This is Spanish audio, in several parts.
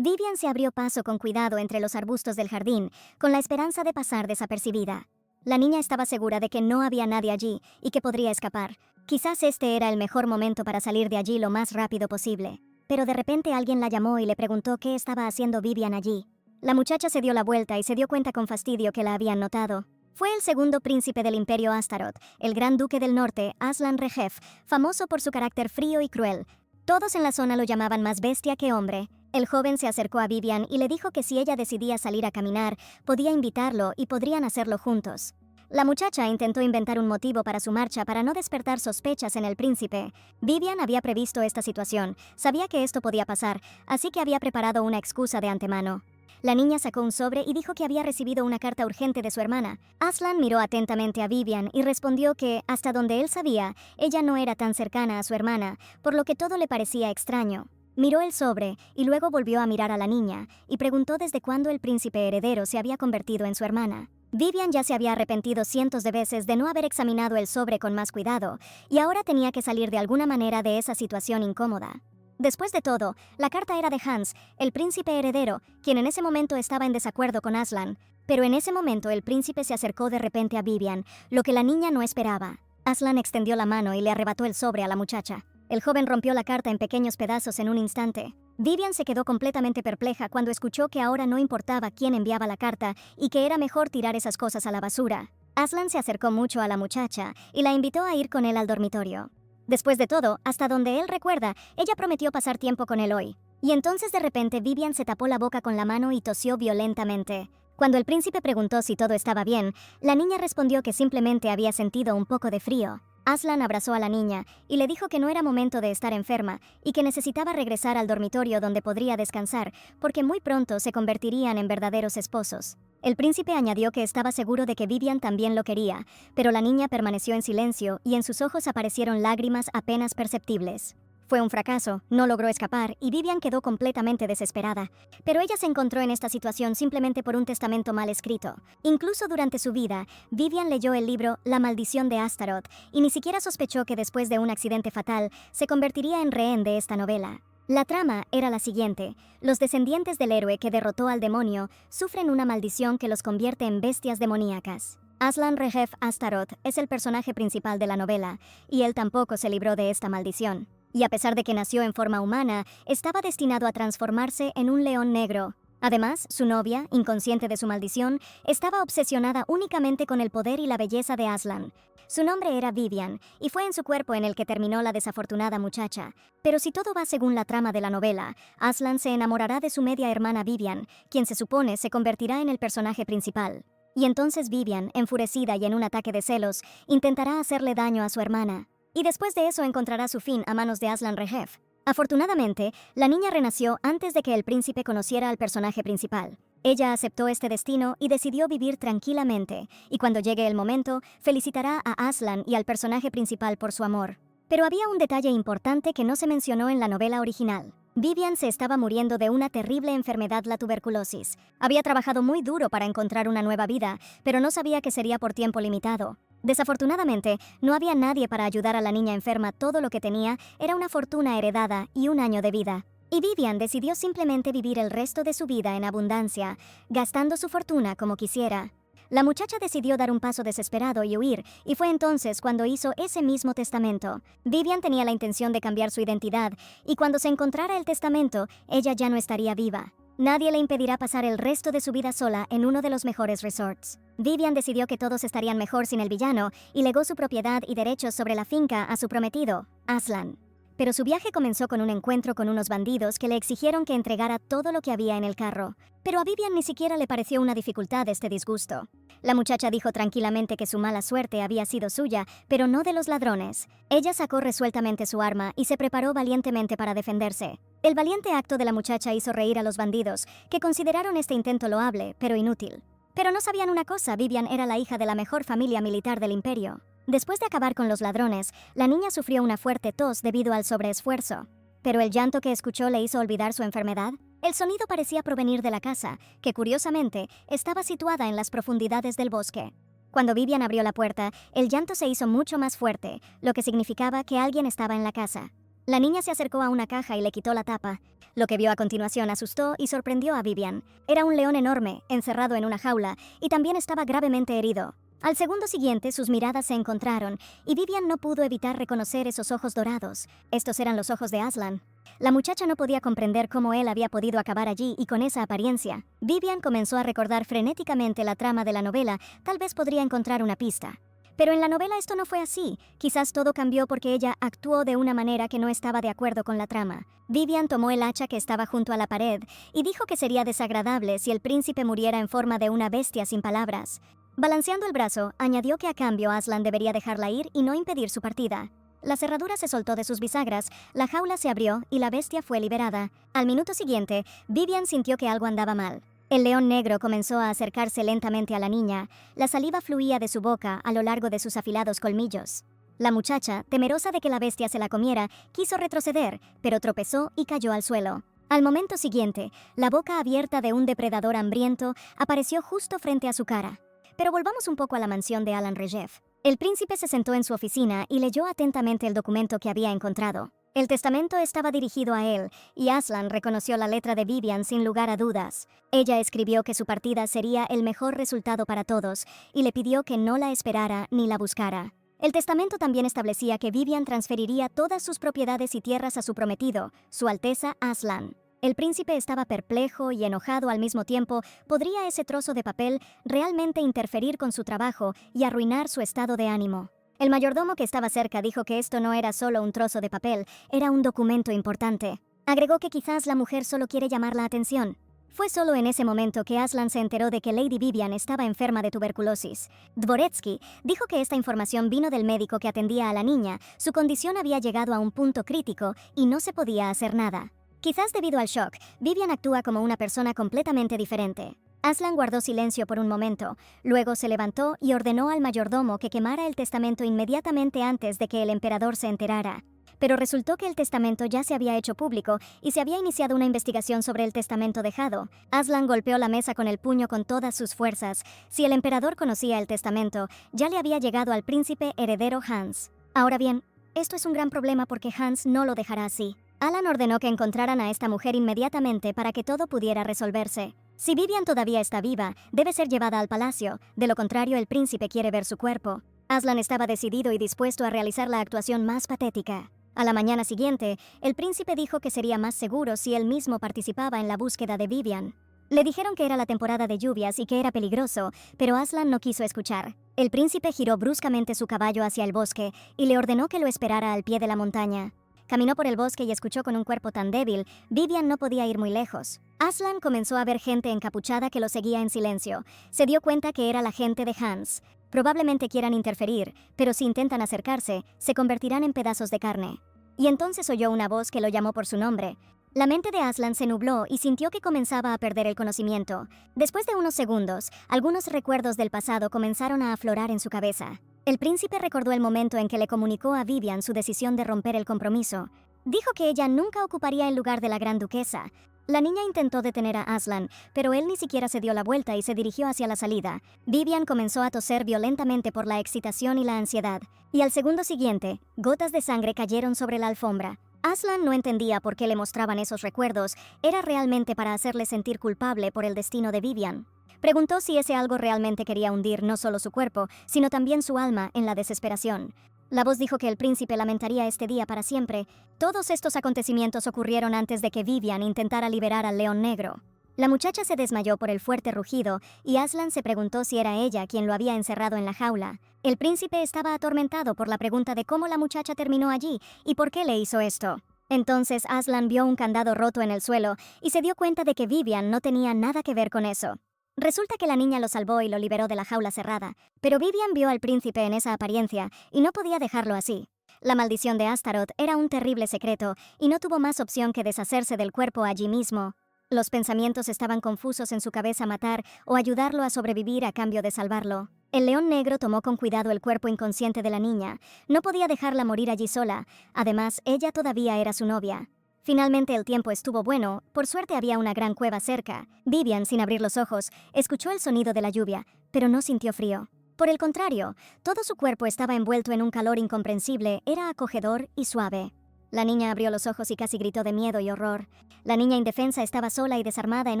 Vivian se abrió paso con cuidado entre los arbustos del jardín, con la esperanza de pasar desapercibida. La niña estaba segura de que no había nadie allí y que podría escapar. Quizás este era el mejor momento para salir de allí lo más rápido posible. Pero de repente alguien la llamó y le preguntó qué estaba haciendo Vivian allí. La muchacha se dio la vuelta y se dio cuenta con fastidio que la habían notado. Fue el segundo príncipe del Imperio Astaroth, el gran duque del norte, Aslan Rejef, famoso por su carácter frío y cruel. Todos en la zona lo llamaban más bestia que hombre. El joven se acercó a Vivian y le dijo que si ella decidía salir a caminar, podía invitarlo y podrían hacerlo juntos. La muchacha intentó inventar un motivo para su marcha para no despertar sospechas en el príncipe. Vivian había previsto esta situación, sabía que esto podía pasar, así que había preparado una excusa de antemano. La niña sacó un sobre y dijo que había recibido una carta urgente de su hermana. Aslan miró atentamente a Vivian y respondió que, hasta donde él sabía, ella no era tan cercana a su hermana, por lo que todo le parecía extraño. Miró el sobre y luego volvió a mirar a la niña y preguntó desde cuándo el príncipe heredero se había convertido en su hermana. Vivian ya se había arrepentido cientos de veces de no haber examinado el sobre con más cuidado, y ahora tenía que salir de alguna manera de esa situación incómoda. Después de todo, la carta era de Hans, el príncipe heredero, quien en ese momento estaba en desacuerdo con Aslan. Pero en ese momento el príncipe se acercó de repente a Vivian, lo que la niña no esperaba. Aslan extendió la mano y le arrebató el sobre a la muchacha. El joven rompió la carta en pequeños pedazos en un instante. Vivian se quedó completamente perpleja cuando escuchó que ahora no importaba quién enviaba la carta y que era mejor tirar esas cosas a la basura. Aslan se acercó mucho a la muchacha y la invitó a ir con él al dormitorio. Después de todo, hasta donde él recuerda, ella prometió pasar tiempo con él hoy. Y entonces de repente Vivian se tapó la boca con la mano y tosió violentamente. Cuando el príncipe preguntó si todo estaba bien, la niña respondió que simplemente había sentido un poco de frío. Aslan abrazó a la niña y le dijo que no era momento de estar enferma y que necesitaba regresar al dormitorio donde podría descansar, porque muy pronto se convertirían en verdaderos esposos. El príncipe añadió que estaba seguro de que Vivian también lo quería, pero la niña permaneció en silencio y en sus ojos aparecieron lágrimas apenas perceptibles. Fue un fracaso, no logró escapar y Vivian quedó completamente desesperada. Pero ella se encontró en esta situación simplemente por un testamento mal escrito. Incluso durante su vida, Vivian leyó el libro La maldición de Astaroth y ni siquiera sospechó que después de un accidente fatal se convertiría en rehén de esta novela. La trama era la siguiente: los descendientes del héroe que derrotó al demonio sufren una maldición que los convierte en bestias demoníacas. Aslan Rejef Astaroth es el personaje principal de la novela, y él tampoco se libró de esta maldición. Y a pesar de que nació en forma humana, estaba destinado a transformarse en un león negro. Además, su novia, inconsciente de su maldición, estaba obsesionada únicamente con el poder y la belleza de Aslan. Su nombre era Vivian, y fue en su cuerpo en el que terminó la desafortunada muchacha. Pero si todo va según la trama de la novela, Aslan se enamorará de su media hermana Vivian, quien se supone se convertirá en el personaje principal. Y entonces Vivian, enfurecida y en un ataque de celos, intentará hacerle daño a su hermana. Y después de eso encontrará su fin a manos de Aslan Rejef. Afortunadamente, la niña renació antes de que el príncipe conociera al personaje principal. Ella aceptó este destino y decidió vivir tranquilamente, y cuando llegue el momento, felicitará a Aslan y al personaje principal por su amor. Pero había un detalle importante que no se mencionó en la novela original. Vivian se estaba muriendo de una terrible enfermedad, la tuberculosis. Había trabajado muy duro para encontrar una nueva vida, pero no sabía que sería por tiempo limitado. Desafortunadamente, no había nadie para ayudar a la niña enferma. Todo lo que tenía era una fortuna heredada y un año de vida. Y Vivian decidió simplemente vivir el resto de su vida en abundancia, gastando su fortuna como quisiera. La muchacha decidió dar un paso desesperado y huir, y fue entonces cuando hizo ese mismo testamento. Vivian tenía la intención de cambiar su identidad, y cuando se encontrara el testamento, ella ya no estaría viva. Nadie le impedirá pasar el resto de su vida sola en uno de los mejores resorts. Vivian decidió que todos estarían mejor sin el villano y legó su propiedad y derechos sobre la finca a su prometido, Aslan. Pero su viaje comenzó con un encuentro con unos bandidos que le exigieron que entregara todo lo que había en el carro. Pero a Vivian ni siquiera le pareció una dificultad este disgusto. La muchacha dijo tranquilamente que su mala suerte había sido suya, pero no de los ladrones. Ella sacó resueltamente su arma y se preparó valientemente para defenderse. El valiente acto de la muchacha hizo reír a los bandidos, que consideraron este intento loable, pero inútil. Pero no sabían una cosa: Vivian era la hija de la mejor familia militar del imperio. Después de acabar con los ladrones, la niña sufrió una fuerte tos debido al sobreesfuerzo. Pero el llanto que escuchó le hizo olvidar su enfermedad. El sonido parecía provenir de la casa, que curiosamente estaba situada en las profundidades del bosque. Cuando Vivian abrió la puerta, el llanto se hizo mucho más fuerte, lo que significaba que alguien estaba en la casa. La niña se acercó a una caja y le quitó la tapa. Lo que vio a continuación asustó y sorprendió a Vivian. Era un león enorme, encerrado en una jaula, y también estaba gravemente herido. Al segundo siguiente, sus miradas se encontraron, y Vivian no pudo evitar reconocer esos ojos dorados. Estos eran los ojos de Aslan. La muchacha no podía comprender cómo él había podido acabar allí y con esa apariencia. Vivian comenzó a recordar frenéticamente la trama de la novela, tal vez podría encontrar una pista. Pero en la novela esto no fue así. Quizás todo cambió porque ella actuó de una manera que no estaba de acuerdo con la trama. Vivian tomó el hacha que estaba junto a la pared y dijo que sería desagradable si el príncipe muriera en forma de una bestia sin palabras. Balanceando el brazo, añadió que a cambio Aslan debería dejarla ir y no impedir su partida. La cerradura se soltó de sus bisagras, la jaula se abrió y la bestia fue liberada. Al minuto siguiente, Vivian sintió que algo andaba mal. El león negro comenzó a acercarse lentamente a la niña. La saliva fluía de su boca a lo largo de sus afilados colmillos. La muchacha, temerosa de que la bestia se la comiera, quiso retroceder, pero tropezó y cayó al suelo. Al momento siguiente, la boca abierta de un depredador hambriento apareció justo frente a su cara. Pero volvamos un poco a la mansión de Alan Regev. El príncipe se sentó en su oficina y leyó atentamente el documento que había encontrado. El testamento estaba dirigido a él, y Aslan reconoció la letra de Vivian sin lugar a dudas. Ella escribió que su partida sería el mejor resultado para todos, y le pidió que no la esperara ni la buscara. El testamento también establecía que Vivian transferiría todas sus propiedades y tierras a su prometido, Su Alteza Aslan. El príncipe estaba perplejo y enojado al mismo tiempo. ¿Podría ese trozo de papel realmente interferir con su trabajo y arruinar su estado de ánimo? El mayordomo que estaba cerca dijo que esto no era solo un trozo de papel, era un documento importante. Agregó que quizás la mujer solo quiere llamar la atención. Fue solo en ese momento que Aslan se enteró de que Lady Vivian estaba enferma de tuberculosis. Dvoretsky dijo que esta información vino del médico que atendía a la niña. Su condición había llegado a un punto crítico y no se podía hacer nada. Quizás debido al shock, Vivian actúa como una persona completamente diferente. Aslan guardó silencio por un momento, luego se levantó y ordenó al mayordomo que quemara el testamento inmediatamente antes de que el emperador se enterara. Pero resultó que el testamento ya se había hecho público y se había iniciado una investigación sobre el testamento dejado. Aslan golpeó la mesa con el puño con todas sus fuerzas. Si el emperador conocía el testamento, ya le había llegado al príncipe heredero Hans. Ahora bien, esto es un gran problema porque Hans no lo dejará así. Alan ordenó que encontraran a esta mujer inmediatamente para que todo pudiera resolverse. Si Vivian todavía está viva, debe ser llevada al palacio, de lo contrario el príncipe quiere ver su cuerpo. Aslan estaba decidido y dispuesto a realizar la actuación más patética. A la mañana siguiente, el príncipe dijo que sería más seguro si él mismo participaba en la búsqueda de Vivian. Le dijeron que era la temporada de lluvias y que era peligroso, pero Aslan no quiso escuchar. El príncipe giró bruscamente su caballo hacia el bosque y le ordenó que lo esperara al pie de la montaña. Caminó por el bosque y escuchó con un cuerpo tan débil, Vivian no podía ir muy lejos. Aslan comenzó a ver gente encapuchada que lo seguía en silencio. Se dio cuenta que era la gente de Hans. Probablemente quieran interferir, pero si intentan acercarse, se convertirán en pedazos de carne. Y entonces oyó una voz que lo llamó por su nombre. La mente de Aslan se nubló y sintió que comenzaba a perder el conocimiento. Después de unos segundos, algunos recuerdos del pasado comenzaron a aflorar en su cabeza. El príncipe recordó el momento en que le comunicó a Vivian su decisión de romper el compromiso. Dijo que ella nunca ocuparía el lugar de la gran duquesa. La niña intentó detener a Aslan, pero él ni siquiera se dio la vuelta y se dirigió hacia la salida. Vivian comenzó a toser violentamente por la excitación y la ansiedad, y al segundo siguiente, gotas de sangre cayeron sobre la alfombra. Aslan no entendía por qué le mostraban esos recuerdos. Era realmente para hacerle sentir culpable por el destino de Vivian. Preguntó si ese algo realmente quería hundir no solo su cuerpo, sino también su alma en la desesperación. La voz dijo que el príncipe lamentaría este día para siempre. Todos estos acontecimientos ocurrieron antes de que Vivian intentara liberar al león negro. La muchacha se desmayó por el fuerte rugido y Aslan se preguntó si era ella quien lo había encerrado en la jaula. El príncipe estaba atormentado por la pregunta de cómo la muchacha terminó allí y por qué le hizo esto. Entonces Aslan vio un candado roto en el suelo y se dio cuenta de que Vivian no tenía nada que ver con eso. Resulta que la niña lo salvó y lo liberó de la jaula cerrada, pero Vivian vio al príncipe en esa apariencia y no podía dejarlo así. La maldición de Astaroth era un terrible secreto y no tuvo más opción que deshacerse del cuerpo allí mismo. Los pensamientos estaban confusos en su cabeza: matar o ayudarlo a sobrevivir a cambio de salvarlo. El león negro tomó con cuidado el cuerpo inconsciente de la niña. No podía dejarla morir allí sola. Además, ella todavía era su novia. Finalmente el tiempo estuvo bueno, por suerte había una gran cueva cerca. Vivian, sin abrir los ojos, escuchó el sonido de la lluvia, pero no sintió frío. Por el contrario, todo su cuerpo estaba envuelto en un calor incomprensible, era acogedor y suave. La niña abrió los ojos y casi gritó de miedo y horror. La niña indefensa estaba sola y desarmada en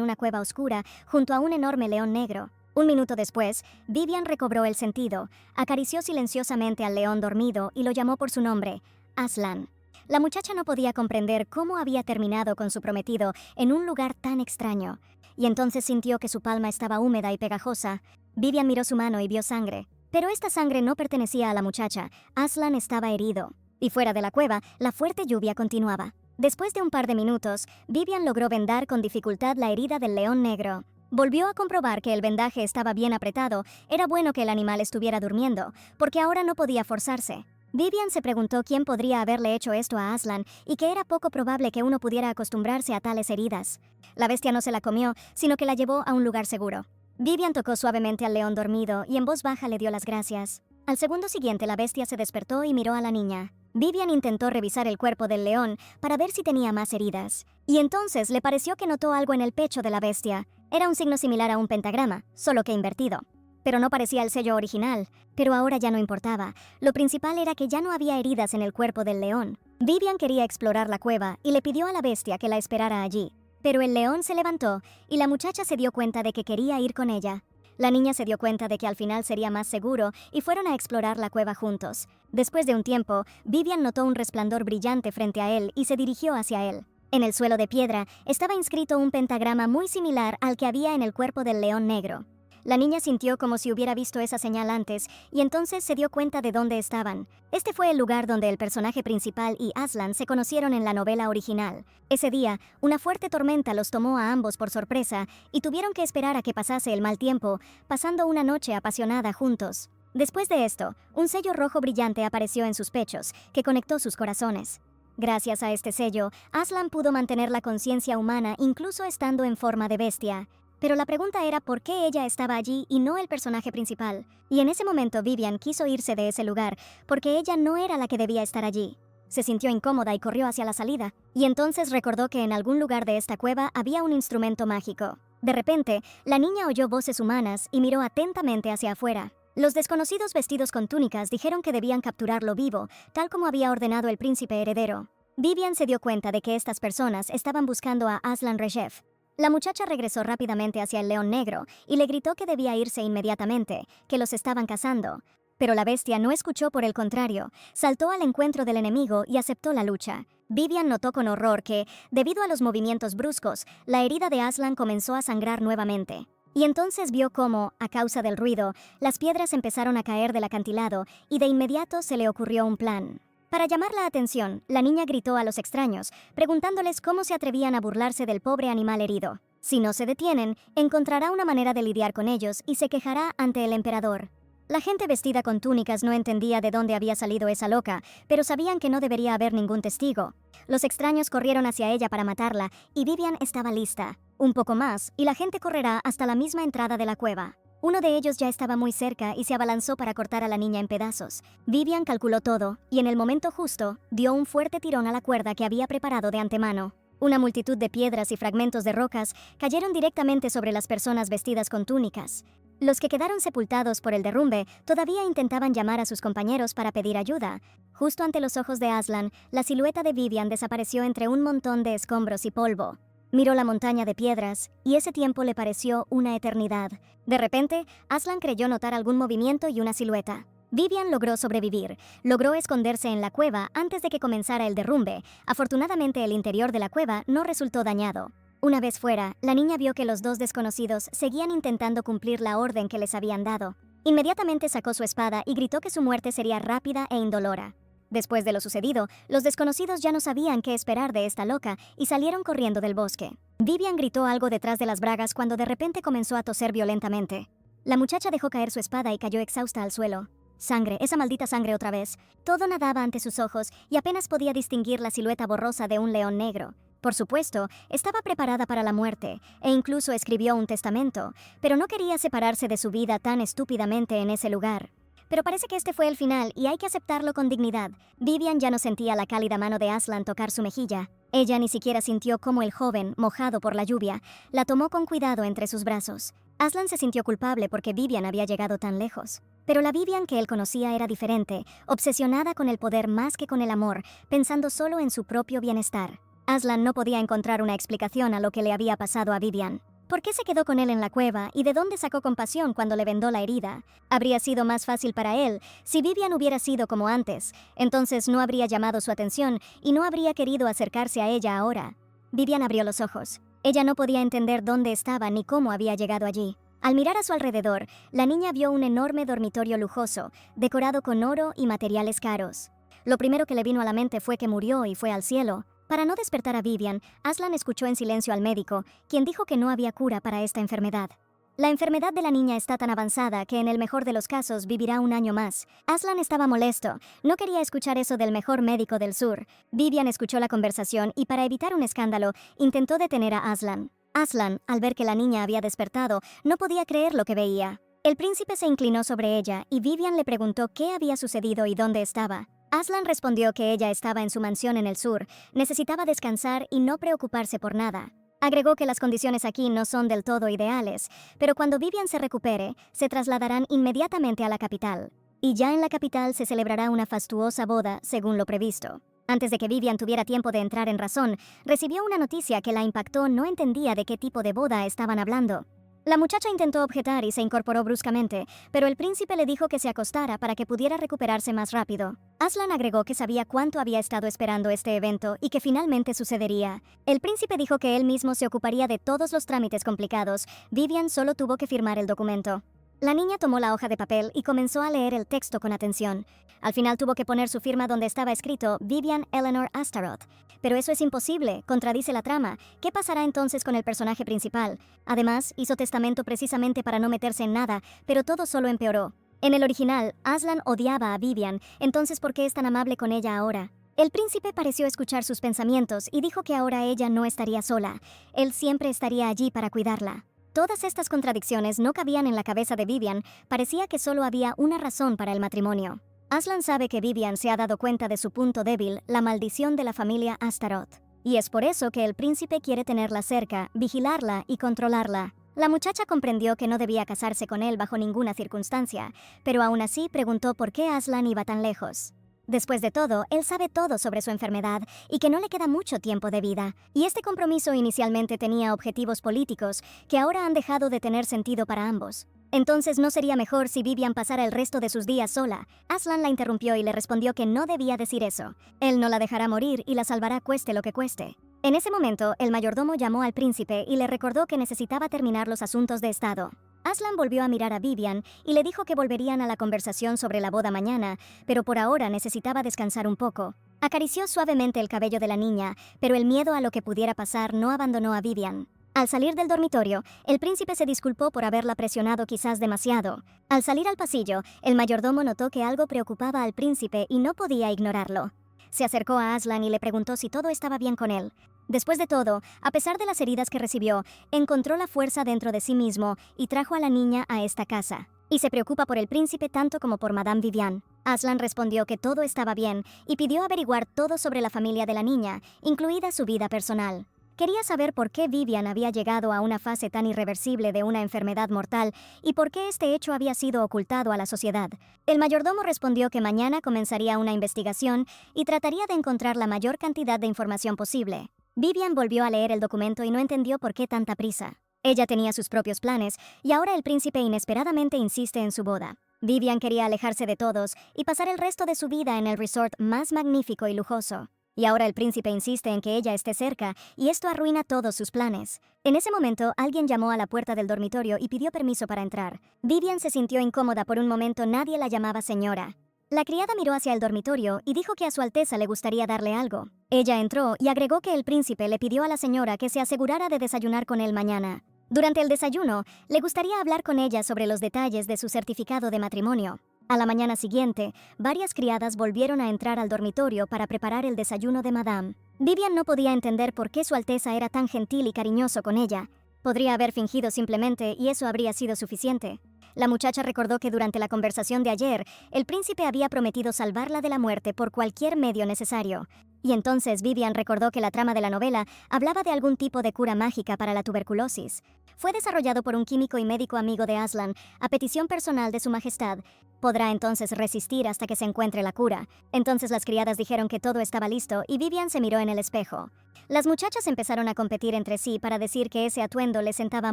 una cueva oscura, junto a un enorme león negro. Un minuto después, Vivian recobró el sentido, acarició silenciosamente al león dormido y lo llamó por su nombre, Aslan. La muchacha no podía comprender cómo había terminado con su prometido en un lugar tan extraño, y entonces sintió que su palma estaba húmeda y pegajosa. Vivian miró su mano y vio sangre. Pero esta sangre no pertenecía a la muchacha. Aslan estaba herido. Y fuera de la cueva, la fuerte lluvia continuaba. Después de un par de minutos, Vivian logró vendar con dificultad la herida del león negro. Volvió a comprobar que el vendaje estaba bien apretado. Era bueno que el animal estuviera durmiendo, porque ahora no podía forzarse. Vivian se preguntó quién podría haberle hecho esto a Aslan y que era poco probable que uno pudiera acostumbrarse a tales heridas. La bestia no se la comió, sino que la llevó a un lugar seguro. Vivian tocó suavemente al león dormido y en voz baja le dio las gracias. Al segundo siguiente la bestia se despertó y miró a la niña. Vivian intentó revisar el cuerpo del león para ver si tenía más heridas. Y entonces le pareció que notó algo en el pecho de la bestia. Era un signo similar a un pentagrama, solo que invertido. Pero no parecía el sello original. Pero ahora ya no importaba. Lo principal era que ya no había heridas en el cuerpo del león. Vivian quería explorar la cueva y le pidió a la bestia que la esperara allí. Pero el león se levantó y la muchacha se dio cuenta de que quería ir con ella. La niña se dio cuenta de que al final sería más seguro y fueron a explorar la cueva juntos. Después de un tiempo, Vivian notó un resplandor brillante frente a él y se dirigió hacia él. En el suelo de piedra estaba inscrito un pentagrama muy similar al que había en el cuerpo del león negro. La niña sintió como si hubiera visto esa señal antes y entonces se dio cuenta de dónde estaban. Este fue el lugar donde el personaje principal y Aslan se conocieron en la novela original. Ese día, una fuerte tormenta los tomó a ambos por sorpresa y tuvieron que esperar a que pasase el mal tiempo, pasando una noche apasionada juntos. Después de esto, un sello rojo brillante apareció en sus pechos, que conectó sus corazones. Gracias a este sello, Aslan pudo mantener la conciencia humana incluso estando en forma de bestia. Pero la pregunta era por qué ella estaba allí y no el personaje principal. Y en ese momento Vivian quiso irse de ese lugar, porque ella no era la que debía estar allí. Se sintió incómoda y corrió hacia la salida. Y entonces recordó que en algún lugar de esta cueva había un instrumento mágico. De repente, la niña oyó voces humanas y miró atentamente hacia afuera. Los desconocidos vestidos con túnicas dijeron que debían capturarlo vivo, tal como había ordenado el príncipe heredero. Vivian se dio cuenta de que estas personas estaban buscando a Aslan Reshev. La muchacha regresó rápidamente hacia el león negro y le gritó que debía irse inmediatamente, que los estaban cazando. Pero la bestia no escuchó, por el contrario, saltó al encuentro del enemigo y aceptó la lucha. Vivian notó con horror que, debido a los movimientos bruscos, la herida de Aslan comenzó a sangrar nuevamente. Y entonces vio cómo, a causa del ruido, las piedras empezaron a caer del acantilado y de inmediato se le ocurrió un plan. Para llamar la atención, la niña gritó a los extraños, preguntándoles cómo se atrevían a burlarse del pobre animal herido. Si no se detienen, encontrará una manera de lidiar con ellos y se quejará ante el emperador. La gente vestida con túnicas no entendía de dónde había salido esa loca, pero sabían que no debería haber ningún testigo. Los extraños corrieron hacia ella para matarla, y Vivian estaba lista. Un poco más, y la gente correrá hasta la misma entrada de la cueva. Uno de ellos ya estaba muy cerca y se abalanzó para cortar a la niña en pedazos. Vivian calculó todo, y en el momento justo, dio un fuerte tirón a la cuerda que había preparado de antemano. Una multitud de piedras y fragmentos de rocas cayeron directamente sobre las personas vestidas con túnicas. Los que quedaron sepultados por el derrumbe todavía intentaban llamar a sus compañeros para pedir ayuda. Justo ante los ojos de Aslan, la silueta de Vivian desapareció entre un montón de escombros y polvo. Miró la montaña de piedras, y ese tiempo le pareció una eternidad. De repente, Aslan creyó notar algún movimiento y una silueta. Vivian logró sobrevivir. Logró esconderse en la cueva antes de que comenzara el derrumbe. Afortunadamente, el interior de la cueva no resultó dañado. Una vez fuera, la niña vio que los dos desconocidos seguían intentando cumplir la orden que les habían dado. Inmediatamente sacó su espada y gritó que su muerte sería rápida e indolora. Después de lo sucedido, los desconocidos ya no sabían qué esperar de esta loca y salieron corriendo del bosque. Vivian gritó algo detrás de las bragas cuando de repente comenzó a toser violentamente. La muchacha dejó caer su espada y cayó exhausta al suelo. Sangre, esa maldita sangre otra vez. Todo nadaba ante sus ojos y apenas podía distinguir la silueta borrosa de un león negro. Por supuesto, estaba preparada para la muerte, e incluso escribió un testamento, pero no quería separarse de su vida tan estúpidamente en ese lugar. Pero parece que este fue el final y hay que aceptarlo con dignidad. Vivian ya no sentía la cálida mano de Aslan tocar su mejilla. Ella ni siquiera sintió cómo el joven, mojado por la lluvia, la tomó con cuidado entre sus brazos. Aslan se sintió culpable porque Vivian había llegado tan lejos. Pero la Vivian que él conocía era diferente, obsesionada con el poder más que con el amor, pensando solo en su propio bienestar. Aslan no podía encontrar una explicación a lo que le había pasado a Vivian. ¿Por qué se quedó con él en la cueva y de dónde sacó compasión cuando le vendó la herida? Habría sido más fácil para él si Vivian hubiera sido como antes. Entonces no habría llamado su atención y no habría querido acercarse a ella ahora. Vivian abrió los ojos. Ella no podía entender dónde estaba ni cómo había llegado allí. Al mirar a su alrededor, la niña vio un enorme dormitorio lujoso, decorado con oro y materiales caros. Lo primero que le vino a la mente fue que murió y fue al cielo. Para no despertar a Vivian, Aslan escuchó en silencio al médico, quien dijo que no había cura para esta enfermedad. La enfermedad de la niña está tan avanzada que en el mejor de los casos vivirá un año más. Aslan estaba molesto. No quería escuchar eso del mejor médico del sur. Vivian escuchó la conversación y para evitar un escándalo, intentó detener a Aslan. Aslan, al ver que la niña había despertado, no podía creer lo que veía. El príncipe se inclinó sobre ella y Vivian le preguntó qué había sucedido y dónde estaba. Aslan respondió que ella estaba en su mansión en el sur, necesitaba descansar y no preocuparse por nada. Agregó que las condiciones aquí no son del todo ideales, pero cuando Vivian se recupere, se trasladarán inmediatamente a la capital. Y ya en la capital se celebrará una fastuosa boda, según lo previsto. Antes de que Vivian tuviera tiempo de entrar en razón, recibió una noticia que la impactó. No entendía de qué tipo de boda estaban hablando. La muchacha intentó objetar y se incorporó bruscamente, pero el príncipe le dijo que se acostara para que pudiera recuperarse más rápido. Aslan agregó que sabía cuánto había estado esperando este evento y que finalmente sucedería. El príncipe dijo que él mismo se ocuparía de todos los trámites complicados. Vivian solo tuvo que firmar el documento. La niña tomó la hoja de papel y comenzó a leer el texto con atención. Al final tuvo que poner su firma donde estaba escrito Vivian Eleanor Astaroth. Pero eso es imposible, contradice la trama. ¿Qué pasará entonces con el personaje principal? Además, hizo testamento precisamente para no meterse en nada, pero todo solo empeoró. En el original, Aslan odiaba a Vivian, entonces ¿por qué es tan amable con ella ahora? El príncipe pareció escuchar sus pensamientos y dijo que ahora ella no estaría sola. Él siempre estaría allí para cuidarla. Todas estas contradicciones no cabían en la cabeza de Vivian, parecía que solo había una razón para el matrimonio. Aslan sabe que Vivian se ha dado cuenta de su punto débil, la maldición de la familia Astaroth. Y es por eso que el príncipe quiere tenerla cerca, vigilarla y controlarla. La muchacha comprendió que no debía casarse con él bajo ninguna circunstancia, pero aún así preguntó por qué Aslan iba tan lejos. Después de todo, él sabe todo sobre su enfermedad y que no le queda mucho tiempo de vida. Y este compromiso inicialmente tenía objetivos políticos que ahora han dejado de tener sentido para ambos. Entonces, ¿no sería mejor si Vivian pasara el resto de sus días sola? Aslan la interrumpió y le respondió que no debía decir eso. Él no la dejará morir y la salvará cueste lo que cueste. En ese momento, el mayordomo llamó al príncipe y le recordó que necesitaba terminar los asuntos de estado. Aslan volvió a mirar a Vivian y le dijo que volverían a la conversación sobre la boda mañana, pero por ahora necesitaba descansar un poco. Acarició suavemente el cabello de la niña, pero el miedo a lo que pudiera pasar no abandonó a Vivian. Al salir del dormitorio, el príncipe se disculpó por haberla presionado quizás demasiado. Al salir al pasillo, el mayordomo notó que algo preocupaba al príncipe y no podía ignorarlo. Se acercó a Aslan y le preguntó si todo estaba bien con él. Después de todo, a pesar de las heridas que recibió, encontró la fuerza dentro de sí mismo y trajo a la niña a esta casa. Y se preocupa por el príncipe tanto como por Madame Vivian. Aslan respondió que todo estaba bien y pidió averiguar todo sobre la familia de la niña, incluida su vida personal. Quería saber por qué Vivian había llegado a una fase tan irreversible de una enfermedad mortal y por qué este hecho había sido ocultado a la sociedad. El mayordomo respondió que mañana comenzaría una investigación y trataría de encontrar la mayor cantidad de información posible. Vivian volvió a leer el documento y no entendió por qué tanta prisa. Ella tenía sus propios planes y ahora el príncipe inesperadamente insiste en su boda. Vivian quería alejarse de todos y pasar el resto de su vida en el resort más magnífico y lujoso. Y ahora el príncipe insiste en que ella esté cerca y esto arruina todos sus planes. En ese momento, alguien llamó a la puerta del dormitorio y pidió permiso para entrar. Vivian se sintió incómoda por un momento, nadie la llamaba señora. La criada miró hacia el dormitorio y dijo que a su Alteza le gustaría darle algo. Ella entró y agregó que el príncipe le pidió a la señora que se asegurara de desayunar con él mañana. Durante el desayuno, le gustaría hablar con ella sobre los detalles de su certificado de matrimonio. A la mañana siguiente, varias criadas volvieron a entrar al dormitorio para preparar el desayuno de Madame. Vivian no podía entender por qué su Alteza era tan gentil y cariñoso con ella. Podría haber fingido simplemente y eso habría sido suficiente. La muchacha recordó que durante la conversación de ayer, el príncipe había prometido salvarla de la muerte por cualquier medio necesario. Y entonces Vivian recordó que la trama de la novela hablaba de algún tipo de cura mágica para la tuberculosis. Fue desarrollado por un químico y médico amigo de Aslan, a petición personal de su majestad. Podrá entonces resistir hasta que se encuentre la cura. Entonces las criadas dijeron que todo estaba listo y Vivian se miró en el espejo. Las muchachas empezaron a competir entre sí para decir que ese atuendo le sentaba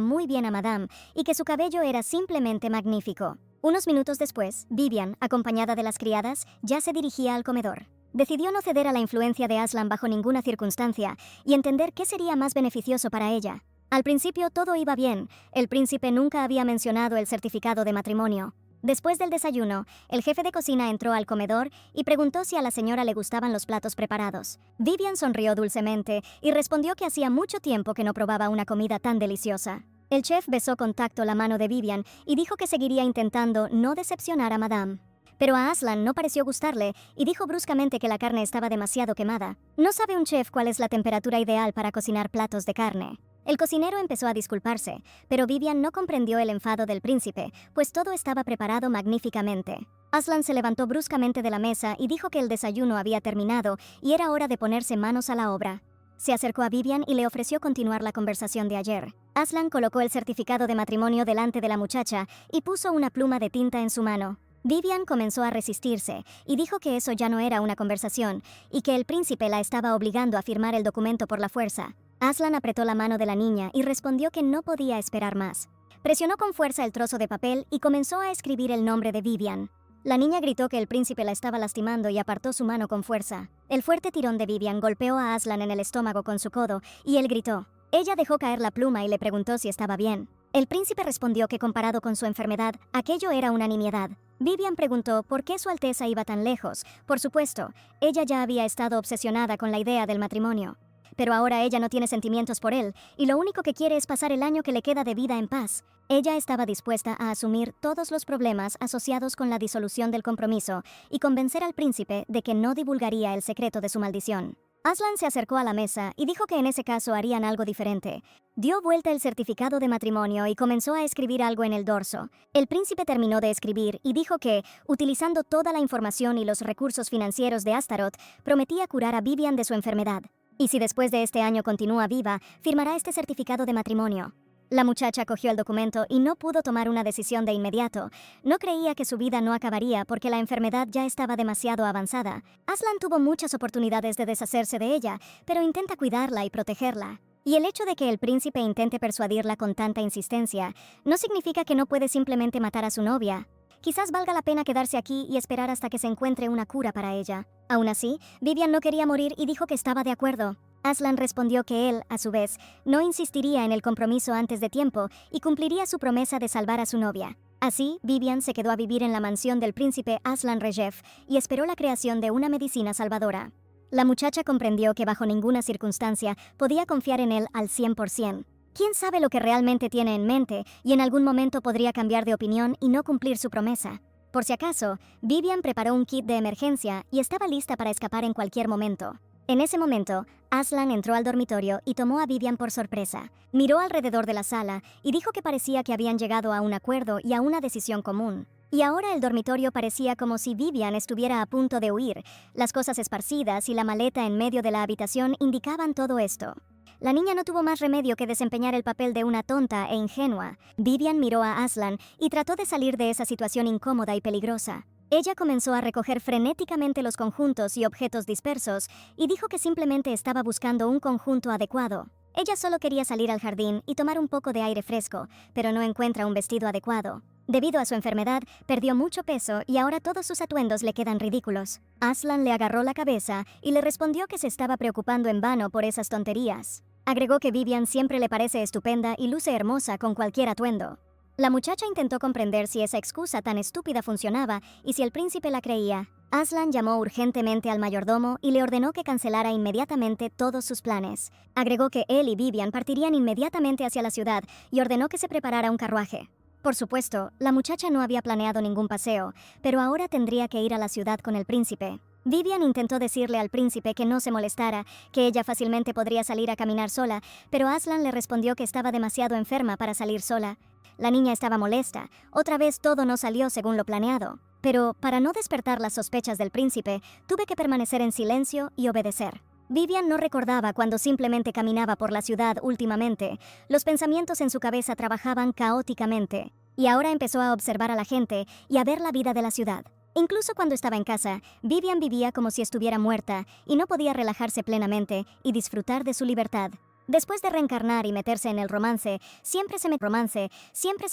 muy bien a Madame y que su cabello era simplemente magnífico. Unos minutos después, Vivian, acompañada de las criadas, ya se dirigía al comedor. Decidió no ceder a la influencia de Aslan bajo ninguna circunstancia y entender qué sería más beneficioso para ella. Al principio todo iba bien. El príncipe nunca había mencionado el certificado de matrimonio. Después del desayuno, el jefe de cocina entró al comedor y preguntó si a la señora le gustaban los platos preparados. Vivian sonrió dulcemente y respondió que hacía mucho tiempo que no probaba una comida tan deliciosa. El chef besó con tacto la mano de Vivian y dijo que seguiría intentando no decepcionar a Madame. Pero a Aslan no pareció gustarle y dijo bruscamente que la carne estaba demasiado quemada. No sabe un chef cuál es la temperatura ideal para cocinar platos de carne. El cocinero empezó a disculparse, pero Vivian no comprendió el enfado del príncipe, pues todo estaba preparado magníficamente. Aslan se levantó bruscamente de la mesa y dijo que el desayuno había terminado y era hora de ponerse manos a la obra. Se acercó a Vivian y le ofreció continuar la conversación de ayer. Aslan colocó el certificado de matrimonio delante de la muchacha y puso una pluma de tinta en su mano. Vivian comenzó a resistirse y dijo que eso ya no era una conversación y que el príncipe la estaba obligando a firmar el documento por la fuerza. Aslan apretó la mano de la niña y respondió que no podía esperar más. Presionó con fuerza el trozo de papel y comenzó a escribir el nombre de Vivian. La niña gritó que el príncipe la estaba lastimando y apartó su mano con fuerza. El fuerte tirón de Vivian golpeó a Aslan en el estómago con su codo y él gritó. Ella dejó caer la pluma y le preguntó si estaba bien. El príncipe respondió que comparado con su enfermedad, aquello era una nimiedad. Vivian preguntó por qué su Alteza iba tan lejos. Por supuesto, ella ya había estado obsesionada con la idea del matrimonio. Pero ahora ella no tiene sentimientos por él, y lo único que quiere es pasar el año que le queda de vida en paz. Ella estaba dispuesta a asumir todos los problemas asociados con la disolución del compromiso y convencer al príncipe de que no divulgaría el secreto de su maldición. Aslan se acercó a la mesa y dijo que en ese caso harían algo diferente. Dio vuelta el certificado de matrimonio y comenzó a escribir algo en el dorso. El príncipe terminó de escribir y dijo que, utilizando toda la información y los recursos financieros de Astaroth, prometía curar a Vivian de su enfermedad. Y si después de este año continúa viva, firmará este certificado de matrimonio. La muchacha cogió el documento y no pudo tomar una decisión de inmediato. No creía que su vida no acabaría porque la enfermedad ya estaba demasiado avanzada. Aslan tuvo muchas oportunidades de deshacerse de ella, pero intenta cuidarla y protegerla. Y el hecho de que el príncipe intente persuadirla con tanta insistencia no significa que no puede simplemente matar a su novia. Quizás valga la pena quedarse aquí y esperar hasta que se encuentre una cura para ella. Aún así, Vivian no quería morir y dijo que estaba de acuerdo. Aslan respondió que él, a su vez, no insistiría en el compromiso antes de tiempo y cumpliría su promesa de salvar a su novia. Así, Vivian se quedó a vivir en la mansión del príncipe Aslan Rejev y esperó la creación de una medicina salvadora. La muchacha comprendió que bajo ninguna circunstancia podía confiar en él al 100%. ¿Quién sabe lo que realmente tiene en mente y en algún momento podría cambiar de opinión y no cumplir su promesa? Por si acaso, Vivian preparó un kit de emergencia y estaba lista para escapar en cualquier momento. En ese momento, Aslan entró al dormitorio y tomó a Vivian por sorpresa. Miró alrededor de la sala y dijo que parecía que habían llegado a un acuerdo y a una decisión común. Y ahora el dormitorio parecía como si Vivian estuviera a punto de huir. Las cosas esparcidas y la maleta en medio de la habitación indicaban todo esto. La niña no tuvo más remedio que desempeñar el papel de una tonta e ingenua. Vivian miró a Aslan y trató de salir de esa situación incómoda y peligrosa. Ella comenzó a recoger frenéticamente los conjuntos y objetos dispersos y dijo que simplemente estaba buscando un conjunto adecuado. Ella solo quería salir al jardín y tomar un poco de aire fresco, pero no encuentra un vestido adecuado. Debido a su enfermedad, perdió mucho peso y ahora todos sus atuendos le quedan ridículos. Aslan le agarró la cabeza y le respondió que se estaba preocupando en vano por esas tonterías. Agregó que Vivian siempre le parece estupenda y luce hermosa con cualquier atuendo. La muchacha intentó comprender si esa excusa tan estúpida funcionaba y si el príncipe la creía. Aslan llamó urgentemente al mayordomo y le ordenó que cancelara inmediatamente todos sus planes. Agregó que él y Vivian partirían inmediatamente hacia la ciudad y ordenó que se preparara un carruaje. Por supuesto, la muchacha no había planeado ningún paseo, pero ahora tendría que ir a la ciudad con el príncipe. Vivian intentó decirle al príncipe que no se molestara, que ella fácilmente podría salir a caminar sola, pero Aslan le respondió que estaba demasiado enferma para salir sola. La niña estaba molesta. Otra vez todo no salió según lo planeado. Pero, para no despertar las sospechas del príncipe, tuve que permanecer en silencio y obedecer. Vivian no recordaba cuando simplemente caminaba por la ciudad últimamente. Los pensamientos en su cabeza trabajaban caóticamente. Y ahora empezó a observar a la gente y a ver la vida de la ciudad. Incluso cuando estaba en casa, Vivian vivía como si estuviera muerta y no podía relajarse plenamente y disfrutar de su libertad. Después de reencarnar y meterse en el romance, siempre se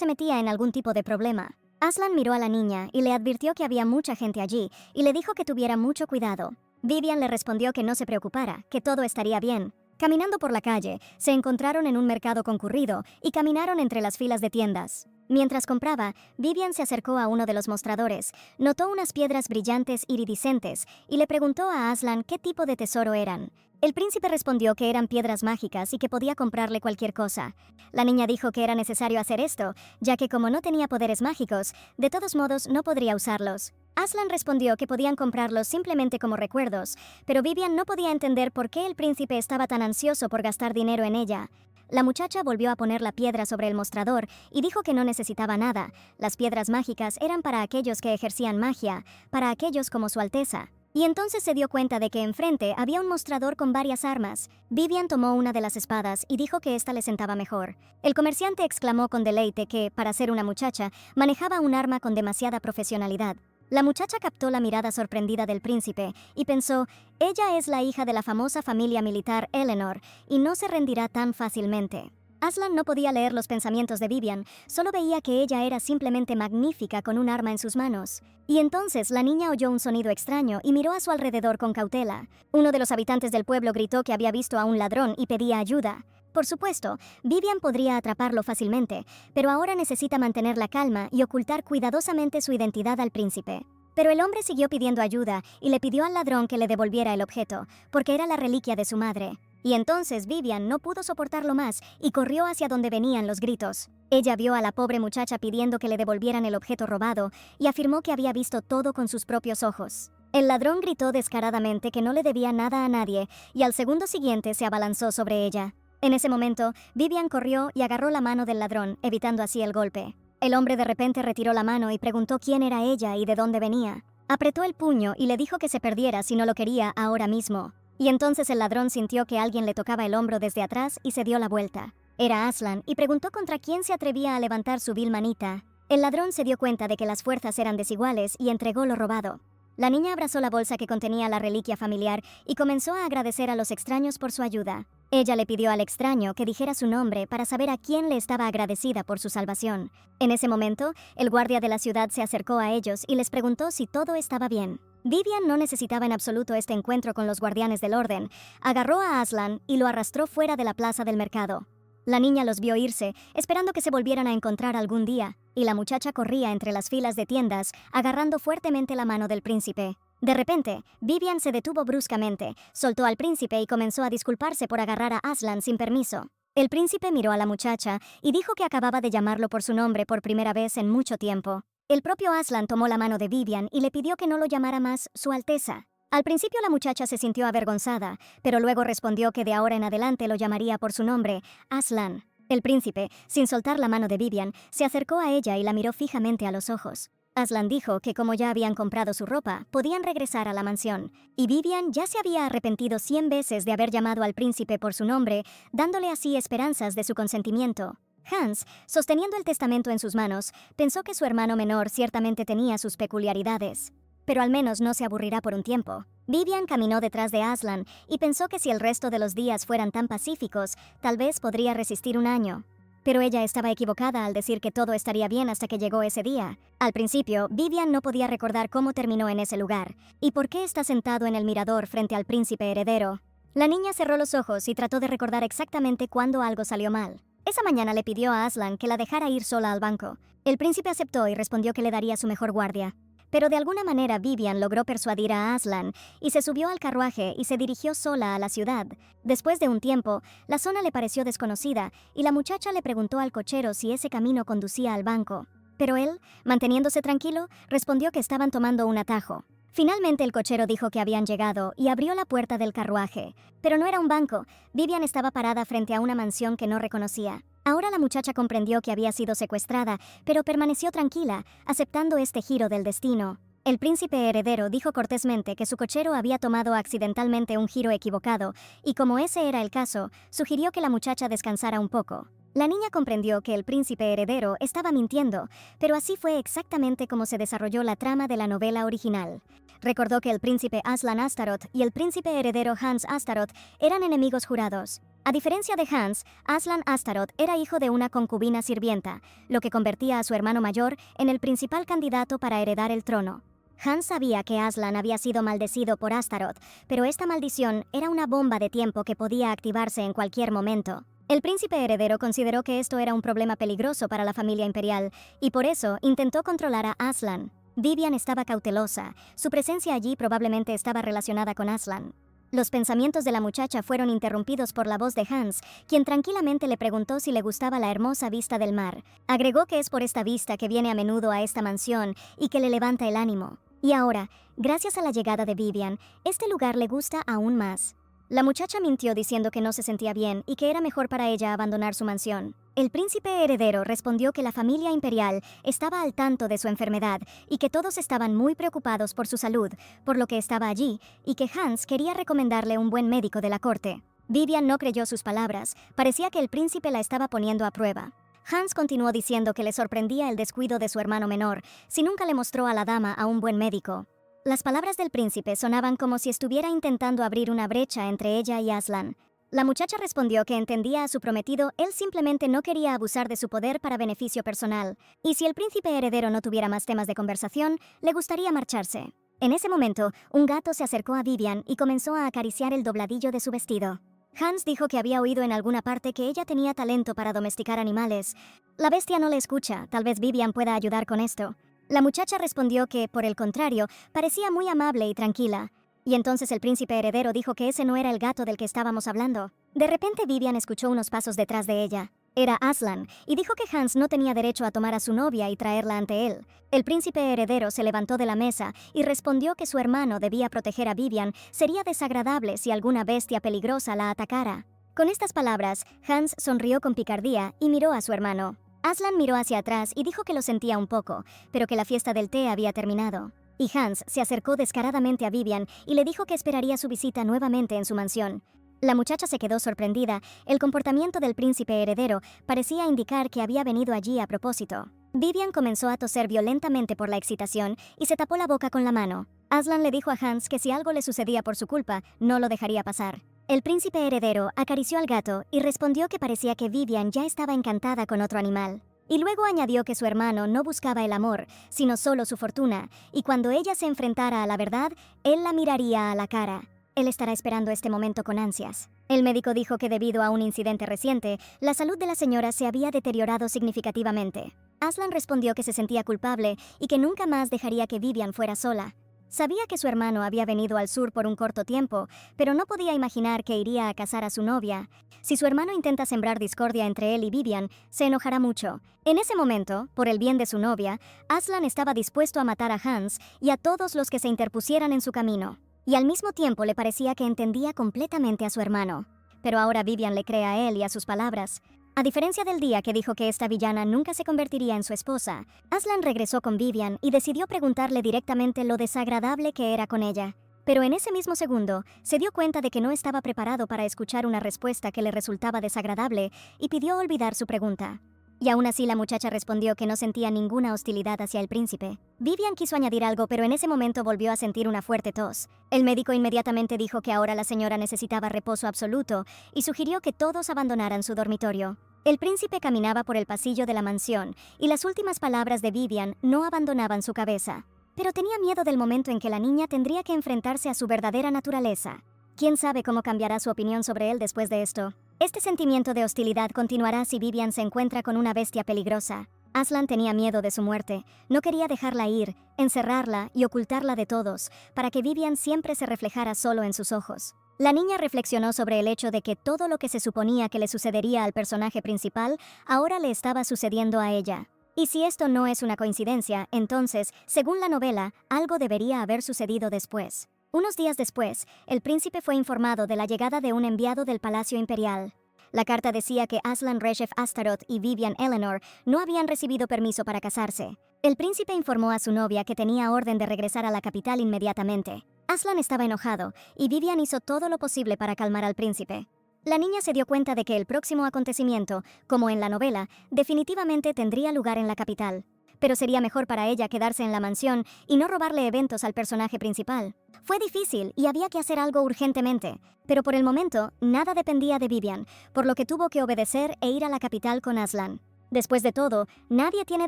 metía en algún tipo de problema. Aslan miró a la niña y le advirtió que había mucha gente allí y le dijo que tuviera mucho cuidado. Vivian le respondió que no se preocupara, que todo estaría bien. Caminando por la calle, se encontraron en un mercado concurrido y caminaron entre las filas de tiendas. Mientras compraba, Vivian se acercó a uno de los mostradores, notó unas piedras brillantes iridiscentes y le preguntó a Aslan qué tipo de tesoro eran. El príncipe respondió que eran piedras mágicas y que podía comprarle cualquier cosa. La niña dijo que era necesario hacer esto, ya que como no tenía poderes mágicos, de todos modos no podría usarlos. Aslan respondió que podían comprarlos simplemente como recuerdos, pero Vivian no podía entender por qué el príncipe estaba tan ansioso por gastar dinero en ella. La muchacha volvió a poner la piedra sobre el mostrador y dijo que no necesitaba nada. Las piedras mágicas eran para aquellos que ejercían magia, para aquellos como Su Alteza. Y entonces se dio cuenta de que enfrente había un mostrador con varias armas. Vivian tomó una de las espadas y dijo que ésta le sentaba mejor. El comerciante exclamó con deleite que, para ser una muchacha, manejaba un arma con demasiada profesionalidad. La muchacha captó la mirada sorprendida del príncipe y pensó, ella es la hija de la famosa familia militar Eleanor y no se rendirá tan fácilmente. Aslan no podía leer los pensamientos de Vivian, solo veía que ella era simplemente magnífica con un arma en sus manos. Y entonces la niña oyó un sonido extraño y miró a su alrededor con cautela. Uno de los habitantes del pueblo gritó que había visto a un ladrón y pedía ayuda. Por supuesto, Vivian podría atraparlo fácilmente, pero ahora necesita mantener la calma y ocultar cuidadosamente su identidad al príncipe. Pero el hombre siguió pidiendo ayuda y le pidió al ladrón que le devolviera el objeto, porque era la reliquia de su madre. Y entonces Vivian no pudo soportarlo más y corrió hacia donde venían los gritos. Ella vio a la pobre muchacha pidiendo que le devolvieran el objeto robado y afirmó que había visto todo con sus propios ojos. El ladrón gritó descaradamente que no le debía nada a nadie y al segundo siguiente se abalanzó sobre ella. En ese momento, Vivian corrió y agarró la mano del ladrón, evitando así el golpe. El hombre de repente retiró la mano y preguntó quién era ella y de dónde venía. Apretó el puño y le dijo que se perdiera si no lo quería ahora mismo. Y entonces el ladrón sintió que alguien le tocaba el hombro desde atrás y se dio la vuelta. Era Aslan y preguntó contra quién se atrevía a levantar su vil manita. El ladrón se dio cuenta de que las fuerzas eran desiguales y entregó lo robado. La niña abrazó la bolsa que contenía la reliquia familiar y comenzó a agradecer a los extraños por su ayuda. Ella le pidió al extraño que dijera su nombre para saber a quién le estaba agradecida por su salvación. En ese momento, el guardia de la ciudad se acercó a ellos y les preguntó si todo estaba bien. Vivian no necesitaba en absoluto este encuentro con los guardianes del orden. Agarró a Aslan y lo arrastró fuera de la plaza del mercado. La niña los vio irse, esperando que se volvieran a encontrar algún día, y la muchacha corría entre las filas de tiendas, agarrando fuertemente la mano del príncipe. De repente, Vivian se detuvo bruscamente, soltó al príncipe y comenzó a disculparse por agarrar a Aslan sin permiso. El príncipe miró a la muchacha y dijo que acababa de llamarlo por su nombre por primera vez en mucho tiempo. El propio Aslan tomó la mano de Vivian y le pidió que no lo llamara más Su Alteza. Al principio la muchacha se sintió avergonzada, pero luego respondió que de ahora en adelante lo llamaría por su nombre, Aslan. El príncipe, sin soltar la mano de Vivian, se acercó a ella y la miró fijamente a los ojos. Aslan dijo que como ya habían comprado su ropa, podían regresar a la mansión, y Vivian ya se había arrepentido 100 veces de haber llamado al príncipe por su nombre, dándole así esperanzas de su consentimiento. Hans, sosteniendo el testamento en sus manos, pensó que su hermano menor ciertamente tenía sus peculiaridades. Pero al menos no se aburrirá por un tiempo. Vivian caminó detrás de Aslan y pensó que si el resto de los días fueran tan pacíficos, tal vez podría resistir un año. Pero ella estaba equivocada al decir que todo estaría bien hasta que llegó ese día. Al principio, Vivian no podía recordar cómo terminó en ese lugar, y por qué está sentado en el mirador frente al príncipe heredero. La niña cerró los ojos y trató de recordar exactamente cuándo algo salió mal. Esa mañana le pidió a Aslan que la dejara ir sola al banco. El príncipe aceptó y respondió que le daría su mejor guardia. Pero de alguna manera Vivian logró persuadir a Aslan y se subió al carruaje y se dirigió sola a la ciudad. Después de un tiempo, la zona le pareció desconocida y la muchacha le preguntó al cochero si ese camino conducía al banco. Pero él, manteniéndose tranquilo, respondió que estaban tomando un atajo. Finalmente el cochero dijo que habían llegado y abrió la puerta del carruaje. Pero no era un banco. Vivian estaba parada frente a una mansión que no reconocía. Ahora la muchacha comprendió que había sido secuestrada, pero permaneció tranquila, aceptando este giro del destino. El príncipe heredero dijo cortésmente que su cochero había tomado accidentalmente un giro equivocado, y como ese era el caso, sugirió que la muchacha descansara un poco. La niña comprendió que el príncipe heredero estaba mintiendo, pero así fue exactamente como se desarrolló la trama de la novela original. Recordó que el príncipe Aslan Astaroth y el príncipe heredero Hans Astaroth eran enemigos jurados. A diferencia de Hans, Aslan Astaroth era hijo de una concubina sirvienta, lo que convertía a su hermano mayor en el principal candidato para heredar el trono. Hans sabía que Aslan había sido maldecido por Astaroth, pero esta maldición era una bomba de tiempo que podía activarse en cualquier momento. El príncipe heredero consideró que esto era un problema peligroso para la familia imperial, y por eso intentó controlar a Aslan. Vivian estaba cautelosa, su presencia allí probablemente estaba relacionada con Aslan. Los pensamientos de la muchacha fueron interrumpidos por la voz de Hans, quien tranquilamente le preguntó si le gustaba la hermosa vista del mar. Agregó que es por esta vista que viene a menudo a esta mansión y que le levanta el ánimo. Y ahora, gracias a la llegada de Vivian, este lugar le gusta aún más. La muchacha mintió diciendo que no se sentía bien y que era mejor para ella abandonar su mansión. El príncipe heredero respondió que la familia imperial estaba al tanto de su enfermedad y que todos estaban muy preocupados por su salud, por lo que estaba allí, y que Hans quería recomendarle un buen médico de la corte. Vivian no creyó sus palabras, parecía que el príncipe la estaba poniendo a prueba. Hans continuó diciendo que le sorprendía el descuido de su hermano menor, si nunca le mostró a la dama a un buen médico. Las palabras del príncipe sonaban como si estuviera intentando abrir una brecha entre ella y Aslan. La muchacha respondió que entendía a su prometido, él simplemente no quería abusar de su poder para beneficio personal, y si el príncipe heredero no tuviera más temas de conversación, le gustaría marcharse. En ese momento, un gato se acercó a Vivian y comenzó a acariciar el dobladillo de su vestido. Hans dijo que había oído en alguna parte que ella tenía talento para domesticar animales. La bestia no le escucha, tal vez Vivian pueda ayudar con esto. La muchacha respondió que, por el contrario, parecía muy amable y tranquila. Y entonces el príncipe heredero dijo que ese no era el gato del que estábamos hablando. De repente Vivian escuchó unos pasos detrás de ella. Era Aslan, y dijo que Hans no tenía derecho a tomar a su novia y traerla ante él. El príncipe heredero se levantó de la mesa y respondió que su hermano debía proteger a Vivian, sería desagradable si alguna bestia peligrosa la atacara. Con estas palabras, Hans sonrió con picardía y miró a su hermano. Aslan miró hacia atrás y dijo que lo sentía un poco, pero que la fiesta del té había terminado. Y Hans se acercó descaradamente a Vivian y le dijo que esperaría su visita nuevamente en su mansión. La muchacha se quedó sorprendida. El comportamiento del príncipe heredero parecía indicar que había venido allí a propósito. Vivian comenzó a toser violentamente por la excitación y se tapó la boca con la mano. Aslan le dijo a Hans que si algo le sucedía por su culpa, no lo dejaría pasar. El príncipe heredero acarició al gato y respondió que parecía que Vivian ya estaba encantada con otro animal. Y luego añadió que su hermano no buscaba el amor, sino solo su fortuna, y cuando ella se enfrentara a la verdad, él la miraría a la cara. Él estará esperando este momento con ansias. El médico dijo que debido a un incidente reciente, la salud de la señora se había deteriorado significativamente. Aslan respondió que se sentía culpable y que nunca más dejaría que Vivian fuera sola. Sabía que su hermano había venido al sur por un corto tiempo, pero no podía imaginar que iría a casar a su novia. Si su hermano intenta sembrar discordia entre él y Vivian, se enojará mucho. En ese momento, por el bien de su novia, Aslan estaba dispuesto a matar a Hans y a todos los que se interpusieran en su camino. Y al mismo tiempo le parecía que entendía completamente a su hermano. Pero ahora Vivian le cree a él y a sus palabras. A diferencia del día que dijo que esta villana nunca se convertiría en su esposa, Aslan regresó con Vivian y decidió preguntarle directamente lo desagradable que era con ella. Pero en ese mismo segundo, se dio cuenta de que no estaba preparado para escuchar una respuesta que le resultaba desagradable y pidió olvidar su pregunta. Y aún así la muchacha respondió que no sentía ninguna hostilidad hacia el príncipe. Vivian quiso añadir algo, pero en ese momento volvió a sentir una fuerte tos. El médico inmediatamente dijo que ahora la señora necesitaba reposo absoluto y sugirió que todos abandonaran su dormitorio. El príncipe caminaba por el pasillo de la mansión y las últimas palabras de Vivian no abandonaban su cabeza. Pero tenía miedo del momento en que la niña tendría que enfrentarse a su verdadera naturaleza. ¿Quién sabe cómo cambiará su opinión sobre él después de esto? Este sentimiento de hostilidad continuará si Vivian se encuentra con una bestia peligrosa. Aslan tenía miedo de su muerte. No quería dejarla ir, encerrarla y ocultarla de todos, para que Vivian siempre se reflejara solo en sus ojos. La niña reflexionó sobre el hecho de que todo lo que se suponía que le sucedería al personaje principal, ahora le estaba sucediendo a ella. Y si esto no es una coincidencia, entonces, según la novela, algo debería haber sucedido después. Unos días después, el príncipe fue informado de la llegada de un enviado del Palacio Imperial. La carta decía que Aslan Reshef Astaroth y Vivian Eleanor no habían recibido permiso para casarse. El príncipe informó a su novia que tenía orden de regresar a la capital inmediatamente. Aslan estaba enojado, y Vivian hizo todo lo posible para calmar al príncipe. La niña se dio cuenta de que el próximo acontecimiento, como en la novela, definitivamente tendría lugar en la capital. Pero sería mejor para ella quedarse en la mansión y no robarle eventos al personaje principal. Fue difícil y había que hacer algo urgentemente, pero por el momento nada dependía de Vivian, por lo que tuvo que obedecer e ir a la capital con Aslan. Después de todo, nadie tiene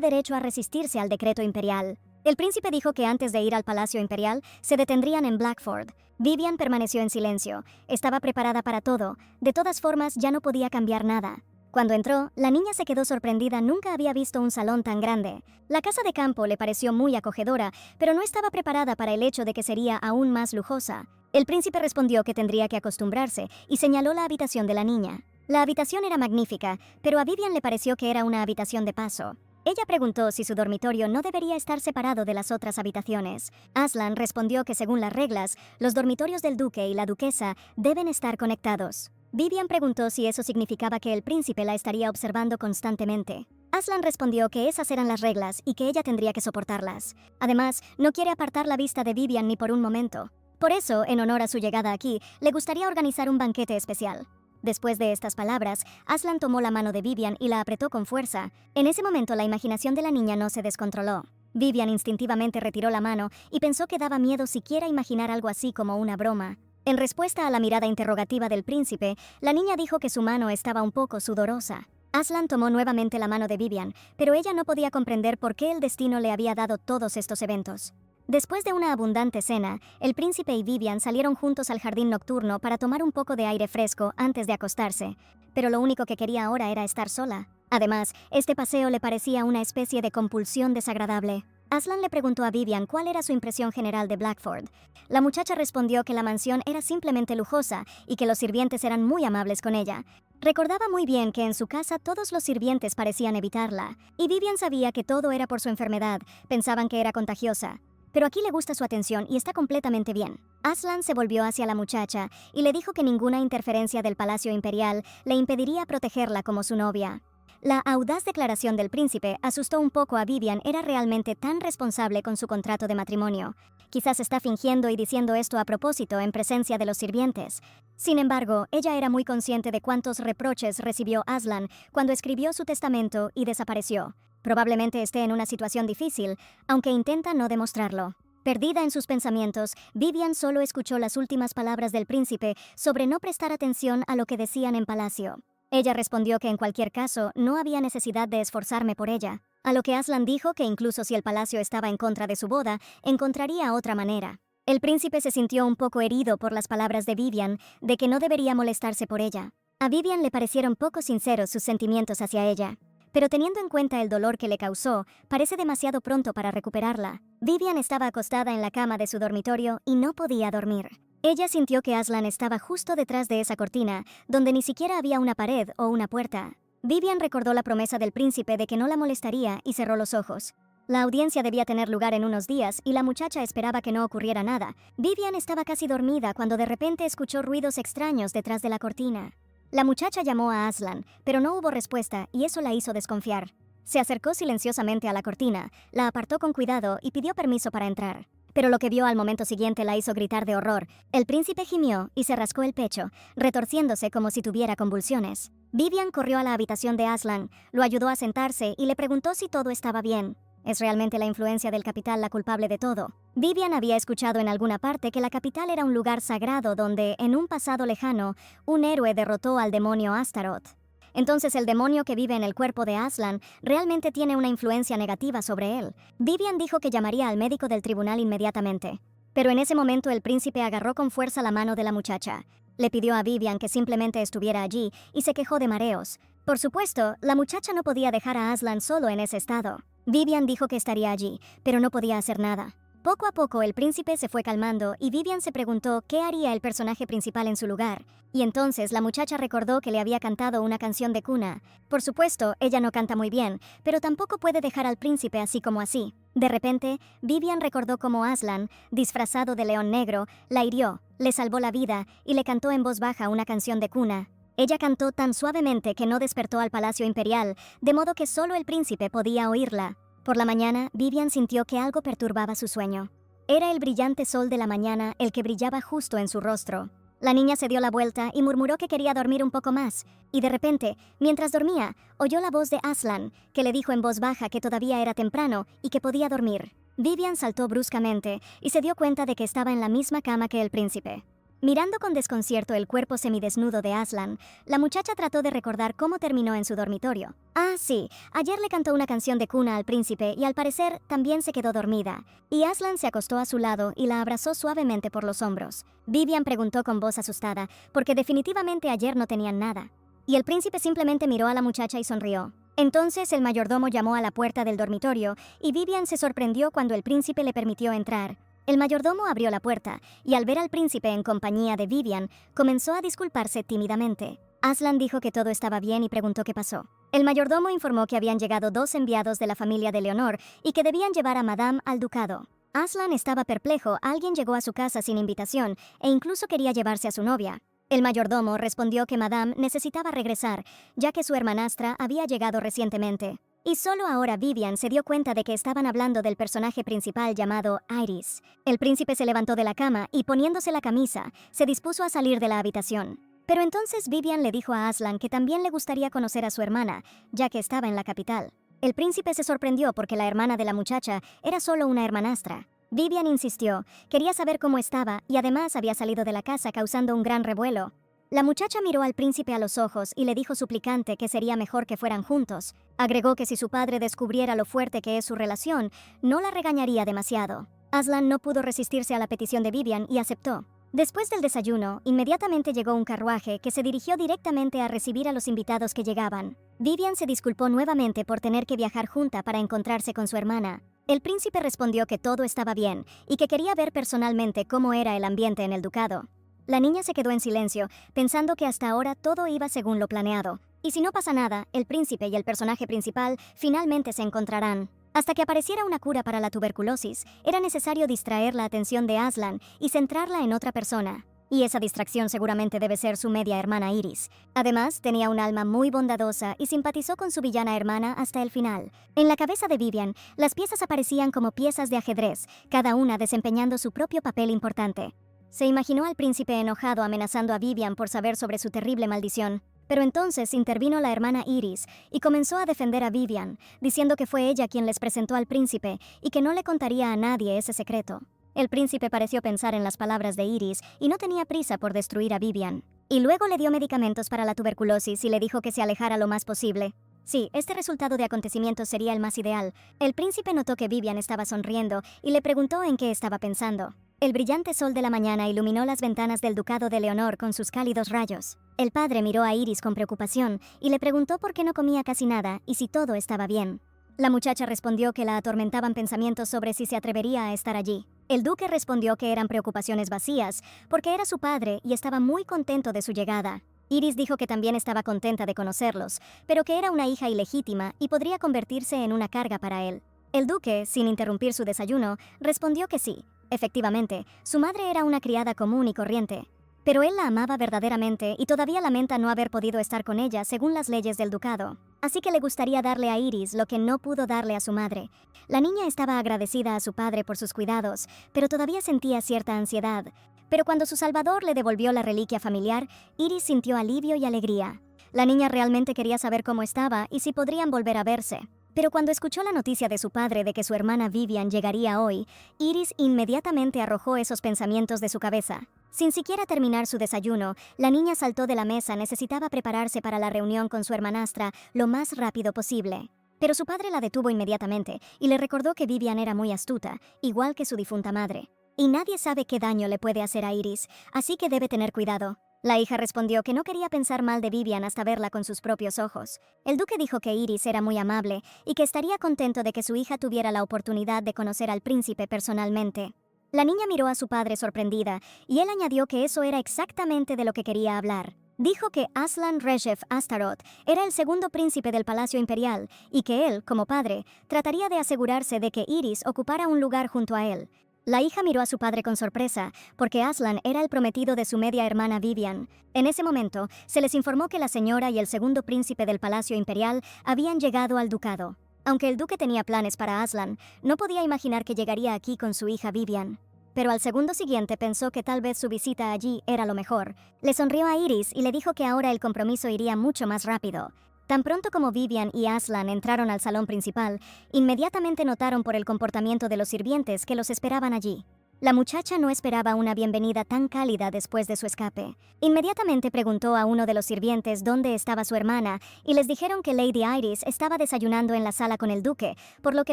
derecho a resistirse al decreto imperial. El príncipe dijo que antes de ir al Palacio Imperial, se detendrían en Blackford. Vivian permaneció en silencio. Estaba preparada para todo. De todas formas, ya no podía cambiar nada. Cuando entró, la niña se quedó sorprendida. Nunca había visto un salón tan grande. La casa de campo le pareció muy acogedora, pero no estaba preparada para el hecho de que sería aún más lujosa. El príncipe respondió que tendría que acostumbrarse y señaló la habitación de la niña. La habitación era magnífica, pero a Vivian le pareció que era una habitación de paso. Ella preguntó si su dormitorio no debería estar separado de las otras habitaciones. Aslan respondió que según las reglas, los dormitorios del duque y la duquesa deben estar conectados. Vivian preguntó si eso significaba que el príncipe la estaría observando constantemente. Aslan respondió que esas eran las reglas y que ella tendría que soportarlas. Además, no quiere apartar la vista de Vivian ni por un momento. Por eso, en honor a su llegada aquí, le gustaría organizar un banquete especial. Después de estas palabras, Aslan tomó la mano de Vivian y la apretó con fuerza. En ese momento la imaginación de la niña no se descontroló. Vivian instintivamente retiró la mano y pensó que daba miedo siquiera imaginar algo así como una broma. En respuesta a la mirada interrogativa del príncipe, la niña dijo que su mano estaba un poco sudorosa. Aslan tomó nuevamente la mano de Vivian, pero ella no podía comprender por qué el destino le había dado todos estos eventos. Después de una abundante cena, el príncipe y Vivian salieron juntos al jardín nocturno para tomar un poco de aire fresco antes de acostarse, pero lo único que quería ahora era estar sola. Además, este paseo le parecía una especie de compulsión desagradable. Aslan le preguntó a Vivian cuál era su impresión general de Blackford. La muchacha respondió que la mansión era simplemente lujosa y que los sirvientes eran muy amables con ella. Recordaba muy bien que en su casa todos los sirvientes parecían evitarla, y Vivian sabía que todo era por su enfermedad, pensaban que era contagiosa. Pero aquí le gusta su atención y está completamente bien. Aslan se volvió hacia la muchacha y le dijo que ninguna interferencia del Palacio Imperial le impediría protegerla como su novia. La audaz declaración del príncipe asustó un poco a Vivian. Era realmente tan responsable con su contrato de matrimonio. Quizás está fingiendo y diciendo esto a propósito en presencia de los sirvientes. Sin embargo, ella era muy consciente de cuántos reproches recibió Aslan cuando escribió su testamento y desapareció. Probablemente esté en una situación difícil, aunque intenta no demostrarlo. Perdida en sus pensamientos, Vivian solo escuchó las últimas palabras del príncipe sobre no prestar atención a lo que decían en palacio. Ella respondió que en cualquier caso no había necesidad de esforzarme por ella, a lo que Aslan dijo que incluso si el palacio estaba en contra de su boda, encontraría otra manera. El príncipe se sintió un poco herido por las palabras de Vivian, de que no debería molestarse por ella. A Vivian le parecieron poco sinceros sus sentimientos hacia ella. Pero teniendo en cuenta el dolor que le causó, parece demasiado pronto para recuperarla. Vivian estaba acostada en la cama de su dormitorio y no podía dormir. Ella sintió que Aslan estaba justo detrás de esa cortina, donde ni siquiera había una pared o una puerta. Vivian recordó la promesa del príncipe de que no la molestaría y cerró los ojos. La audiencia debía tener lugar en unos días y la muchacha esperaba que no ocurriera nada. Vivian estaba casi dormida cuando de repente escuchó ruidos extraños detrás de la cortina. La muchacha llamó a Aslan, pero no hubo respuesta y eso la hizo desconfiar. Se acercó silenciosamente a la cortina, la apartó con cuidado y pidió permiso para entrar. Pero lo que vio al momento siguiente la hizo gritar de horror. El príncipe gimió y se rascó el pecho, retorciéndose como si tuviera convulsiones. Vivian corrió a la habitación de Aslan, lo ayudó a sentarse y le preguntó si todo estaba bien. ¿Es realmente la influencia del capital la culpable de todo? Vivian había escuchado en alguna parte que la capital era un lugar sagrado donde, en un pasado lejano, un héroe derrotó al demonio Astaroth. Entonces el demonio que vive en el cuerpo de Aslan realmente tiene una influencia negativa sobre él. Vivian dijo que llamaría al médico del tribunal inmediatamente. Pero en ese momento el príncipe agarró con fuerza la mano de la muchacha. Le pidió a Vivian que simplemente estuviera allí y se quejó de mareos. Por supuesto, la muchacha no podía dejar a Aslan solo en ese estado. Vivian dijo que estaría allí, pero no podía hacer nada. Poco a poco el príncipe se fue calmando y Vivian se preguntó qué haría el personaje principal en su lugar. Y entonces la muchacha recordó que le había cantado una canción de cuna. Por supuesto, ella no canta muy bien, pero tampoco puede dejar al príncipe así como así. De repente, Vivian recordó cómo Aslan, disfrazado de león negro, la hirió, le salvó la vida y le cantó en voz baja una canción de cuna. Ella cantó tan suavemente que no despertó al Palacio Imperial, de modo que solo el príncipe podía oírla. Por la mañana, Vivian sintió que algo perturbaba su sueño. Era el brillante sol de la mañana el que brillaba justo en su rostro. La niña se dio la vuelta y murmuró que quería dormir un poco más, y de repente, mientras dormía, oyó la voz de Aslan, que le dijo en voz baja que todavía era temprano y que podía dormir. Vivian saltó bruscamente y se dio cuenta de que estaba en la misma cama que el príncipe. Mirando con desconcierto el cuerpo semidesnudo de Aslan, la muchacha trató de recordar cómo terminó en su dormitorio. Ah, sí, ayer le cantó una canción de cuna al príncipe y al parecer también se quedó dormida. Y Aslan se acostó a su lado y la abrazó suavemente por los hombros. Vivian preguntó con voz asustada, porque definitivamente ayer no tenían nada. Y el príncipe simplemente miró a la muchacha y sonrió. Entonces el mayordomo llamó a la puerta del dormitorio y Vivian se sorprendió cuando el príncipe le permitió entrar. El mayordomo abrió la puerta y al ver al príncipe en compañía de Vivian, comenzó a disculparse tímidamente. Aslan dijo que todo estaba bien y preguntó qué pasó. El mayordomo informó que habían llegado 2 enviados de la familia de Leonor y que debían llevar a Madame al ducado. Aslan estaba perplejo, alguien llegó a su casa sin invitación e incluso quería llevarse a su novia. El mayordomo respondió que Madame necesitaba regresar, ya que su hermanastra había llegado recientemente. Y solo ahora Vivian se dio cuenta de que estaban hablando del personaje principal llamado Iris. El príncipe se levantó de la cama y poniéndose la camisa, se dispuso a salir de la habitación. Pero entonces Vivian le dijo a Aslan que también le gustaría conocer a su hermana, ya que estaba en la capital. El príncipe se sorprendió porque la hermana de la muchacha era solo una hermanastra. Vivian insistió, quería saber cómo estaba y además había salido de la casa causando un gran revuelo. La muchacha miró al príncipe a los ojos y le dijo suplicante que sería mejor que fueran juntos. Agregó que si su padre descubriera lo fuerte que es su relación, no la regañaría demasiado. Aslan no pudo resistirse a la petición de Vivian y aceptó. Después del desayuno, inmediatamente llegó un carruaje que se dirigió directamente a recibir a los invitados que llegaban. Vivian se disculpó nuevamente por tener que viajar junta para encontrarse con su hermana. El príncipe respondió que todo estaba bien y que quería ver personalmente cómo era el ambiente en el ducado. La niña se quedó en silencio, pensando que hasta ahora todo iba según lo planeado. Y si no pasa nada, el príncipe y el personaje principal finalmente se encontrarán. Hasta que apareciera una cura para la tuberculosis, era necesario distraer la atención de Aslan y centrarla en otra persona. Y esa distracción seguramente debe ser su media hermana Iris. Además, tenía un alma muy bondadosa y simpatizó con su villana hermana hasta el final. En la cabeza de Vivian, las piezas aparecían como piezas de ajedrez, cada una desempeñando su propio papel importante. Se imaginó al príncipe enojado amenazando a Vivian por saber sobre su terrible maldición. Pero entonces intervino la hermana Iris y comenzó a defender a Vivian, diciendo que fue ella quien les presentó al príncipe y que no le contaría a nadie ese secreto. El príncipe pareció pensar en las palabras de Iris y no tenía prisa por destruir a Vivian. Y luego le dio medicamentos para la tuberculosis y le dijo que se alejara lo más posible. Sí, este resultado de acontecimientos sería el más ideal. El príncipe notó que Vivian estaba sonriendo y le preguntó en qué estaba pensando. El brillante sol de la mañana iluminó las ventanas del ducado de Leonor con sus cálidos rayos. El padre miró a Iris con preocupación y le preguntó por qué no comía casi nada y si todo estaba bien. La muchacha respondió que la atormentaban pensamientos sobre si se atrevería a estar allí. El duque respondió que eran preocupaciones vacías, porque era su padre y estaba muy contento de su llegada. Iris dijo que también estaba contenta de conocerlos, pero que era una hija ilegítima y podría convertirse en una carga para él. El duque, sin interrumpir su desayuno, respondió que sí. Efectivamente, su madre era una criada común y corriente. Pero él la amaba verdaderamente y todavía lamenta no haber podido estar con ella según las leyes del ducado. Así que le gustaría darle a Iris lo que no pudo darle a su madre. La niña estaba agradecida a su padre por sus cuidados, pero todavía sentía cierta ansiedad. Pero cuando su salvador le devolvió la reliquia familiar, Iris sintió alivio y alegría. La niña realmente quería saber cómo estaba y si podrían volver a verse. Pero cuando escuchó la noticia de su padre de que su hermana Vivian llegaría hoy, Iris inmediatamente arrojó esos pensamientos de su cabeza. Sin siquiera terminar su desayuno, la niña saltó de la mesa, necesitaba prepararse para la reunión con su hermanastra lo más rápido posible. Pero su padre la detuvo inmediatamente y le recordó que Vivian era muy astuta, igual que su difunta madre. Y nadie sabe qué daño le puede hacer a Iris, así que debe tener cuidado. La hija respondió que no quería pensar mal de Vivian hasta verla con sus propios ojos. El duque dijo que Iris era muy amable y que estaría contento de que su hija tuviera la oportunidad de conocer al príncipe personalmente. La niña miró a su padre sorprendida y él añadió que eso era exactamente de lo que quería hablar. Dijo que Aslan Reshev Astaroth era el segundo príncipe del Palacio Imperial y que él, como padre, trataría de asegurarse de que Iris ocupara un lugar junto a él. La hija miró a su padre con sorpresa, porque Aslan era el prometido de su media hermana Vivian. En ese momento, se les informó que la señora y el segundo príncipe del Palacio Imperial habían llegado al ducado. Aunque el duque tenía planes para Aslan, no podía imaginar que llegaría aquí con su hija Vivian. Pero al segundo siguiente pensó que tal vez su visita allí era lo mejor. Le sonrió a Iris y le dijo que ahora el compromiso iría mucho más rápido. Tan pronto como Vivian y Aslan entraron al salón principal, inmediatamente notaron por el comportamiento de los sirvientes que los esperaban allí. La muchacha no esperaba una bienvenida tan cálida después de su escape. Inmediatamente preguntó a uno de los sirvientes dónde estaba su hermana y les dijeron que Lady Iris estaba desayunando en la sala con el duque, por lo que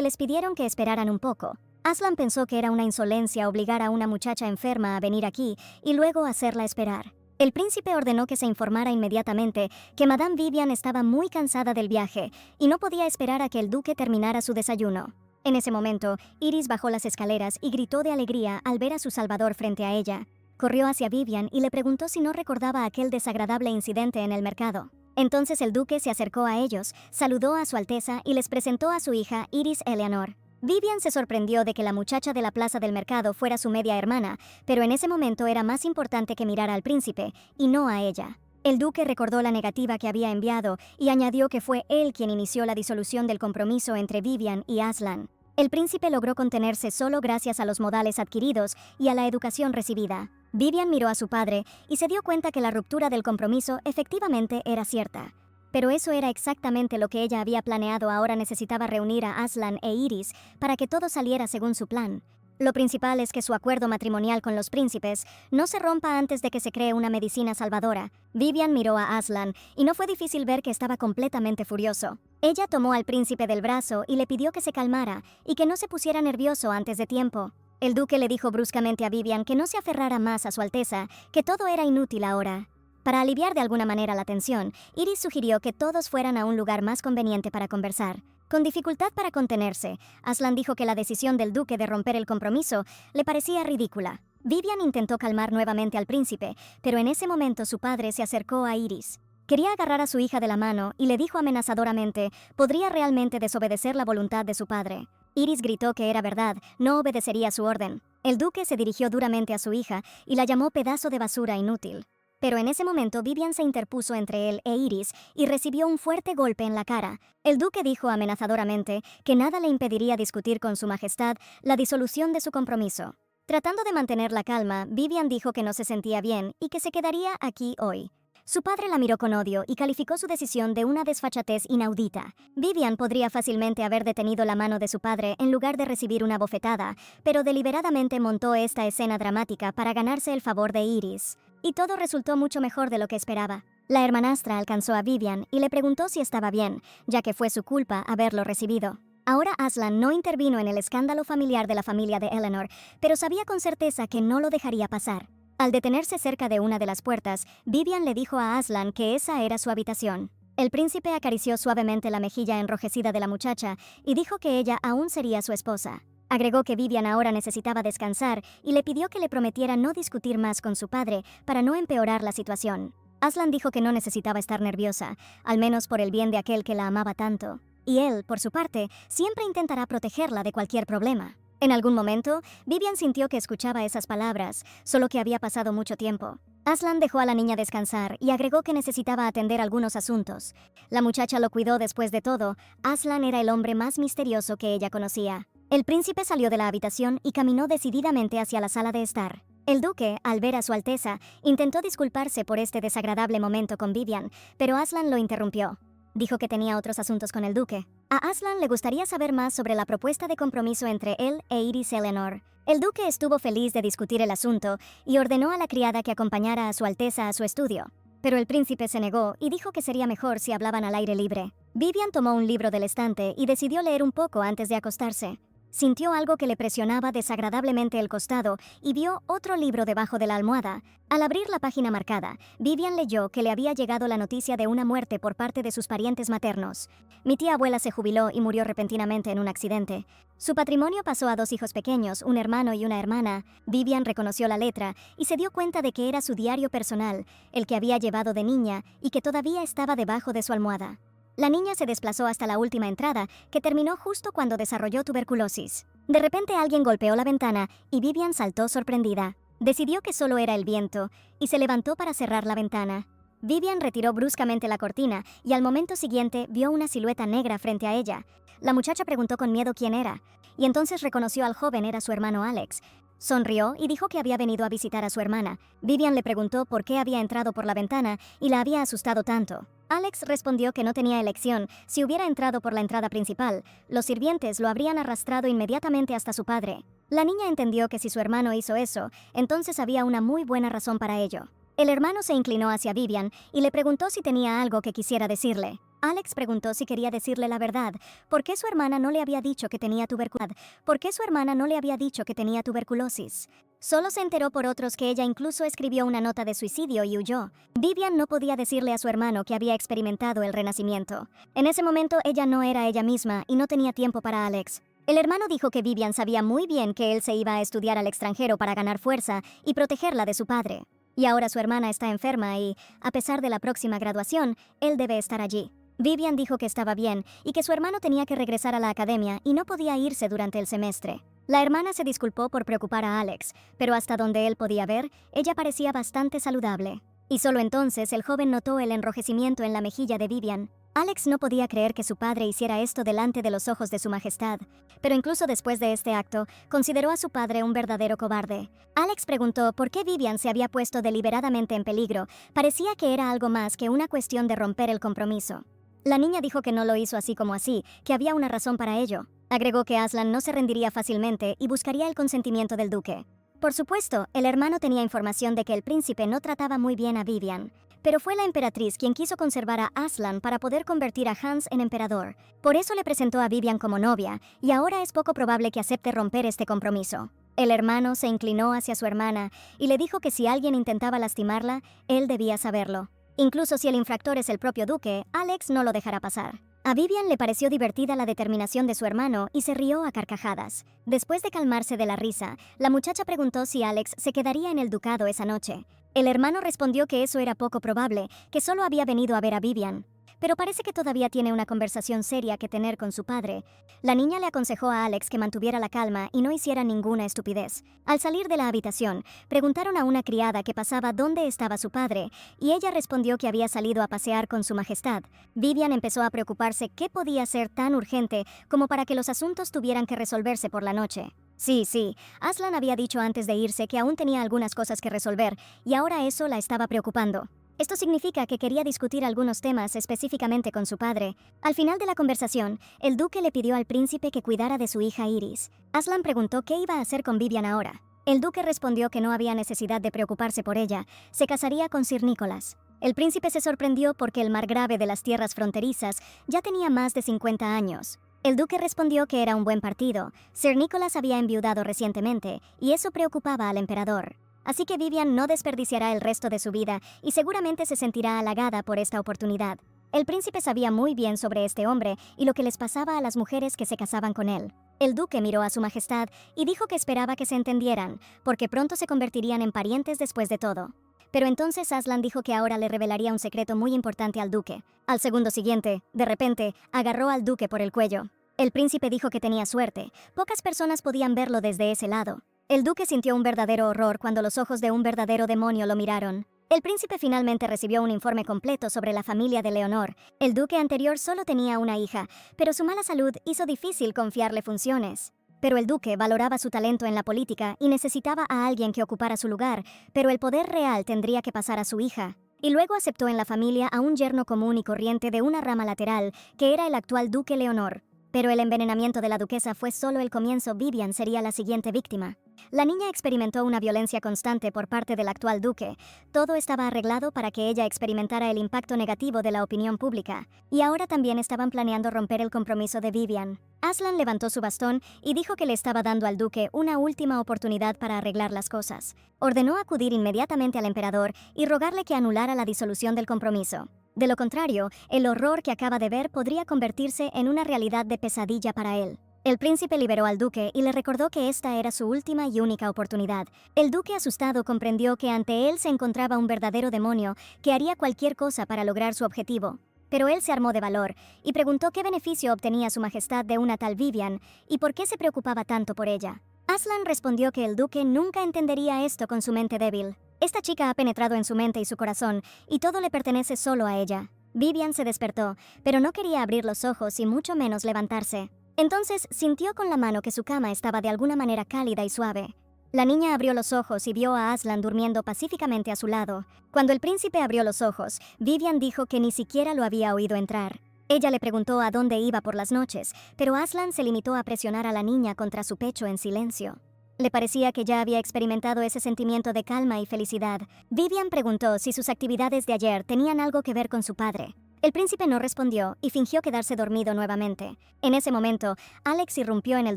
les pidieron que esperaran un poco. Aslan pensó que era una insolencia obligar a una muchacha enferma a venir aquí y luego hacerla esperar. El príncipe ordenó que se informara inmediatamente que Madame Vivian estaba muy cansada del viaje y no podía esperar a que el duque terminara su desayuno. En ese momento, Iris bajó las escaleras y gritó de alegría al ver a su salvador frente a ella. Corrió hacia Vivian y le preguntó si no recordaba aquel desagradable incidente en el mercado. Entonces el duque se acercó a ellos, saludó a su alteza y les presentó a su hija Iris Eleanor. Vivian se sorprendió de que la muchacha de la plaza del mercado fuera su media hermana, pero en ese momento era más importante que mirar al príncipe, y no a ella. El duque recordó la negativa que había enviado y añadió que fue él quien inició la disolución del compromiso entre Vivian y Aslan. El príncipe logró contenerse solo gracias a los modales adquiridos y a la educación recibida. Vivian miró a su padre y se dio cuenta que la ruptura del compromiso efectivamente era cierta. Pero eso era exactamente lo que ella había planeado. Ahora necesitaba reunir a Aslan e Iris para que todo saliera según su plan. Lo principal es que su acuerdo matrimonial con los príncipes no se rompa antes de que se cree una medicina salvadora. Vivian miró a Aslan y no fue difícil ver que estaba completamente furioso. Ella tomó al príncipe del brazo y le pidió que se calmara y que no se pusiera nervioso antes de tiempo. El duque le dijo bruscamente a Vivian que no se aferrara más a su alteza, que todo era inútil ahora. Para aliviar de alguna manera la tensión, Iris sugirió que todos fueran a un lugar más conveniente para conversar. Con dificultad para contenerse, Aslan dijo que la decisión del duque de romper el compromiso le parecía ridícula. Vivian intentó calmar nuevamente al príncipe, pero en ese momento su padre se acercó a Iris. Quería agarrar a su hija de la mano y le dijo amenazadoramente, podría realmente desobedecer la voluntad de su padre. Iris gritó que era verdad, no obedecería su orden. El duque se dirigió duramente a su hija y la llamó pedazo de basura inútil. Pero en ese momento Vivian se interpuso entre él e Iris y recibió un fuerte golpe en la cara. El duque dijo amenazadoramente que nada le impediría discutir con su majestad la disolución de su compromiso. Tratando de mantener la calma, Vivian dijo que no se sentía bien y que se quedaría aquí hoy. Su padre la miró con odio y calificó su decisión de una desfachatez inaudita. Vivian podría fácilmente haber detenido la mano de su padre en lugar de recibir una bofetada, pero deliberadamente montó esta escena dramática para ganarse el favor de Iris. Y todo resultó mucho mejor de lo que esperaba. La hermanastra alcanzó a Vivian y le preguntó si estaba bien, ya que fue su culpa haberlo recibido. Ahora Aslan no intervino en el escándalo familiar de la familia de Eleanor, pero sabía con certeza que no lo dejaría pasar. Al detenerse cerca de una de las puertas, Vivian le dijo a Aslan que esa era su habitación. El príncipe acarició suavemente la mejilla enrojecida de la muchacha y dijo que ella aún sería su esposa. Agregó que Vivian ahora necesitaba descansar y le pidió que le prometiera no discutir más con su padre para no empeorar la situación. Aslan dijo que no necesitaba estar nerviosa, al menos por el bien de aquel que la amaba tanto. Y él, por su parte, siempre intentará protegerla de cualquier problema. En algún momento, Vivian sintió que escuchaba esas palabras, solo que había pasado mucho tiempo. Aslan dejó a la niña descansar y agregó que necesitaba atender algunos asuntos. La muchacha lo cuidó después de todo. Aslan era el hombre más misterioso que ella conocía. El príncipe salió de la habitación y caminó decididamente hacia la sala de estar. El duque, al ver a su alteza, intentó disculparse por este desagradable momento con Vivian, pero Aslan lo interrumpió. Dijo que tenía otros asuntos con el duque. A Aslan le gustaría saber más sobre la propuesta de compromiso entre él e Iris Eleanor. El duque estuvo feliz de discutir el asunto y ordenó a la criada que acompañara a su alteza a su estudio. Pero el príncipe se negó y dijo que sería mejor si hablaban al aire libre. Vivian tomó un libro del estante y decidió leer un poco antes de acostarse. Sintió algo que le presionaba desagradablemente el costado y vio otro libro debajo de la almohada. Al abrir la página marcada, Vivian leyó que le había llegado la noticia de una muerte por parte de sus parientes maternos. Mi tía abuela se jubiló y murió repentinamente en un accidente. Su patrimonio pasó a 2 hijos pequeños, un hermano y una hermana. Vivian reconoció la letra y se dio cuenta de que era su diario personal, el que había llevado de niña y que todavía estaba debajo de su almohada. La niña se desplazó hasta la última entrada, que terminó justo cuando desarrolló tuberculosis. De repente alguien golpeó la ventana y Vivian saltó sorprendida. Decidió que solo era el viento y se levantó para cerrar la ventana. Vivian retiró bruscamente la cortina y al momento siguiente vio una silueta negra frente a ella. La muchacha preguntó con miedo quién era, y entonces reconoció al joven era su hermano Alex. Sonrió y dijo que había venido a visitar a su hermana. Vivian le preguntó por qué había entrado por la ventana y la había asustado tanto. Alex respondió que no tenía elección. Si hubiera entrado por la entrada principal, los sirvientes lo habrían arrastrado inmediatamente hasta su padre. La niña entendió que si su hermano hizo eso, entonces había una muy buena razón para ello. El hermano se inclinó hacia Vivian y le preguntó si tenía algo que quisiera decirle. Alex preguntó si quería decirle la verdad. ¿Por qué su hermana no le había dicho que tenía tuberculosis? ¿Por qué su hermana no le había dicho que tenía tuberculosis? Solo se enteró por otros que ella incluso escribió una nota de suicidio y huyó. Vivian no podía decirle a su hermano que había experimentado el renacimiento. En ese momento ella no era ella misma y no tenía tiempo para Alex. El hermano dijo que Vivian sabía muy bien que él se iba a estudiar al extranjero para ganar fuerza y protegerla de su padre. Y ahora su hermana está enferma y, a pesar de la próxima graduación, él debe estar allí. Vivian dijo que estaba bien y que su hermano tenía que regresar a la academia y no podía irse durante el semestre. La hermana se disculpó por preocupar a Alex, pero hasta donde él podía ver, ella parecía bastante saludable. Y solo entonces el joven notó el enrojecimiento en la mejilla de Vivian. Alex no podía creer que su padre hiciera esto delante de los ojos de su majestad, pero incluso después de este acto, consideró a su padre un verdadero cobarde. Alex preguntó por qué Vivian se había puesto deliberadamente en peligro. Parecía que era algo más que una cuestión de romper el compromiso. La niña dijo que no lo hizo así como así, que había una razón para ello. Agregó que Aslan no se rendiría fácilmente y buscaría el consentimiento del duque. Por supuesto, el hermano tenía información de que el príncipe no trataba muy bien a Vivian, pero fue la emperatriz quien quiso conservar a Aslan para poder convertir a Hans en emperador. Por eso le presentó a Vivian como novia, y ahora es poco probable que acepte romper este compromiso. El hermano se inclinó hacia su hermana y le dijo que si alguien intentaba lastimarla, él debía saberlo. Incluso si el infractor es el propio duque, Alex no lo dejará pasar. A Vivian le pareció divertida la determinación de su hermano y se rió a carcajadas. Después de calmarse de la risa, la muchacha preguntó si Alex se quedaría en el ducado esa noche. El hermano respondió que eso era poco probable, que solo había venido a ver a Vivian. Pero parece que todavía tiene una conversación seria que tener con su padre. La niña le aconsejó a Alex que mantuviera la calma y no hiciera ninguna estupidez. Al salir de la habitación, preguntaron a una criada que pasaba dónde estaba su padre, y ella respondió que había salido a pasear con su majestad. Vivian empezó a preocuparse qué podía ser tan urgente como para que los asuntos tuvieran que resolverse por la noche. Sí, Aslan había dicho antes de irse que aún tenía algunas cosas que resolver, y ahora eso la estaba preocupando. Esto significa que quería discutir algunos temas específicamente con su padre. Al final de la conversación, el duque le pidió al príncipe que cuidara de su hija Iris. Aslan preguntó qué iba a hacer con Vivian ahora. El duque respondió que no había necesidad de preocuparse por ella, se casaría con Sir Nicholas. El príncipe se sorprendió porque el margrave de las tierras fronterizas ya tenía más de 50 años. El duque respondió que era un buen partido. Sir Nicholas había enviudado recientemente, y eso preocupaba al emperador. Así que Vivian no desperdiciará el resto de su vida y seguramente se sentirá halagada por esta oportunidad. El príncipe sabía muy bien sobre este hombre y lo que les pasaba a las mujeres que se casaban con él. El duque miró a su majestad y dijo que esperaba que se entendieran, porque pronto se convertirían en parientes después de todo. Pero entonces Aslan dijo que ahora le revelaría un secreto muy importante al duque. Al segundo siguiente, de repente, agarró al duque por el cuello. El príncipe dijo que tenía suerte. Pocas personas podían verlo desde ese lado. El duque sintió un verdadero horror cuando los ojos de un verdadero demonio lo miraron. El príncipe finalmente recibió un informe completo sobre la familia de Leonor. El duque anterior solo tenía una hija, pero su mala salud hizo difícil confiarle funciones. Pero el duque valoraba su talento en la política y necesitaba a alguien que ocupara su lugar, pero el poder real tendría que pasar a su hija. Y luego aceptó en la familia a un yerno común y corriente de una rama lateral, que era el actual duque Leonor. Pero el envenenamiento de la duquesa fue solo el comienzo. Vivian sería la siguiente víctima. La niña experimentó una violencia constante por parte del actual duque. Todo estaba arreglado para que ella experimentara el impacto negativo de la opinión pública. Y ahora también estaban planeando romper el compromiso de Vivian. Aslan levantó su bastón y dijo que le estaba dando al duque una última oportunidad para arreglar las cosas. Ordenó acudir inmediatamente al emperador y rogarle que anulara la disolución del compromiso. De lo contrario, el horror que acaba de ver podría convertirse en una realidad de pesadilla para él. El príncipe liberó al duque y le recordó que esta era su última y única oportunidad. El duque, asustado, comprendió que ante él se encontraba un verdadero demonio que haría cualquier cosa para lograr su objetivo. Pero él se armó de valor y preguntó qué beneficio obtenía su majestad de una tal Vivian y por qué se preocupaba tanto por ella. Aslan respondió que el duque nunca entendería esto con su mente débil. Esta chica ha penetrado en su mente y su corazón, y todo le pertenece solo a ella. Vivian se despertó, pero no quería abrir los ojos y mucho menos levantarse. Entonces sintió con la mano que su cama estaba de alguna manera cálida y suave. La niña abrió los ojos y vio a Aslan durmiendo pacíficamente a su lado. Cuando el príncipe abrió los ojos, Vivian dijo que ni siquiera lo había oído entrar. Ella le preguntó a dónde iba por las noches, pero Aslan se limitó a presionar a la niña contra su pecho en silencio. Le parecía que ya había experimentado ese sentimiento de calma y felicidad. Vivian preguntó si sus actividades de ayer tenían algo que ver con su padre. El príncipe no respondió y fingió quedarse dormido nuevamente. En ese momento, Alex irrumpió en el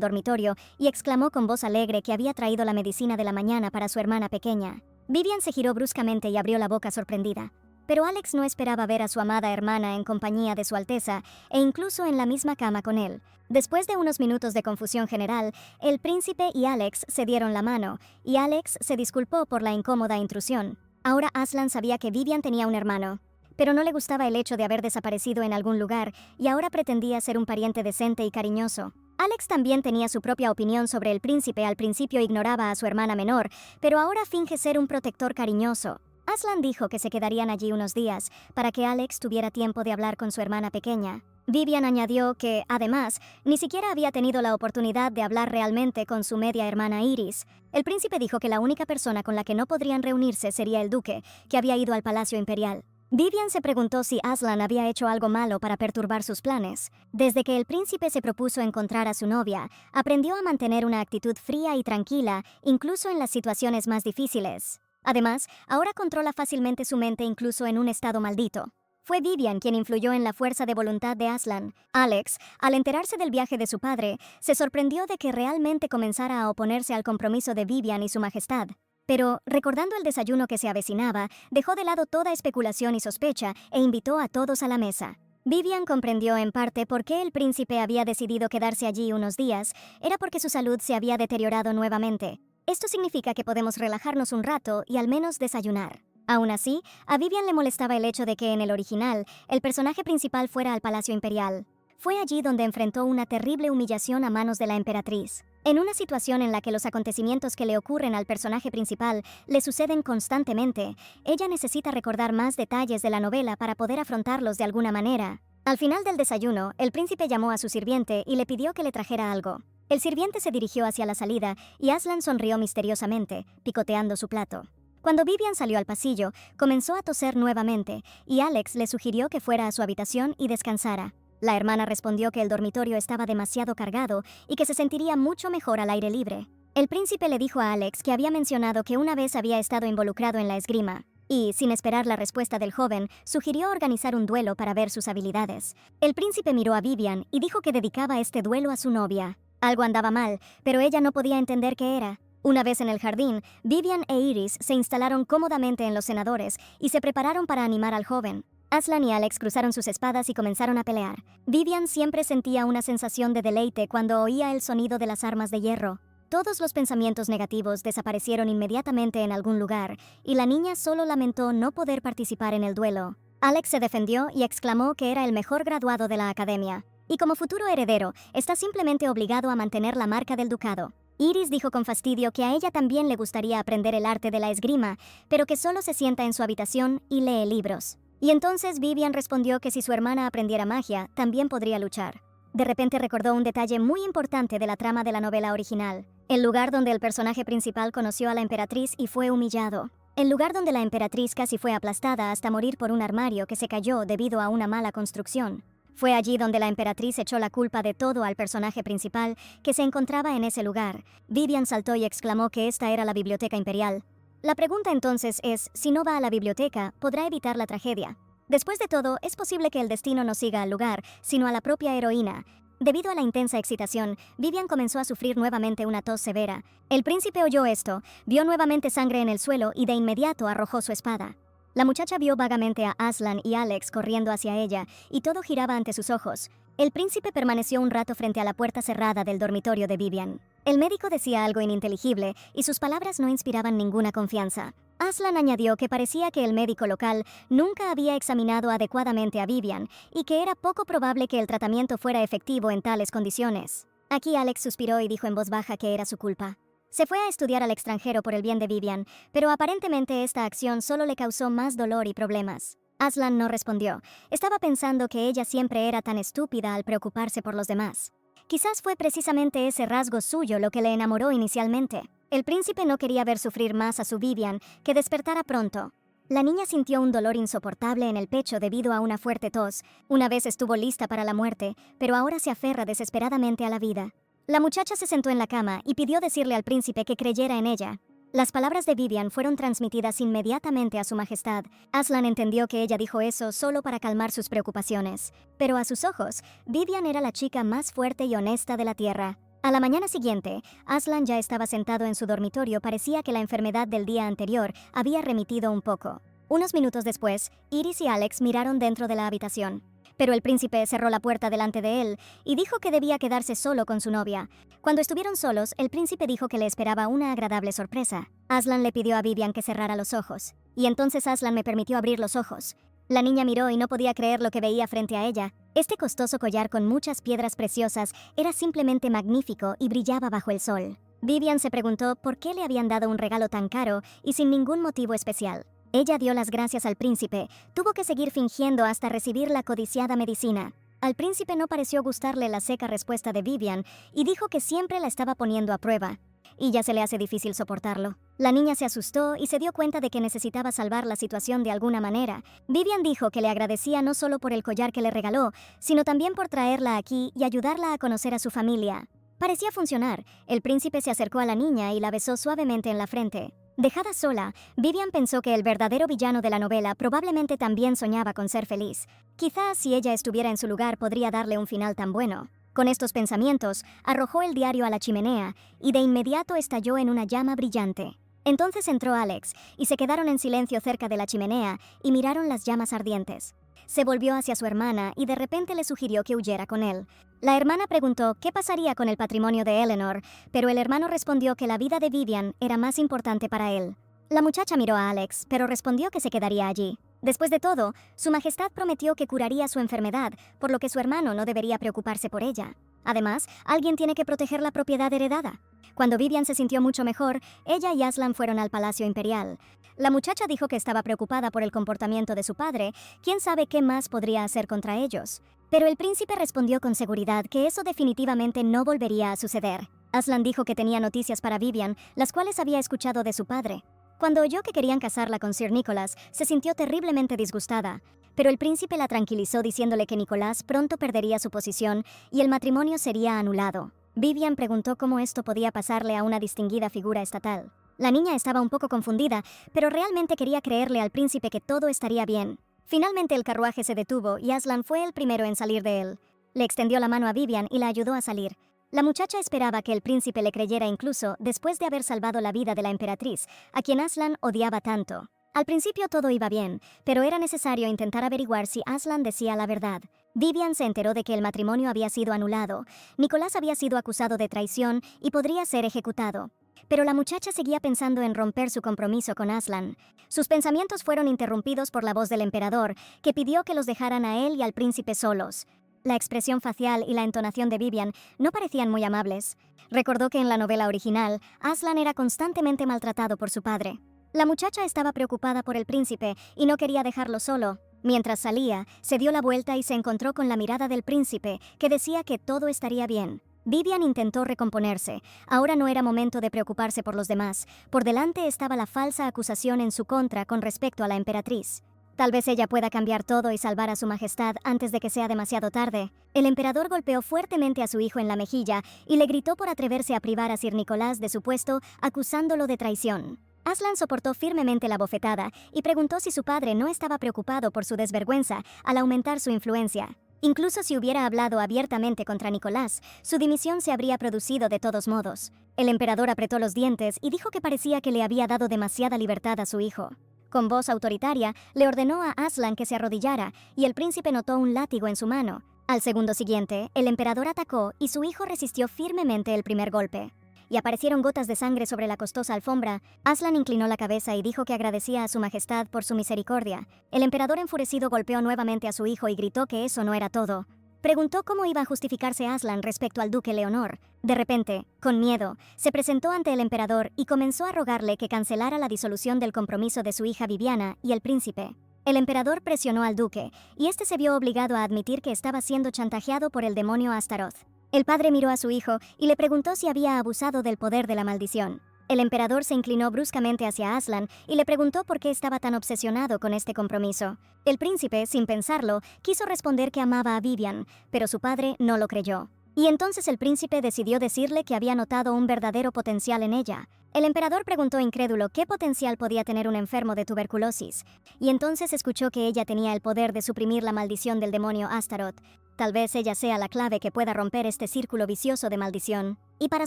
dormitorio y exclamó con voz alegre que había traído la medicina de la mañana para su hermana pequeña. Vivian se giró bruscamente y abrió la boca sorprendida. Pero Alex no esperaba ver a su amada hermana en compañía de su Alteza e incluso en la misma cama con él. Después de unos minutos de confusión general, el príncipe y Alex se dieron la mano, y Alex se disculpó por la incómoda intrusión. Ahora Aslan sabía que Vivian tenía un hermano, pero no le gustaba el hecho de haber desaparecido en algún lugar y ahora pretendía ser un pariente decente y cariñoso. Alex también tenía su propia opinión sobre el príncipe. Al principio ignoraba a su hermana menor, pero ahora finge ser un protector cariñoso. Aslan dijo que se quedarían allí unos días para que Alex tuviera tiempo de hablar con su hermana pequeña. Vivian añadió que, además, ni siquiera había tenido la oportunidad de hablar realmente con su media hermana Iris. El príncipe dijo que la única persona con la que no podrían reunirse sería el duque, que había ido al Palacio Imperial. Vivian se preguntó si Aslan había hecho algo malo para perturbar sus planes. Desde que el príncipe se propuso encontrar a su novia, aprendió a mantener una actitud fría y tranquila, incluso en las situaciones más difíciles. Además, ahora controla fácilmente su mente incluso en un estado maldito. Fue Vivian quien influyó en la fuerza de voluntad de Aslan. Alex, al enterarse del viaje de su padre, se sorprendió de que realmente comenzara a oponerse al compromiso de Vivian y su majestad. Pero, recordando el desayuno que se avecinaba, dejó de lado toda especulación y sospecha e invitó a todos a la mesa. Vivian comprendió en parte por qué el príncipe había decidido quedarse allí unos días. Era porque su salud se había deteriorado nuevamente. Esto significa que podemos relajarnos un rato y al menos desayunar. Aún así, a Vivian le molestaba el hecho de que en el original, el personaje principal fuera al Palacio Imperial. Fue allí donde enfrentó una terrible humillación a manos de la emperatriz. En una situación en la que los acontecimientos que le ocurren al personaje principal le suceden constantemente, ella necesita recordar más detalles de la novela para poder afrontarlos de alguna manera. Al final del desayuno, el príncipe llamó a su sirviente y le pidió que le trajera algo. El sirviente se dirigió hacia la salida y Aslan sonrió misteriosamente, picoteando su plato. Cuando Vivian salió al pasillo, comenzó a toser nuevamente y Alex le sugirió que fuera a su habitación y descansara. La hermana respondió que el dormitorio estaba demasiado cargado y que se sentiría mucho mejor al aire libre. El príncipe le dijo a Alex que había mencionado que una vez había estado involucrado en la esgrima y, sin esperar la respuesta del joven, sugirió organizar un duelo para ver sus habilidades. El príncipe miró a Vivian y dijo que dedicaba este duelo a su novia. Algo andaba mal, pero ella no podía entender qué era. Una vez en el jardín, Vivian e Iris se instalaron cómodamente en los cenadores y se prepararon para animar al joven. Aslan y Alex cruzaron sus espadas y comenzaron a pelear. Vivian siempre sentía una sensación de deleite cuando oía el sonido de las armas de hierro. Todos los pensamientos negativos desaparecieron inmediatamente en algún lugar, y la niña solo lamentó no poder participar en el duelo. Alex se defendió y exclamó que era el mejor graduado de la academia. Y como futuro heredero, está simplemente obligado a mantener la marca del ducado. Iris dijo con fastidio que a ella también le gustaría aprender el arte de la esgrima, pero que solo se sienta en su habitación y lee libros. Y entonces Vivian respondió que si su hermana aprendiera magia, también podría luchar. De repente recordó un detalle muy importante de la trama de la novela original. El lugar donde el personaje principal conoció a la emperatriz y fue humillado. El lugar donde la emperatriz casi fue aplastada hasta morir por un armario que se cayó debido a una mala construcción. Fue allí donde la emperatriz echó la culpa de todo al personaje principal, que se encontraba en ese lugar. Vivian saltó y exclamó que esta era la biblioteca imperial. La pregunta entonces es, si no va a la biblioteca, ¿podrá evitar la tragedia? Después de todo, es posible que el destino no siga al lugar, sino a la propia heroína. Debido a la intensa excitación, Vivian comenzó a sufrir nuevamente una tos severa. El príncipe oyó esto, vio nuevamente sangre en el suelo y de inmediato arrojó su espada. La muchacha vio vagamente a Aslan y Alex corriendo hacia ella, y todo giraba ante sus ojos. El príncipe permaneció un rato frente a la puerta cerrada del dormitorio de Vivian. El médico decía algo ininteligible, y sus palabras no inspiraban ninguna confianza. Aslan añadió que parecía que el médico local nunca había examinado adecuadamente a Vivian, y que era poco probable que el tratamiento fuera efectivo en tales condiciones. Aquí Alex suspiró y dijo en voz baja que era su culpa. Se fue a estudiar al extranjero por el bien de Vivian, pero aparentemente esta acción solo le causó más dolor y problemas. Aslan no respondió. Estaba pensando que ella siempre era tan estúpida al preocuparse por los demás. Quizás fue precisamente ese rasgo suyo lo que le enamoró inicialmente. El príncipe no quería ver sufrir más a su Vivian, que despertara pronto. La niña sintió un dolor insoportable en el pecho debido a una fuerte tos. Una vez estuvo lista para la muerte, pero ahora se aferra desesperadamente a la vida. La muchacha se sentó en la cama y pidió decirle al príncipe que creyera en ella. Las palabras de Vivian fueron transmitidas inmediatamente a su majestad. Aslan entendió que ella dijo eso solo para calmar sus preocupaciones. Pero a sus ojos, Vivian era la chica más fuerte y honesta de la tierra. A la mañana siguiente, Aslan ya estaba sentado en su dormitorio. Parecía que la enfermedad del día anterior había remitido un poco. Unos minutos después, Iris y Alex miraron dentro de la habitación. Pero el príncipe cerró la puerta delante de él y dijo que debía quedarse solo con su novia. Cuando estuvieron solos, el príncipe dijo que le esperaba una agradable sorpresa. Aslan le pidió a Vivian que cerrara los ojos, y entonces Aslan me permitió abrir los ojos. La niña miró y no podía creer lo que veía frente a ella. Este costoso collar con muchas piedras preciosas era simplemente magnífico y brillaba bajo el sol. Vivian se preguntó por qué le habían dado un regalo tan caro y sin ningún motivo especial. Ella dio las gracias al príncipe. Tuvo que seguir fingiendo hasta recibir la codiciada medicina. Al príncipe no pareció gustarle la seca respuesta de Vivian y dijo que siempre la estaba poniendo a prueba. Y ya se le hace difícil soportarlo. La niña se asustó y se dio cuenta de que necesitaba salvar la situación de alguna manera. Vivian dijo que le agradecía no solo por el collar que le regaló, sino también por traerla aquí y ayudarla a conocer a su familia. Parecía funcionar. El príncipe se acercó a la niña y la besó suavemente en la frente. Dejada sola, Vivian pensó que el verdadero villano de la novela probablemente también soñaba con ser feliz. Quizás si ella estuviera en su lugar podría darle un final tan bueno. Con estos pensamientos, arrojó el diario a la chimenea y de inmediato estalló en una llama brillante. Entonces entró Alex y se quedaron en silencio cerca de la chimenea y miraron las llamas ardientes. Se volvió hacia su hermana y de repente le sugirió que huyera con él. La hermana preguntó qué pasaría con el patrimonio de Eleanor, pero el hermano respondió que la vida de Vivian era más importante para él. La muchacha miró a Alex, pero respondió que se quedaría allí. Después de todo, su majestad prometió que curaría su enfermedad, por lo que su hermano no debería preocuparse por ella. Además, alguien tiene que proteger la propiedad heredada. Cuando Vivian se sintió mucho mejor, ella y Aslan fueron al Palacio Imperial. La muchacha dijo que estaba preocupada por el comportamiento de su padre. ¿Quién sabe qué más podría hacer contra ellos? Pero el príncipe respondió con seguridad que eso definitivamente no volvería a suceder. Aslan dijo que tenía noticias para Vivian, las cuales había escuchado de su padre. Cuando oyó que querían casarla con Sir Nicholas, se sintió terriblemente disgustada. Pero el príncipe la tranquilizó diciéndole que Nicolás pronto perdería su posición y el matrimonio sería anulado. Vivian preguntó cómo esto podía pasarle a una distinguida figura estatal. La niña estaba un poco confundida, pero realmente quería creerle al príncipe que todo estaría bien. Finalmente el carruaje se detuvo y Aslan fue el primero en salir de él. Le extendió la mano a Vivian y la ayudó a salir. La muchacha esperaba que el príncipe le creyera incluso después de haber salvado la vida de la emperatriz, a quien Aslan odiaba tanto. Al principio todo iba bien, pero era necesario intentar averiguar si Aslan decía la verdad. Vivian se enteró de que el matrimonio había sido anulado. Nicolás había sido acusado de traición y podría ser ejecutado. Pero la muchacha seguía pensando en romper su compromiso con Aslan. Sus pensamientos fueron interrumpidos por la voz del emperador, que pidió que los dejaran a él y al príncipe solos. La expresión facial y la entonación de Vivian no parecían muy amables. Recordó que en la novela original, Aslan era constantemente maltratado por su padre. La muchacha estaba preocupada por el príncipe y no quería dejarlo solo. Mientras salía, se dio la vuelta y se encontró con la mirada del príncipe, que decía que todo estaría bien. Vivian intentó recomponerse. Ahora no era momento de preocuparse por los demás. Por delante estaba la falsa acusación en su contra con respecto a la emperatriz. Tal vez ella pueda cambiar todo y salvar a su majestad antes de que sea demasiado tarde. El emperador golpeó fuertemente a su hijo en la mejilla y le gritó por atreverse a privar a Sir Nicolás de su puesto, acusándolo de traición. Aslan soportó firmemente la bofetada y preguntó si su padre no estaba preocupado por su desvergüenza al aumentar su influencia. Incluso si hubiera hablado abiertamente contra Nicolás, su dimisión se habría producido de todos modos. El emperador apretó los dientes y dijo que parecía que le había dado demasiada libertad a su hijo. Con voz autoritaria, le ordenó a Aslan que se arrodillara y el príncipe notó un látigo en su mano. Al segundo siguiente, el emperador atacó y su hijo resistió firmemente el primer golpe. Y aparecieron gotas de sangre sobre la costosa alfombra. Aslan inclinó la cabeza y dijo que agradecía a su majestad por su misericordia. El emperador enfurecido golpeó nuevamente a su hijo y gritó que eso no era todo. Preguntó cómo iba a justificarse Aslan respecto al duque Leonor. De repente, con miedo, se presentó ante el emperador y comenzó a rogarle que cancelara la disolución del compromiso de su hija Viviana y el príncipe. El emperador presionó al duque, y este se vio obligado a admitir que estaba siendo chantajeado por el demonio Astaroth. El padre miró a su hijo y le preguntó si había abusado del poder de la maldición. El emperador se inclinó bruscamente hacia Aslan y le preguntó por qué estaba tan obsesionado con este compromiso. El príncipe, sin pensarlo, quiso responder que amaba a Vivian, pero su padre no lo creyó. Y entonces el príncipe decidió decirle que había notado un verdadero potencial en ella. El emperador preguntó incrédulo qué potencial podía tener un enfermo de tuberculosis, y entonces escuchó que ella tenía el poder de suprimir la maldición del demonio Astaroth. Tal vez ella sea la clave que pueda romper este círculo vicioso de maldición. Y para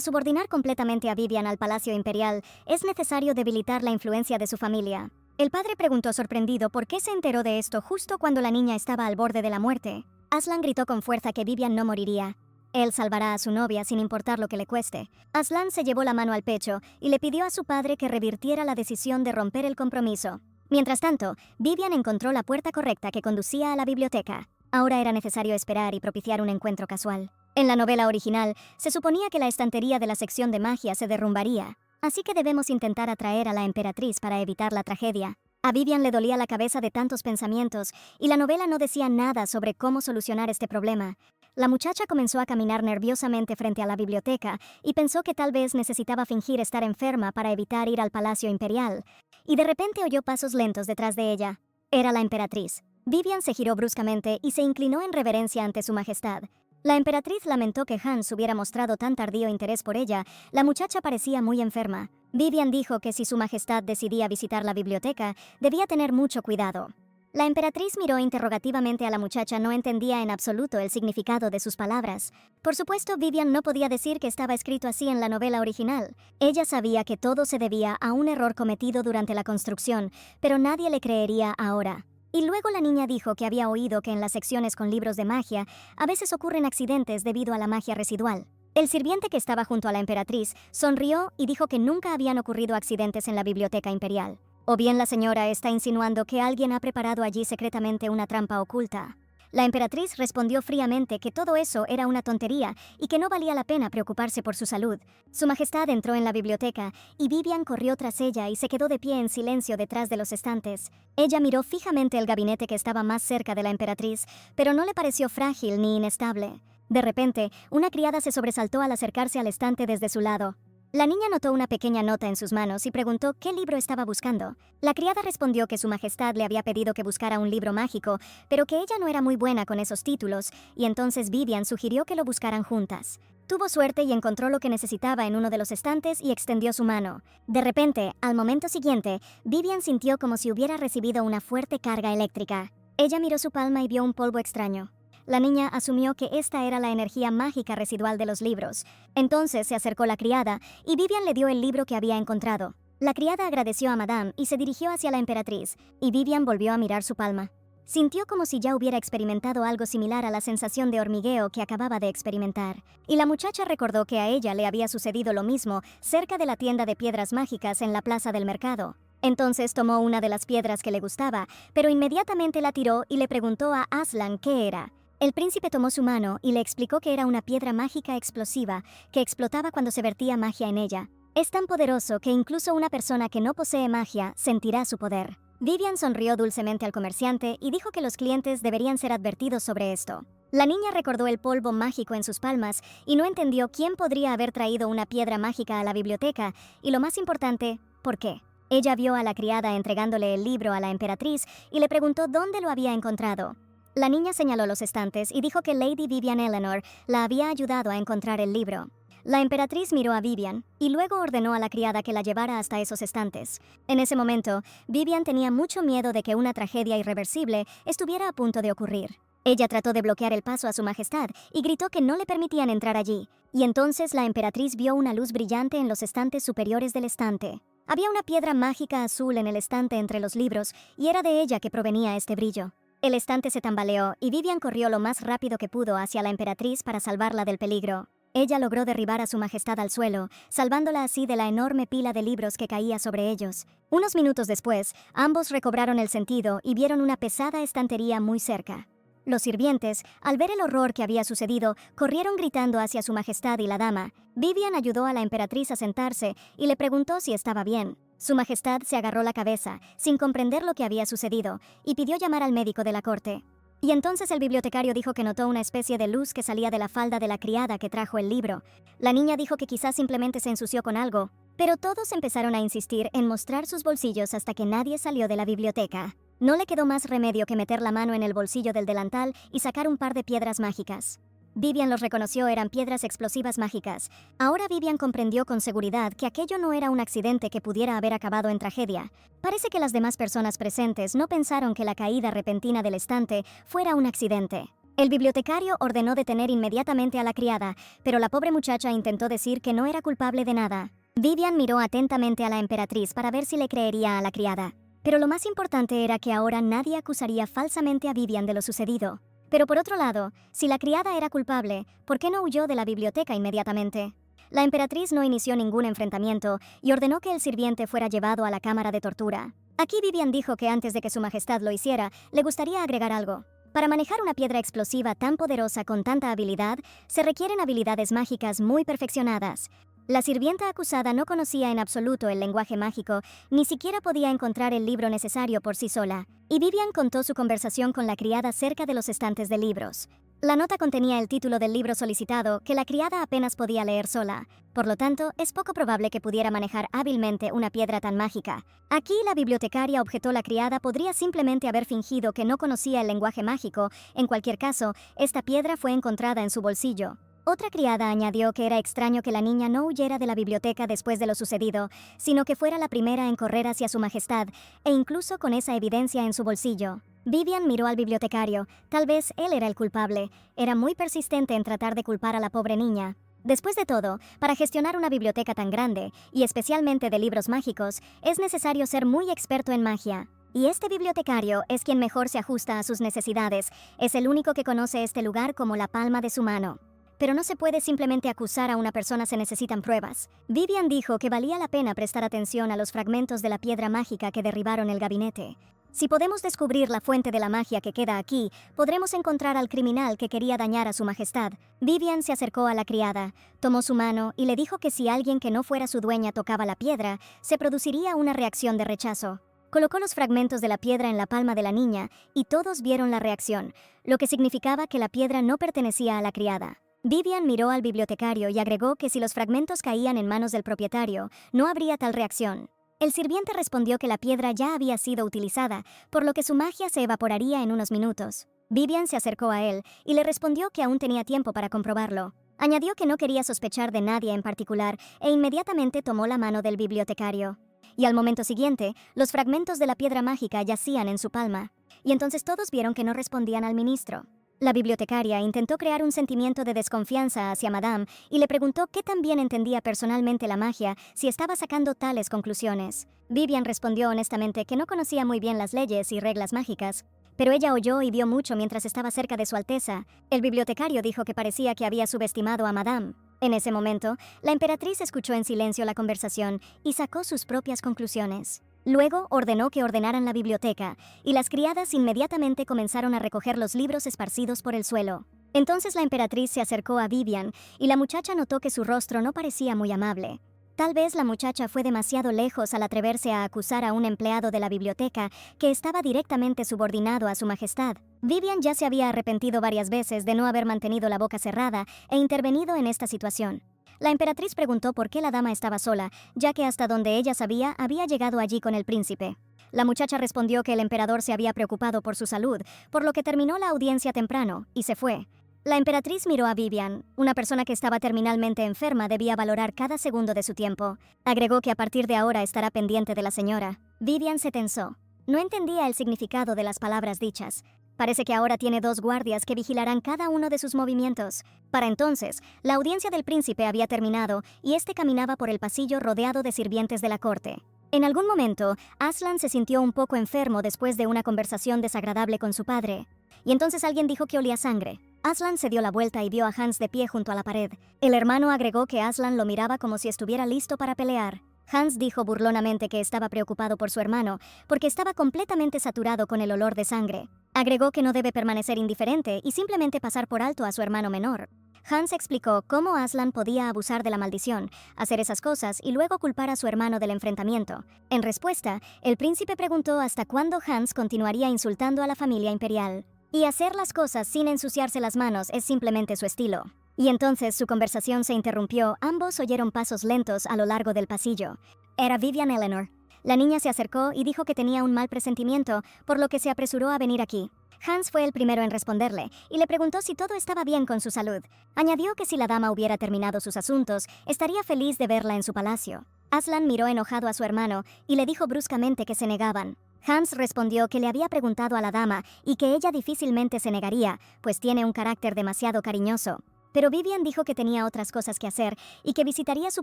subordinar completamente a Vivian al Palacio Imperial, es necesario debilitar la influencia de su familia. El padre preguntó sorprendido por qué se enteró de esto justo cuando la niña estaba al borde de la muerte. Aslan gritó con fuerza que Vivian no moriría. Él salvará a su novia sin importar lo que le cueste. Aslan se llevó la mano al pecho y le pidió a su padre que revirtiera la decisión de romper el compromiso. Mientras tanto, Vivian encontró la puerta correcta que conducía a la biblioteca. Ahora era necesario esperar y propiciar un encuentro casual. En la novela original, se suponía que la estantería de la sección de magia se derrumbaría, así que debemos intentar atraer a la emperatriz para evitar la tragedia. A Vivian le dolía la cabeza de tantos pensamientos, y la novela no decía nada sobre cómo solucionar este problema. La muchacha comenzó a caminar nerviosamente frente a la biblioteca y pensó que tal vez necesitaba fingir estar enferma para evitar ir al Palacio Imperial, y de repente oyó pasos lentos detrás de ella. Era la emperatriz. Vivian se giró bruscamente y se inclinó en reverencia ante su majestad. La emperatriz lamentó que Hans hubiera mostrado tan tardío interés por ella. La muchacha parecía muy enferma. Vivian dijo que si su majestad decidía visitar la biblioteca, debía tener mucho cuidado. La emperatriz miró interrogativamente a la muchacha, no entendía en absoluto el significado de sus palabras. Por supuesto, Vivian no podía decir que estaba escrito así en la novela original. Ella sabía que todo se debía a un error cometido durante la construcción, pero nadie le creería ahora. Y luego la niña dijo que había oído que en las secciones con libros de magia a veces ocurren accidentes debido a la magia residual. El sirviente que estaba junto a la emperatriz sonrió y dijo que nunca habían ocurrido accidentes en la biblioteca imperial. O bien la señora está insinuando que alguien ha preparado allí secretamente una trampa oculta. La emperatriz respondió fríamente que todo eso era una tontería y que no valía la pena preocuparse por su salud. Su majestad entró en la biblioteca y Vivian corrió tras ella y se quedó de pie en silencio detrás de los estantes. Ella miró fijamente el gabinete que estaba más cerca de la emperatriz, pero no le pareció frágil ni inestable. De repente, una criada se sobresaltó al acercarse al estante desde su lado. La niña notó una pequeña nota en sus manos y preguntó qué libro estaba buscando. La criada respondió que su majestad le había pedido que buscara un libro mágico, pero que ella no era muy buena con esos títulos, y entonces Vivian sugirió que lo buscaran juntas. Tuvo suerte y encontró lo que necesitaba en uno de los estantes y extendió su mano. De repente, al momento siguiente, Vivian sintió como si hubiera recibido una fuerte carga eléctrica. Ella miró su palma y vio un polvo extraño. La niña asumió que esta era la energía mágica residual de los libros. Entonces se acercó la criada y Vivian le dio el libro que había encontrado. La criada agradeció a Madame y se dirigió hacia la emperatriz, y Vivian volvió a mirar su palma. Sintió como si ya hubiera experimentado algo similar a la sensación de hormigueo que acababa de experimentar. Y la muchacha recordó que a ella le había sucedido lo mismo cerca de la tienda de piedras mágicas en la plaza del mercado. Entonces tomó una de las piedras que le gustaba, pero inmediatamente la tiró y le preguntó a Aslan qué era. El príncipe tomó su mano y le explicó que era una piedra mágica explosiva que explotaba cuando se vertía magia en ella. Es tan poderoso que incluso una persona que no posee magia sentirá su poder. Vivian sonrió dulcemente al comerciante y dijo que los clientes deberían ser advertidos sobre esto. La niña recordó el polvo mágico en sus palmas y no entendió quién podría haber traído una piedra mágica a la biblioteca y, lo más importante, ¿por qué? Ella vio a la criada entregándole el libro a la emperatriz y le preguntó dónde lo había encontrado. La niña señaló los estantes y dijo que Lady Vivian Eleanor la había ayudado a encontrar el libro. La emperatriz miró a Vivian y luego ordenó a la criada que la llevara hasta esos estantes. En ese momento, Vivian tenía mucho miedo de que una tragedia irreversible estuviera a punto de ocurrir. Ella trató de bloquear el paso a su majestad y gritó que no le permitían entrar allí. Y entonces la emperatriz vio una luz brillante en los estantes superiores del estante. Había una piedra mágica azul en el estante entre los libros y era de ella que provenía este brillo. El estante se tambaleó y Vivian corrió lo más rápido que pudo hacia la emperatriz para salvarla del peligro. Ella logró derribar a su majestad al suelo, salvándola así de la enorme pila de libros que caía sobre ellos. Unos minutos después, ambos recobraron el sentido y vieron una pesada estantería muy cerca. Los sirvientes, al ver el horror que había sucedido, corrieron gritando hacia su majestad y la dama. Vivian ayudó a la emperatriz a sentarse y le preguntó si estaba bien. Su majestad se agarró la cabeza, sin comprender lo que había sucedido, y pidió llamar al médico de la corte. Y entonces el bibliotecario dijo que notó una especie de luz que salía de la falda de la criada que trajo el libro. La niña dijo que quizás simplemente se ensució con algo, pero todos empezaron a insistir en mostrar sus bolsillos hasta que nadie salió de la biblioteca. No le quedó más remedio que meter la mano en el bolsillo del delantal y sacar un par de piedras mágicas. Vivian los reconoció, eran piedras explosivas mágicas. Ahora Vivian comprendió con seguridad que aquello no era un accidente que pudiera haber acabado en tragedia. Parece que las demás personas presentes no pensaron que la caída repentina del estante fuera un accidente. El bibliotecario ordenó detener inmediatamente a la criada, pero la pobre muchacha intentó decir que no era culpable de nada. Vivian miró atentamente a la emperatriz para ver si le creería a la criada. Pero lo más importante era que ahora nadie acusaría falsamente a Vivian de lo sucedido. Pero por otro lado, si la criada era culpable, ¿por qué no huyó de la biblioteca inmediatamente? La emperatriz no inició ningún enfrentamiento y ordenó que el sirviente fuera llevado a la cámara de tortura. Aquí Vivian dijo que antes de que su majestad lo hiciera, le gustaría agregar algo. Para manejar una piedra explosiva tan poderosa con tanta habilidad, se requieren habilidades mágicas muy perfeccionadas. La sirvienta acusada no conocía en absoluto el lenguaje mágico, ni siquiera podía encontrar el libro necesario por sí sola, y Vivian contó su conversación con la criada cerca de los estantes de libros. La nota contenía el título del libro solicitado, que la criada apenas podía leer sola. Por lo tanto, es poco probable que pudiera manejar hábilmente una piedra tan mágica. Aquí la bibliotecaria objetó: la criada podría simplemente haber fingido que no conocía el lenguaje mágico. En cualquier caso, esta piedra fue encontrada en su bolsillo. Otra criada añadió que era extraño que la niña no huyera de la biblioteca después de lo sucedido, sino que fuera la primera en correr hacia su majestad, e incluso con esa evidencia en su bolsillo. Vivian miró al bibliotecario. Tal vez él era el culpable. Era muy persistente en tratar de culpar a la pobre niña. Después de todo, para gestionar una biblioteca tan grande, y especialmente de libros mágicos, es necesario ser muy experto en magia. Y este bibliotecario es quien mejor se ajusta a sus necesidades. Es el único que conoce este lugar como la palma de su mano. Pero no se puede simplemente acusar a una persona, se necesitan pruebas. Vivian dijo que valía la pena prestar atención a los fragmentos de la piedra mágica que derribaron el gabinete. Si podemos descubrir la fuente de la magia que queda aquí, podremos encontrar al criminal que quería dañar a su majestad. Vivian se acercó a la criada, tomó su mano y le dijo que si alguien que no fuera su dueña tocaba la piedra, se produciría una reacción de rechazo. Colocó los fragmentos de la piedra en la palma de la niña y todos vieron la reacción, lo que significaba que la piedra no pertenecía a la criada. Vivian miró al bibliotecario y agregó que si los fragmentos caían en manos del propietario, no habría tal reacción. El sirviente respondió que la piedra ya había sido utilizada, por lo que su magia se evaporaría en unos minutos. Vivian se acercó a él y le respondió que aún tenía tiempo para comprobarlo. Añadió que no quería sospechar de nadie en particular e inmediatamente tomó la mano del bibliotecario. Y al momento siguiente, los fragmentos de la piedra mágica yacían en su palma. Y entonces todos vieron que no respondían al ministro. La bibliotecaria intentó crear un sentimiento de desconfianza hacia Madame y le preguntó qué tan bien entendía personalmente la magia si estaba sacando tales conclusiones. Vivian respondió honestamente que no conocía muy bien las leyes y reglas mágicas, pero ella oyó y vio mucho mientras estaba cerca de Su Alteza. El bibliotecario dijo que parecía que había subestimado a Madame. En ese momento, la emperatriz escuchó en silencio la conversación y sacó sus propias conclusiones. Luego ordenó que ordenaran la biblioteca, y las criadas inmediatamente comenzaron a recoger los libros esparcidos por el suelo. Entonces la emperatriz se acercó a Vivian, y la muchacha notó que su rostro no parecía muy amable. Tal vez la muchacha fue demasiado lejos al atreverse a acusar a un empleado de la biblioteca que estaba directamente subordinado a su majestad. Vivian ya se había arrepentido varias veces de no haber mantenido la boca cerrada e intervenido en esta situación. La emperatriz preguntó por qué la dama estaba sola, ya que hasta donde ella sabía había llegado allí con el príncipe. La muchacha respondió que el emperador se había preocupado por su salud, por lo que terminó la audiencia temprano, y se fue. La emperatriz miró a Vivian. Una persona que estaba terminalmente enferma debía valorar cada segundo de su tiempo. Agregó que a partir de ahora estará pendiente de la señora. Vivian se tensó. No entendía el significado de las palabras dichas. Parece que ahora tiene 2 guardias que vigilarán cada uno de sus movimientos. Para entonces, la audiencia del príncipe había terminado y este caminaba por el pasillo rodeado de sirvientes de la corte. En algún momento, Aslan se sintió un poco enfermo después de una conversación desagradable con su padre. Y entonces alguien dijo que olía sangre. Aslan se dio la vuelta y vio a Hans de pie junto a la pared. El hermano agregó que Aslan lo miraba como si estuviera listo para pelear. Hans dijo burlonamente que estaba preocupado por su hermano, porque estaba completamente saturado con el olor de sangre. Agregó que no debe permanecer indiferente y simplemente pasar por alto a su hermano menor. Hans explicó cómo Aslan podía abusar de la maldición, hacer esas cosas y luego culpar a su hermano del enfrentamiento. En respuesta, el príncipe preguntó hasta cuándo Hans continuaría insultando a la familia imperial. Y hacer las cosas sin ensuciarse las manos es simplemente su estilo. Y entonces su conversación se interrumpió, ambos oyeron pasos lentos a lo largo del pasillo. Era Vivian Eleanor. La niña se acercó y dijo que tenía un mal presentimiento, por lo que se apresuró a venir aquí. Hans fue el primero en responderle, y le preguntó si todo estaba bien con su salud. Añadió que si la dama hubiera terminado sus asuntos, estaría feliz de verla en su palacio. Aslan miró enojado a su hermano, y le dijo bruscamente que se negaban. Hans respondió que le había preguntado a la dama, y que ella difícilmente se negaría, pues tiene un carácter demasiado cariñoso. Pero Vivian dijo que tenía otras cosas que hacer, y que visitaría su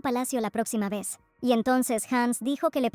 palacio la próxima vez. Y entonces Hans dijo que le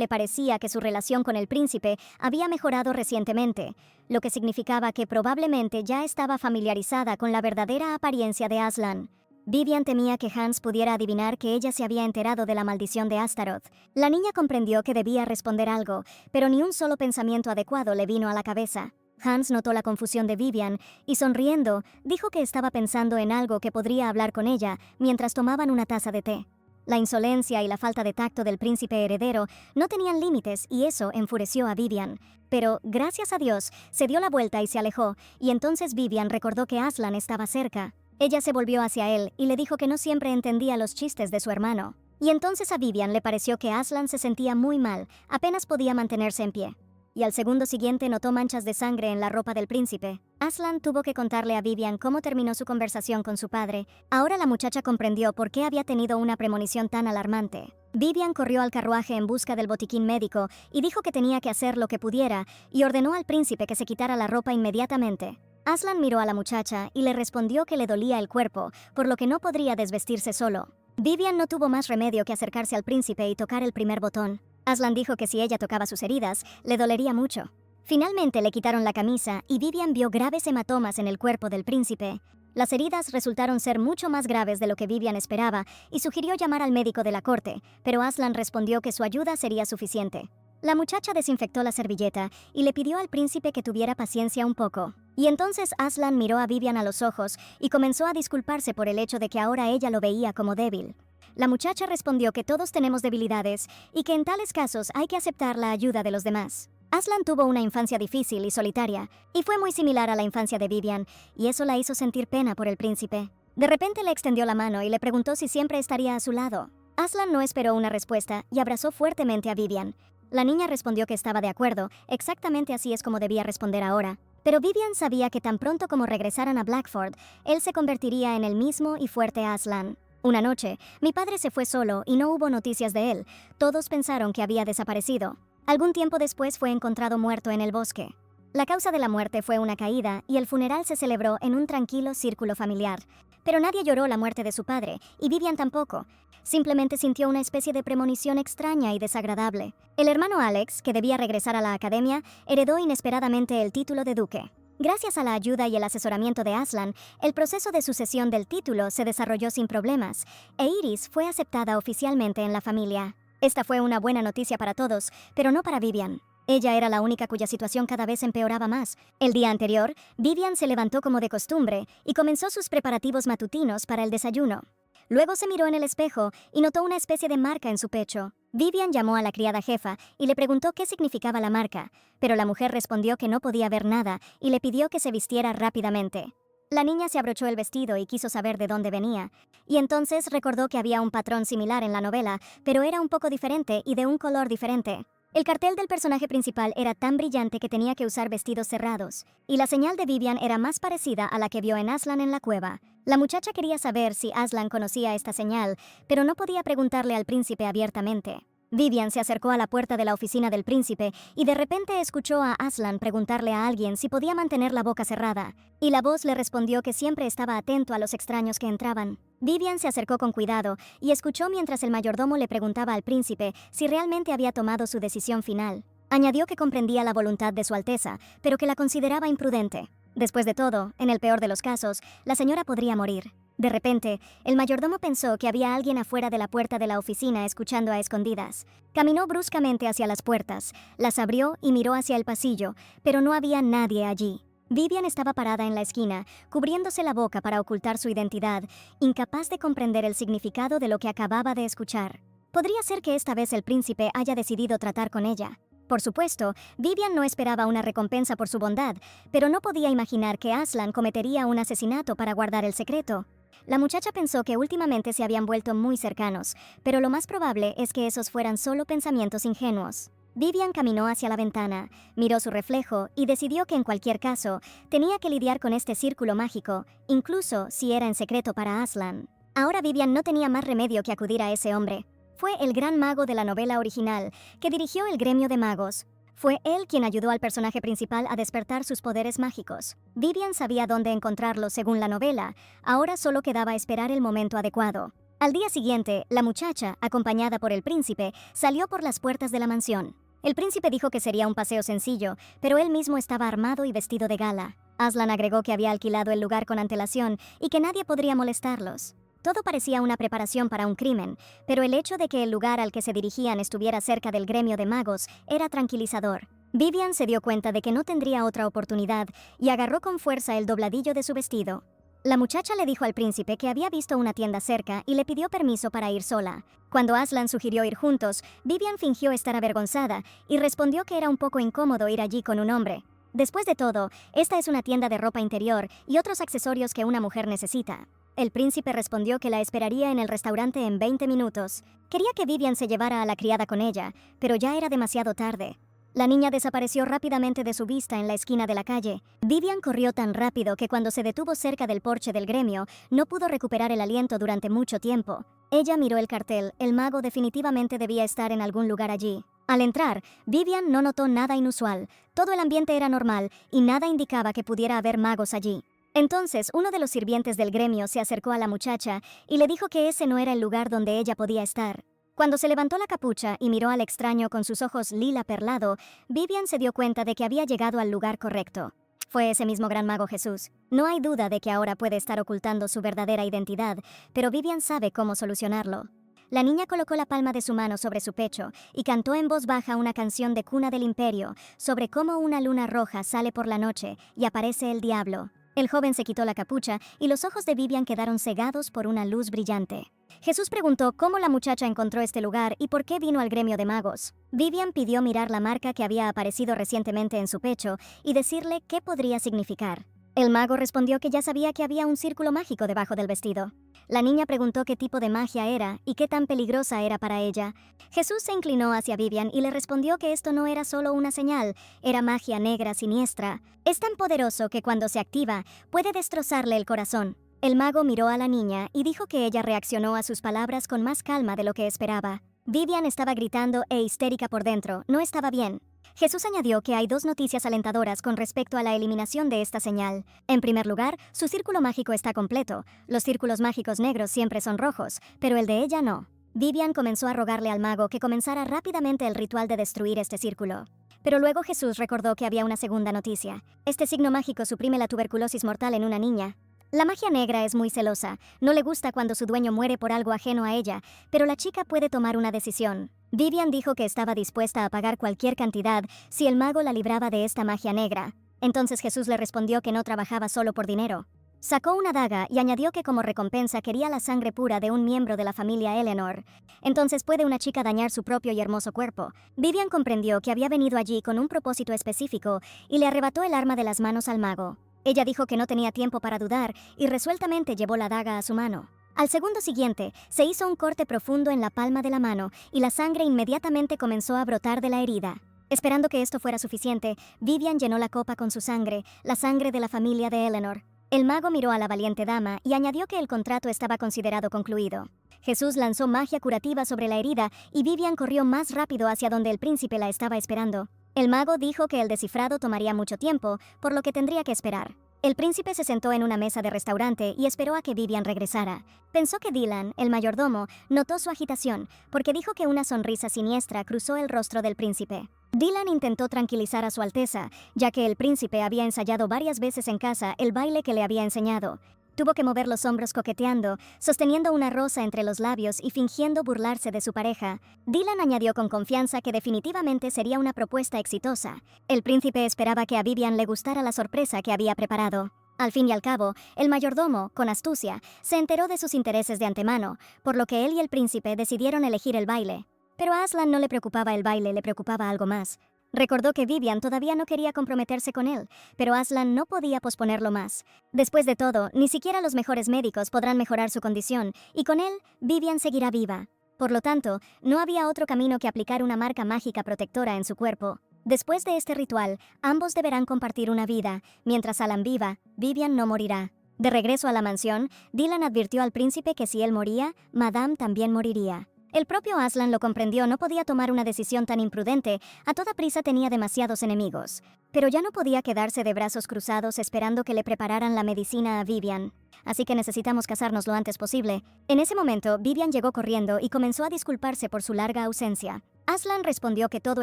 parecía que su relación con el príncipe había mejorado recientemente, lo que significaba que probablemente ya estaba familiarizada con la verdadera apariencia de Aslan. Vivian temía que Hans pudiera adivinar que ella se había enterado de la maldición de Astaroth. La niña comprendió que debía responder algo, pero ni un solo pensamiento adecuado le vino a la cabeza. Hans notó la confusión de Vivian y, sonriendo, dijo que estaba pensando en algo que podría hablar con ella mientras tomaban una taza de té. La insolencia y la falta de tacto del príncipe heredero no tenían límites y eso enfureció a Vivian. Pero, gracias a Dios, se dio la vuelta y se alejó, y entonces Vivian recordó que Aslan estaba cerca. Ella se volvió hacia él y le dijo que no siempre entendía los chistes de su hermano. Y entonces a Vivian le pareció que Aslan se sentía muy mal, apenas podía mantenerse en pie. Y al segundo siguiente notó manchas de sangre en la ropa del príncipe. Aslan tuvo que contarle a Vivian cómo terminó su conversación con su padre. Ahora la muchacha comprendió por qué había tenido una premonición tan alarmante. Vivian corrió al carruaje en busca del botiquín médico y dijo que tenía que hacer lo que pudiera y ordenó al príncipe que se quitara la ropa inmediatamente. Aslan miró a la muchacha y le respondió que le dolía el cuerpo, por lo que no podría desvestirse solo. Vivian no tuvo más remedio que acercarse al príncipe y tocar el primer botón. Aslan dijo que si ella tocaba sus heridas, le dolería mucho. Finalmente le quitaron la camisa y Vivian vio graves hematomas en el cuerpo del príncipe. Las heridas resultaron ser mucho más graves de lo que Vivian esperaba y sugirió llamar al médico de la corte, pero Aslan respondió que su ayuda sería suficiente. La muchacha desinfectó la servilleta y le pidió al príncipe que tuviera paciencia un poco. Y entonces Aslan miró a Vivian a los ojos y comenzó a disculparse por el hecho de que ahora ella lo veía como débil. La muchacha respondió que todos tenemos debilidades y que en tales casos hay que aceptar la ayuda de los demás. Aslan tuvo una infancia difícil y solitaria, y fue muy similar a la infancia de Vivian, y eso la hizo sentir pena por el príncipe. De repente le extendió la mano y le preguntó si siempre estaría a su lado. Aslan no esperó una respuesta y abrazó fuertemente a Vivian. La niña respondió que estaba de acuerdo, exactamente así es como debía responder ahora. Pero Vivian sabía que tan pronto como regresaran a Blackford, él se convertiría en el mismo y fuerte Aslan. Una noche, mi padre se fue solo y no hubo noticias de él. Todos pensaron que había desaparecido. Algún tiempo después fue encontrado muerto en el bosque. La causa de la muerte fue una caída y el funeral se celebró en un tranquilo círculo familiar. Pero nadie lloró la muerte de su padre, y Vivian tampoco. Simplemente sintió una especie de premonición extraña y desagradable. El hermano Alex, que debía regresar a la academia, heredó inesperadamente el título de duque. Gracias a la ayuda y el asesoramiento de Aslan, el proceso de sucesión del título se desarrolló sin problemas, e Iris fue aceptada oficialmente en la familia. Esta fue una buena noticia para todos, pero no para Vivian. Ella era la única cuya situación cada vez empeoraba más. El día anterior, Vivian se levantó como de costumbre y comenzó sus preparativos matutinos para el desayuno. Luego se miró en el espejo y notó una especie de marca en su pecho. Vivian llamó a la criada jefa y le preguntó qué significaba la marca, pero la mujer respondió que no podía ver nada y le pidió que se vistiera rápidamente. La niña se abrochó el vestido y quiso saber de dónde venía, y entonces recordó que había un patrón similar en la novela, pero era un poco diferente y de un color diferente. El cartel del personaje principal era tan brillante que tenía que usar vestidos cerrados, y la señal de Vivian era más parecida a la que vio en Aslan en la cueva. La muchacha quería saber si Aslan conocía esta señal, pero no podía preguntarle al príncipe abiertamente. Vivian se acercó a la puerta de la oficina del príncipe y de repente escuchó a Aslan preguntarle a alguien si podía mantener la boca cerrada, y la voz le respondió que siempre estaba atento a los extraños que entraban. Vivian se acercó con cuidado y escuchó mientras el mayordomo le preguntaba al príncipe si realmente había tomado su decisión final. Añadió que comprendía la voluntad de Su Alteza, pero que la consideraba imprudente. Después de todo, en el peor de los casos, la señora podría morir. De repente, el mayordomo pensó que había alguien afuera de la puerta de la oficina escuchando a escondidas. Caminó bruscamente hacia las puertas, las abrió y miró hacia el pasillo, pero no había nadie allí. Vivian estaba parada en la esquina, cubriéndose la boca para ocultar su identidad, incapaz de comprender el significado de lo que acababa de escuchar. Podría ser que esta vez el príncipe haya decidido tratar con ella. Por supuesto, Vivian no esperaba una recompensa por su bondad, pero no podía imaginar que Aslan cometería un asesinato para guardar el secreto. La muchacha pensó que últimamente se habían vuelto muy cercanos, pero lo más probable es que esos fueran solo pensamientos ingenuos. Vivian caminó hacia la ventana, miró su reflejo y decidió que en cualquier caso tenía que lidiar con este círculo mágico, incluso si era en secreto para Aslan. Ahora Vivian no tenía más remedio que acudir a ese hombre. Fue el gran mago de la novela original que dirigió el gremio de magos. Fue él quien ayudó al personaje principal a despertar sus poderes mágicos. Vivian sabía dónde encontrarlo según la novela, ahora solo quedaba esperar el momento adecuado. Al día siguiente, la muchacha, acompañada por el príncipe, salió por las puertas de la mansión. El príncipe dijo que sería un paseo sencillo, pero él mismo estaba armado y vestido de gala. Aslan agregó que había alquilado el lugar con antelación y que nadie podría molestarlos. Todo parecía una preparación para un crimen, pero el hecho de que el lugar al que se dirigían estuviera cerca del gremio de magos era tranquilizador. Vivian se dio cuenta de que no tendría otra oportunidad y agarró con fuerza el dobladillo de su vestido. La muchacha le dijo al príncipe que había visto una tienda cerca y le pidió permiso para ir sola. Cuando Aslan sugirió ir juntos, Vivian fingió estar avergonzada y respondió que era un poco incómodo ir allí con un hombre. Después de todo, esta es una tienda de ropa interior y otros accesorios que una mujer necesita. El príncipe respondió que la esperaría en el restaurante en 20 minutos. Quería que Vivian se llevara a la criada con ella, pero ya era demasiado tarde. La niña desapareció rápidamente de su vista en la esquina de la calle. Vivian corrió tan rápido que cuando se detuvo cerca del porche del gremio, no pudo recuperar el aliento durante mucho tiempo. Ella miró el cartel, el mago definitivamente debía estar en algún lugar allí. Al entrar, Vivian no notó nada inusual. Todo el ambiente era normal y nada indicaba que pudiera haber magos allí. Entonces, uno de los sirvientes del gremio se acercó a la muchacha y le dijo que ese no era el lugar donde ella podía estar. Cuando se levantó la capucha y miró al extraño con sus ojos lila perlado, Vivian se dio cuenta de que había llegado al lugar correcto. Fue ese mismo gran mago Jesús. No hay duda de que ahora puede estar ocultando su verdadera identidad, pero Vivian sabe cómo solucionarlo. La niña colocó la palma de su mano sobre su pecho y cantó en voz baja una canción de cuna del imperio sobre cómo una luna roja sale por la noche y aparece el diablo. El joven se quitó la capucha y los ojos de Vivian quedaron cegados por una luz brillante. Jesús preguntó cómo la muchacha encontró este lugar y por qué vino al gremio de magos. Vivian pidió mirar la marca que había aparecido recientemente en su pecho y decirle qué podría significar. El mago respondió que ya sabía que había un círculo mágico debajo del vestido. La niña preguntó qué tipo de magia era y qué tan peligrosa era para ella. Jesús se inclinó hacia Vivian y le respondió que esto no era solo una señal, era magia negra siniestra. Es tan poderoso que cuando se activa, puede destrozarle el corazón. El mago miró a la niña y dijo que ella reaccionó a sus palabras con más calma de lo que esperaba. Vivian estaba gritando e histérica por dentro, no estaba bien. Jesús añadió que hay dos noticias alentadoras con respecto a la eliminación de esta señal. En primer lugar, su círculo mágico está completo. Los círculos mágicos negros siempre son rojos, pero el de ella no. Vivian comenzó a rogarle al mago que comenzara rápidamente el ritual de destruir este círculo. Pero luego Jesús recordó que había una segunda noticia. Este signo mágico suprime la tuberculosis mortal en una niña. La magia negra es muy celosa, no le gusta cuando su dueño muere por algo ajeno a ella, pero la chica puede tomar una decisión. Vivian dijo que estaba dispuesta a pagar cualquier cantidad si el mago la libraba de esta magia negra. Entonces Jesús le respondió que no trabajaba solo por dinero. Sacó una daga y añadió que como recompensa quería la sangre pura de un miembro de la familia Eleanor. Entonces ¿puede una chica dañar su propio y hermoso cuerpo? Vivian comprendió que había venido allí con un propósito específico y le arrebató el arma de las manos al mago. Ella dijo que no tenía tiempo para dudar y resueltamente llevó la daga a su mano. Al segundo siguiente, se hizo un corte profundo en la palma de la mano y la sangre inmediatamente comenzó a brotar de la herida. Esperando que esto fuera suficiente, Vivian llenó la copa con su sangre, la sangre de la familia de Eleanor. El mago miró a la valiente dama y añadió que el contrato estaba considerado concluido. Jesús lanzó magia curativa sobre la herida y Vivian corrió más rápido hacia donde el príncipe la estaba esperando. El mago dijo que el descifrado tomaría mucho tiempo, por lo que tendría que esperar. El príncipe se sentó en una mesa de restaurante y esperó a que Vivian regresara. Pensó que Dylan, el mayordomo, notó su agitación, porque dijo que una sonrisa siniestra cruzó el rostro del príncipe. Dylan intentó tranquilizar a su alteza, ya que el príncipe había ensayado varias veces en casa el baile que le había enseñado. Tuvo que mover los hombros coqueteando, sosteniendo una rosa entre los labios y fingiendo burlarse de su pareja. Dylan añadió con confianza que definitivamente sería una propuesta exitosa. El príncipe esperaba que a Vivian le gustara la sorpresa que había preparado. Al fin y al cabo, el mayordomo, con astucia, se enteró de sus intereses de antemano, por lo que él y el príncipe decidieron elegir el baile. Pero a Aslan no le preocupaba el baile, le preocupaba algo más. Recordó que Vivian todavía no quería comprometerse con él, pero Aslan no podía posponerlo más. Después de todo, ni siquiera los mejores médicos podrán mejorar su condición, y con él, Vivian seguirá viva. Por lo tanto, no había otro camino que aplicar una marca mágica protectora en su cuerpo. Después de este ritual, ambos deberán compartir una vida. Mientras Alan viva, Vivian no morirá. De regreso a la mansión, Dylan advirtió al príncipe que si él moría, Madame también moriría. El propio Aslan lo comprendió, no podía tomar una decisión tan imprudente, a toda prisa tenía demasiados enemigos. Pero ya no podía quedarse de brazos cruzados esperando que le prepararan la medicina a Vivian. Así que necesitamos casarnos lo antes posible. En ese momento, Vivian llegó corriendo y comenzó a disculparse por su larga ausencia. Aslan respondió que todo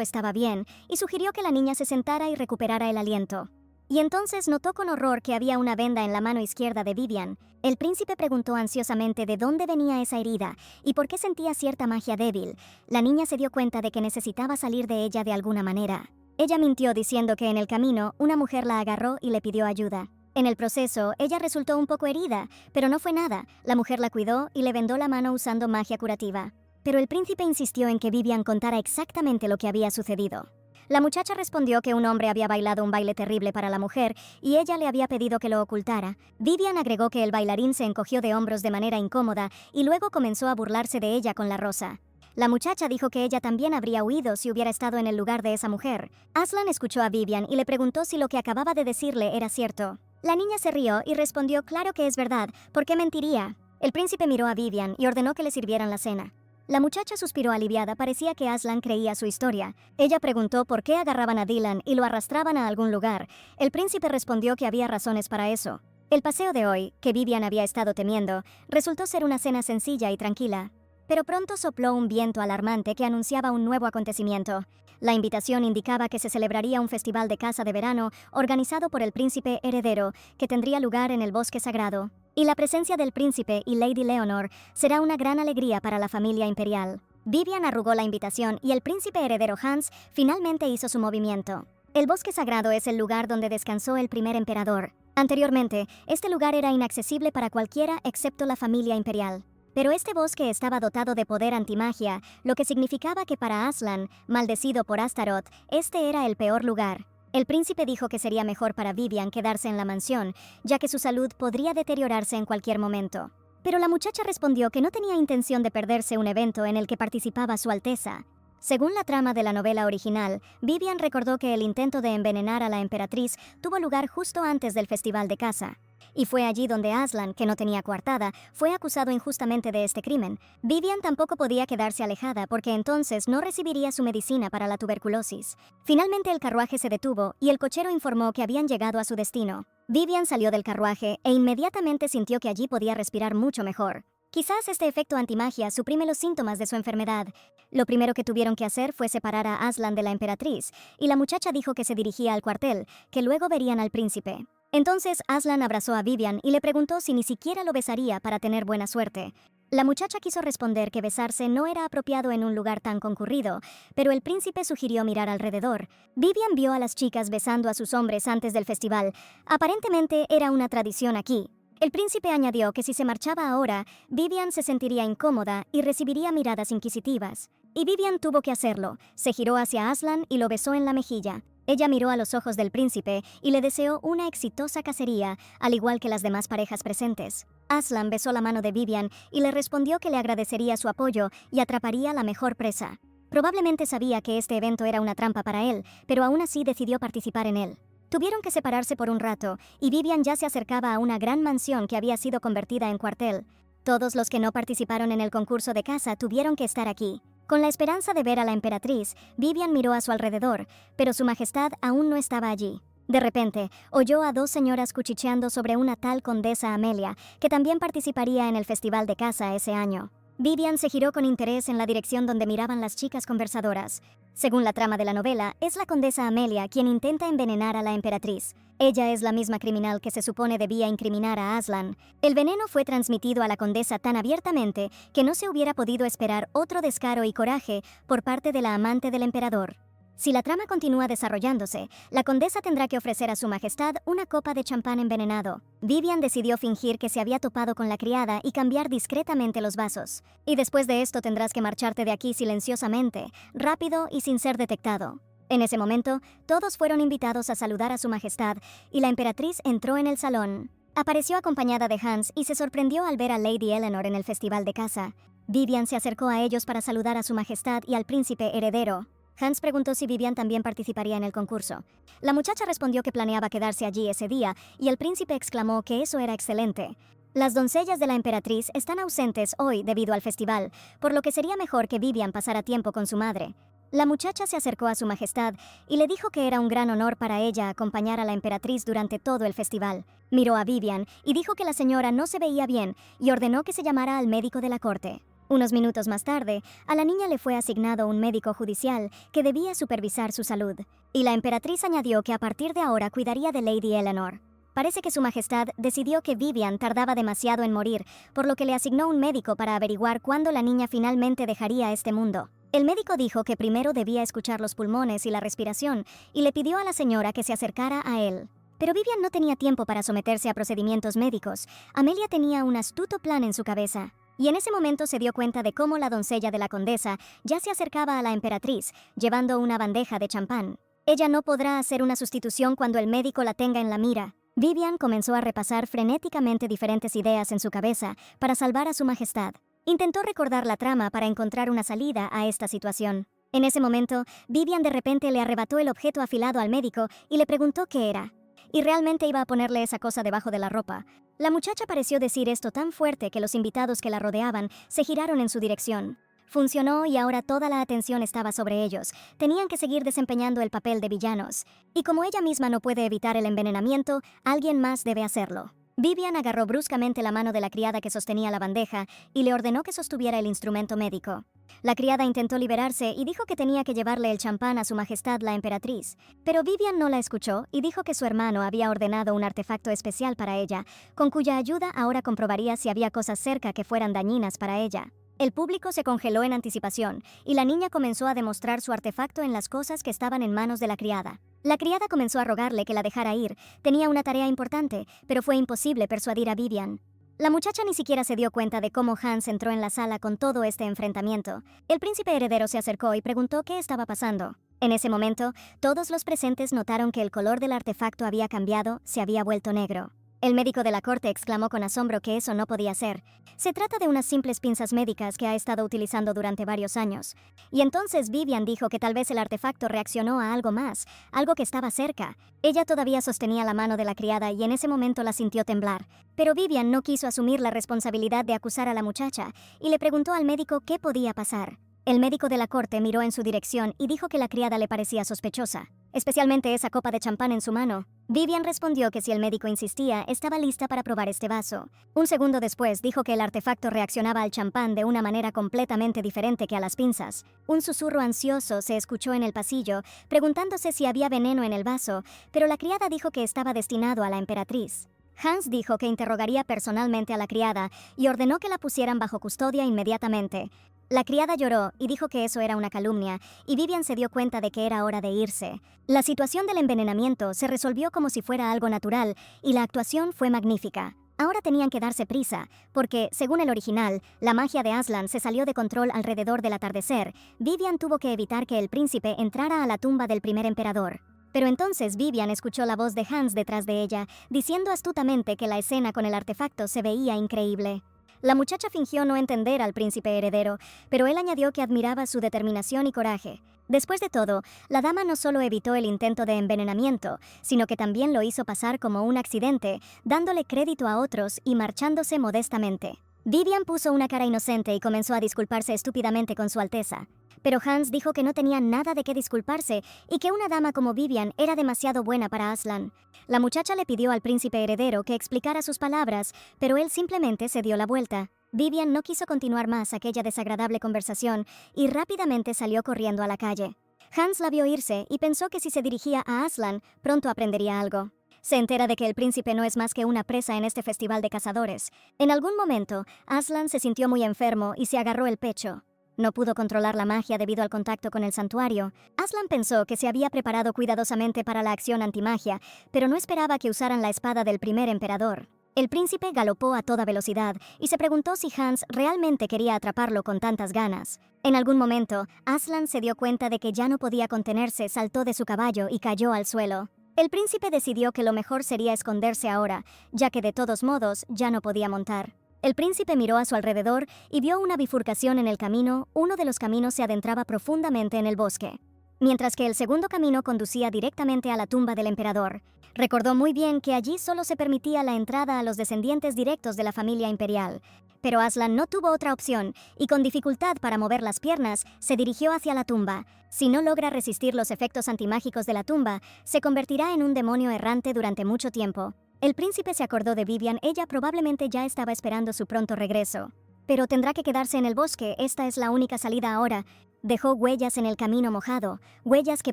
estaba bien y sugirió que la niña se sentara y recuperara el aliento. Y entonces notó con horror que había una venda en la mano izquierda de Vivian. El príncipe preguntó ansiosamente de dónde venía esa herida y por qué sentía cierta magia débil. La niña se dio cuenta de que necesitaba salir de ella de alguna manera. Ella mintió diciendo que en el camino una mujer la agarró y le pidió ayuda. En el proceso, ella resultó un poco herida, pero no fue nada. La mujer la cuidó y le vendó la mano usando magia curativa. Pero el príncipe insistió en que Vivian contara exactamente lo que había sucedido. La muchacha respondió que un hombre había bailado un baile terrible para la mujer y ella le había pedido que lo ocultara. Vivian agregó que el bailarín se encogió de hombros de manera incómoda y luego comenzó a burlarse de ella con la rosa. La muchacha dijo que ella también habría huido si hubiera estado en el lugar de esa mujer. Aslan escuchó a Vivian y le preguntó si lo que acababa de decirle era cierto. La niña se rió y respondió claro que es verdad, ¿por qué mentiría? El príncipe miró a Vivian y ordenó que le sirvieran la cena. La muchacha suspiró aliviada, parecía que Aslan creía su historia. Ella preguntó por qué agarraban a Dylan y lo arrastraban a algún lugar. El príncipe respondió que había razones para eso. El paseo de hoy, que Vivian había estado temiendo, resultó ser una cena sencilla y tranquila. Pero pronto sopló un viento alarmante que anunciaba un nuevo acontecimiento. La invitación indicaba que se celebraría un festival de caza de verano organizado por el príncipe heredero, que tendría lugar en el bosque sagrado. Y la presencia del príncipe y Lady Leonor será una gran alegría para la familia imperial. Vivian arrugó la invitación y el príncipe heredero Hans finalmente hizo su movimiento. El bosque sagrado es el lugar donde descansó el primer emperador. Anteriormente, este lugar era inaccesible para cualquiera excepto la familia imperial. Pero este bosque estaba dotado de poder antimagia, lo que significaba que para Aslan, maldecido por Astaroth, este era el peor lugar. El príncipe dijo que sería mejor para Vivian quedarse en la mansión, ya que su salud podría deteriorarse en cualquier momento. Pero la muchacha respondió que no tenía intención de perderse un evento en el que participaba Su Alteza. Según la trama de la novela original, Vivian recordó que el intento de envenenar a la emperatriz tuvo lugar justo antes del festival de caza. Y fue allí donde Aslan, que no tenía coartada, fue acusado injustamente de este crimen. Vivian tampoco podía quedarse alejada porque entonces no recibiría su medicina para la tuberculosis. Finalmente el carruaje se detuvo y el cochero informó que habían llegado a su destino. Vivian salió del carruaje e inmediatamente sintió que allí podía respirar mucho mejor. Quizás este efecto antimagia suprime los síntomas de su enfermedad. Lo primero que tuvieron que hacer fue separar a Aslan de la emperatriz, y la muchacha dijo que se dirigía al cuartel, que luego verían al príncipe. Entonces Aslan abrazó a Vivian y le preguntó si ni siquiera lo besaría para tener buena suerte. La muchacha quiso responder que besarse no era apropiado en un lugar tan concurrido, pero el príncipe sugirió mirar alrededor. Vivian vio a las chicas besando a sus hombres antes del festival. Aparentemente era una tradición aquí. El príncipe añadió que si se marchaba ahora, Vivian se sentiría incómoda y recibiría miradas inquisitivas. Y Vivian tuvo que hacerlo. Se giró hacia Aslan y lo besó en la mejilla. Ella miró a los ojos del príncipe y le deseó una exitosa cacería, al igual que las demás parejas presentes. Aslan besó la mano de Vivian y le respondió que le agradecería su apoyo y atraparía la mejor presa. Probablemente sabía que este evento era una trampa para él, pero aún así decidió participar en él. Tuvieron que separarse por un rato, y Vivian ya se acercaba a una gran mansión que había sido convertida en cuartel. Todos los que no participaron en el concurso de caza tuvieron que estar aquí. Con la esperanza de ver a la emperatriz, Vivian miró a su alrededor, pero su majestad aún no estaba allí. De repente, oyó a dos señoras cuchicheando sobre una tal condesa Amelia, que también participaría en el festival de caza ese año. Vivian se giró con interés en la dirección donde miraban las chicas conversadoras. Según la trama de la novela, es la condesa Amelia quien intenta envenenar a la emperatriz. Ella es la misma criminal que se supone debía incriminar a Aslan. El veneno fue transmitido a la condesa tan abiertamente que no se hubiera podido esperar otro descaro y coraje por parte de la amante del emperador. Si la trama continúa desarrollándose, la condesa tendrá que ofrecer a su majestad una copa de champán envenenado. Vivian decidió fingir que se había topado con la criada y cambiar discretamente los vasos. Y después de esto tendrás que marcharte de aquí silenciosamente, rápido y sin ser detectado. En ese momento, todos fueron invitados a saludar a su majestad y la emperatriz entró en el salón. Apareció acompañada de Hans y se sorprendió al ver a Lady Eleanor en el festival de caza. Vivian se acercó a ellos para saludar a su majestad y al príncipe heredero. Hans preguntó si Vivian también participaría en el concurso. La muchacha respondió que planeaba quedarse allí ese día y el príncipe exclamó que eso era excelente. Las doncellas de la emperatriz están ausentes hoy debido al festival, por lo que sería mejor que Vivian pasara tiempo con su madre. La muchacha se acercó a su majestad y le dijo que era un gran honor para ella acompañar a la emperatriz durante todo el festival. Miró a Vivian y dijo que la señora no se veía bien y ordenó que se llamara al médico de la corte. Unos minutos más tarde, a la niña le fue asignado un médico judicial que debía supervisar su salud, y la emperatriz añadió que a partir de ahora cuidaría de Lady Eleanor. Parece que su majestad decidió que Vivian tardaba demasiado en morir, por lo que le asignó un médico para averiguar cuándo la niña finalmente dejaría este mundo. El médico dijo que primero debía escuchar los pulmones y la respiración, y le pidió a la señora que se acercara a él. Pero Vivian no tenía tiempo para someterse a procedimientos médicos. Amelia tenía un astuto plan en su cabeza. Y en ese momento se dio cuenta de cómo la doncella de la condesa ya se acercaba a la emperatriz, llevando una bandeja de champán. Ella no podrá hacer una sustitución cuando el médico la tenga en la mira. Vivian comenzó a repasar frenéticamente diferentes ideas en su cabeza para salvar a su majestad. Intentó recordar la trama para encontrar una salida a esta situación. En ese momento, Vivian de repente le arrebató el objeto afilado al médico y le preguntó qué era. Y realmente iba a ponerle esa cosa debajo de la ropa. La muchacha pareció decir esto tan fuerte que los invitados que la rodeaban se giraron en su dirección. Funcionó y ahora toda la atención estaba sobre ellos. Tenían que seguir desempeñando el papel de villanos. Y como ella misma no puede evitar el envenenamiento, alguien más debe hacerlo. Vivian agarró bruscamente la mano de la criada que sostenía la bandeja y le ordenó que sostuviera el instrumento médico. La criada intentó liberarse y dijo que tenía que llevarle el champán a su majestad la emperatriz, pero Vivian no la escuchó y dijo que su hermano había ordenado un artefacto especial para ella, con cuya ayuda ahora comprobaría si había cosas cerca que fueran dañinas para ella. El público se congeló en anticipación y la niña comenzó a demostrar su artefacto en las cosas que estaban en manos de la criada. La criada comenzó a rogarle que la dejara ir. Tenía una tarea importante, pero fue imposible persuadir a Vivian. La muchacha ni siquiera se dio cuenta de cómo Hans entró en la sala con todo este enfrentamiento. El príncipe heredero se acercó y preguntó qué estaba pasando. En ese momento, todos los presentes notaron que el color del artefacto había cambiado, se había vuelto negro. El médico de la corte exclamó con asombro que eso no podía ser. Se trata de unas simples pinzas médicas que ha estado utilizando durante varios años. Y entonces Vivian dijo que tal vez el artefacto reaccionó a algo más, algo que estaba cerca. Ella todavía sostenía la mano de la criada y en ese momento la sintió temblar. Pero Vivian no quiso asumir la responsabilidad de acusar a la muchacha y le preguntó al médico qué podía pasar. El médico de la corte miró en su dirección y dijo que la criada le parecía sospechosa, especialmente esa copa de champán en su mano. Vivian respondió que si el médico insistía, estaba lista para probar este vaso. Un segundo después dijo que el artefacto reaccionaba al champán de una manera completamente diferente que a las pinzas. Un susurro ansioso se escuchó en el pasillo, preguntándose si había veneno en el vaso, pero la criada dijo que estaba destinado a la emperatriz. Hans dijo que interrogaría personalmente a la criada y ordenó que la pusieran bajo custodia inmediatamente. La criada lloró y dijo que eso era una calumnia, y Vivian se dio cuenta de que era hora de irse. La situación del envenenamiento se resolvió como si fuera algo natural, y la actuación fue magnífica. Ahora tenían que darse prisa, porque, según el original, la magia de Aslan se salió de control alrededor del atardecer. Vivian tuvo que evitar que el príncipe entrara a la tumba del primer emperador. Pero entonces Vivian escuchó la voz de Hans detrás de ella, diciendo astutamente que la escena con el artefacto se veía increíble. La muchacha fingió no entender al príncipe heredero, pero él añadió que admiraba su determinación y coraje. Después de todo, la dama no solo evitó el intento de envenenamiento, sino que también lo hizo pasar como un accidente, dándole crédito a otros y marchándose modestamente. Vivian puso una cara inocente y comenzó a disculparse estúpidamente con su alteza. Pero Hans dijo que no tenía nada de qué disculparse y que una dama como Vivian era demasiado buena para Aslan. La muchacha le pidió al príncipe heredero que explicara sus palabras, pero él simplemente se dio la vuelta. Vivian no quiso continuar más aquella desagradable conversación y rápidamente salió corriendo a la calle. Hans la vio irse y pensó que si se dirigía a Aslan, pronto aprendería algo. Se entera de que el príncipe no es más que una presa en este festival de cazadores. En algún momento, Aslan se sintió muy enfermo y se agarró el pecho. No pudo controlar la magia debido al contacto con el santuario. Aslan pensó que se había preparado cuidadosamente para la acción antimagia, pero no esperaba que usaran la espada del primer emperador. El príncipe galopó a toda velocidad y se preguntó si Hans realmente quería atraparlo con tantas ganas. En algún momento, Aslan se dio cuenta de que ya no podía contenerse, saltó de su caballo y cayó al suelo. El príncipe decidió que lo mejor sería esconderse ahora, ya que de todos modos ya no podía montar. El príncipe miró a su alrededor y vio una bifurcación en el camino. Uno de los caminos se adentraba profundamente en el bosque, mientras que el segundo camino conducía directamente a la tumba del emperador. Recordó muy bien que allí solo se permitía la entrada a los descendientes directos de la familia imperial. Pero Aslan no tuvo otra opción, y con dificultad para mover las piernas, se dirigió hacia la tumba. Si no logra resistir los efectos antimágicos de la tumba, se convertirá en un demonio errante durante mucho tiempo. El príncipe se acordó de Vivian, ella probablemente ya estaba esperando su pronto regreso. Pero tendrá que quedarse en el bosque, esta es la única salida ahora. Dejó huellas en el camino mojado, huellas que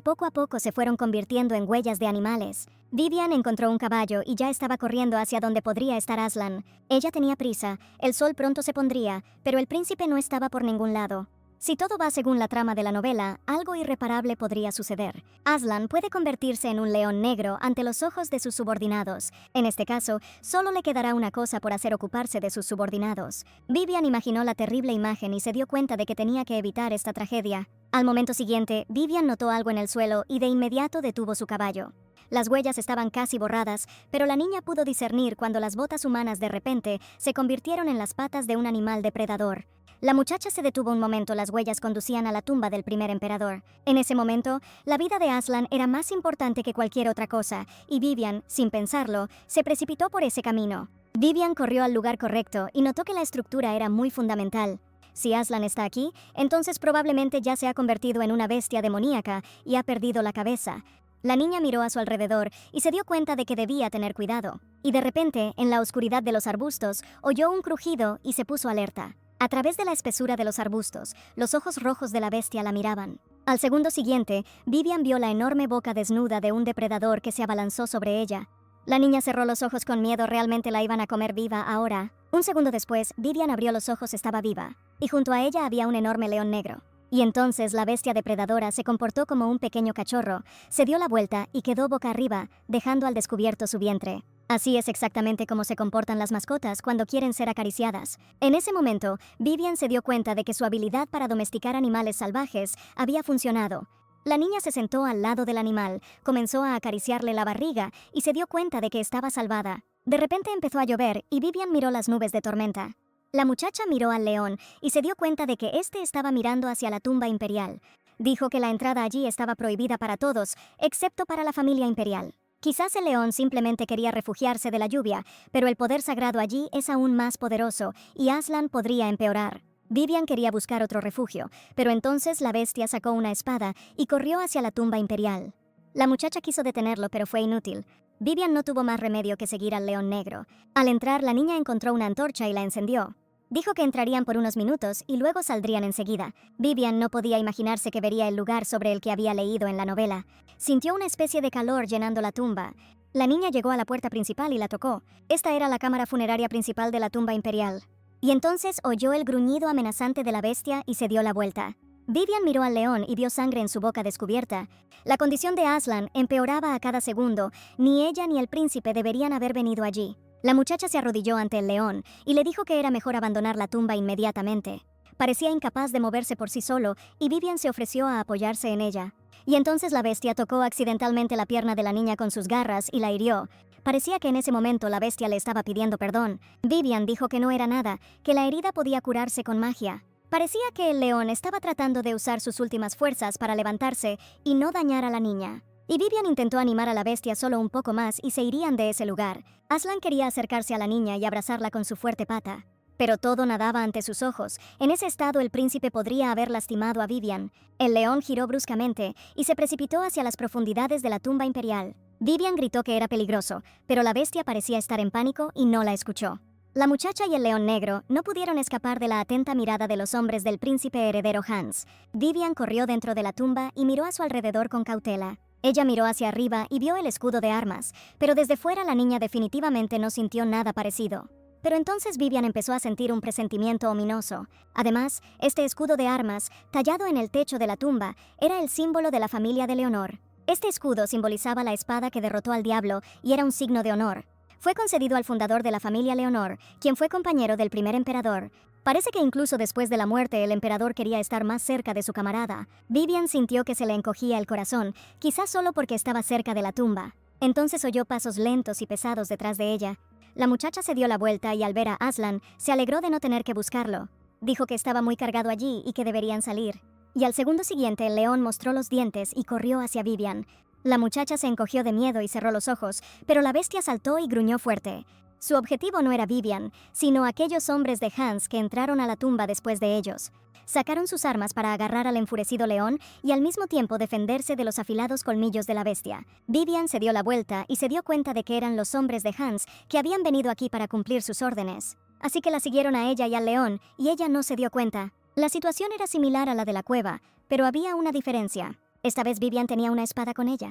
poco a poco se fueron convirtiendo en huellas de animales. Vivian encontró un caballo y ya estaba corriendo hacia donde podría estar Aslan. Ella tenía prisa, el sol pronto se pondría, pero el príncipe no estaba por ningún lado. Si todo va según la trama de la novela, algo irreparable podría suceder. Aslan puede convertirse en un león negro ante los ojos de sus subordinados. En este caso, solo le quedará una cosa por hacer: ocuparse de sus subordinados. Vivian imaginó la terrible imagen y se dio cuenta de que tenía que evitar esta tragedia. Al momento siguiente, Vivian notó algo en el suelo y de inmediato detuvo su caballo. Las huellas estaban casi borradas, pero la niña pudo discernir cuando las botas humanas de repente se convirtieron en las patas de un animal depredador. La muchacha se detuvo un momento, las huellas conducían a la tumba del primer emperador. En ese momento, la vida de Aslan era más importante que cualquier otra cosa, y Vivian, sin pensarlo, se precipitó por ese camino. Vivian corrió al lugar correcto y notó que la estructura era muy fundamental. Si Aslan está aquí, entonces probablemente ya se ha convertido en una bestia demoníaca y ha perdido la cabeza. La niña miró a su alrededor y se dio cuenta de que debía tener cuidado. Y de repente, en la oscuridad de los arbustos, oyó un crujido y se puso alerta. A través de la espesura de los arbustos, los ojos rojos de la bestia la miraban. Al segundo siguiente, Vivian vio la enorme boca desnuda de un depredador que se abalanzó sobre ella. La niña cerró los ojos con miedo, realmente la iban a comer viva ahora. Un segundo después, Vivian abrió los ojos, estaba viva, y junto a ella había un enorme león negro. Y entonces la bestia depredadora se comportó como un pequeño cachorro, se dio la vuelta y quedó boca arriba, dejando al descubierto su vientre. Así es exactamente como se comportan las mascotas cuando quieren ser acariciadas. En ese momento, Vivian se dio cuenta de que su habilidad para domesticar animales salvajes había funcionado. La niña se sentó al lado del animal, comenzó a acariciarle la barriga y se dio cuenta de que estaba salvada. De repente empezó a llover y Vivian miró las nubes de tormenta. La muchacha miró al león y se dio cuenta de que éste estaba mirando hacia la tumba imperial. Dijo que la entrada allí estaba prohibida para todos, excepto para la familia imperial. Quizás el león simplemente quería refugiarse de la lluvia, pero el poder sagrado allí es aún más poderoso y Aslan podría empeorar. Vivian quería buscar otro refugio, pero entonces la bestia sacó una espada y corrió hacia la tumba imperial. La muchacha quiso detenerlo, pero fue inútil. Vivian no tuvo más remedio que seguir al león negro. Al entrar, la niña encontró una antorcha y la encendió. Dijo que entrarían por unos minutos y luego saldrían enseguida. Vivian no podía imaginarse que vería el lugar sobre el que había leído en la novela. Sintió una especie de calor llenando la tumba. La niña llegó a la puerta principal y la tocó. Esta era la cámara funeraria principal de la tumba imperial. Y entonces oyó el gruñido amenazante de la bestia y se dio la vuelta. Vivian miró al león y vio sangre en su boca descubierta. La condición de Aslan empeoraba a cada segundo. Ni ella ni el príncipe deberían haber venido allí. La muchacha se arrodilló ante el león y le dijo que era mejor abandonar la tumba inmediatamente. Parecía incapaz de moverse por sí solo y Vivian se ofreció a apoyarse en ella. Y entonces la bestia tocó accidentalmente la pierna de la niña con sus garras y la hirió. Parecía que en ese momento la bestia le estaba pidiendo perdón. Vivian dijo que no era nada, que la herida podía curarse con magia. Parecía que el león estaba tratando de usar sus últimas fuerzas para levantarse y no dañar a la niña. Y Vivian intentó animar a la bestia solo un poco más y se irían de ese lugar. Aslan quería acercarse a la niña y abrazarla con su fuerte pata. Pero todo nadaba ante sus ojos. En ese estado el príncipe podría haber lastimado a Vivian. El león giró bruscamente y se precipitó hacia las profundidades de la tumba imperial. Vivian gritó que era peligroso, pero la bestia parecía estar en pánico y no la escuchó. La muchacha y el león negro no pudieron escapar de la atenta mirada de los hombres del príncipe heredero Hans. Vivian corrió dentro de la tumba y miró a su alrededor con cautela. Ella miró hacia arriba y vio el escudo de armas, pero desde fuera la niña definitivamente no sintió nada parecido. Pero entonces Vivian empezó a sentir un presentimiento ominoso. Además, este escudo de armas, tallado en el techo de la tumba, era el símbolo de la familia de Leonor. Este escudo simbolizaba la espada que derrotó al diablo y era un signo de honor. Fue concedido al fundador de la familia Leonor, quien fue compañero del primer emperador. Parece que incluso después de la muerte el emperador quería estar más cerca de su camarada. Vivian sintió que se le encogía el corazón, quizás solo porque estaba cerca de la tumba. Entonces oyó pasos lentos y pesados detrás de ella. La muchacha se dio la vuelta y al ver a Aslan, se alegró de no tener que buscarlo. Dijo que estaba muy cargado allí y que deberían salir. Y al segundo siguiente el león mostró los dientes y corrió hacia Vivian. La muchacha se encogió de miedo y cerró los ojos, pero la bestia saltó y gruñó fuerte. Su objetivo no era Vivian, sino aquellos hombres de Hans que entraron a la tumba después de ellos. Sacaron sus armas para agarrar al enfurecido león y al mismo tiempo defenderse de los afilados colmillos de la bestia. Vivian se dio la vuelta y se dio cuenta de que eran los hombres de Hans que habían venido aquí para cumplir sus órdenes. Así que la siguieron a ella y al león, y ella no se dio cuenta. La situación era similar a la de la cueva, pero había una diferencia. Esta vez Vivian tenía una espada con ella.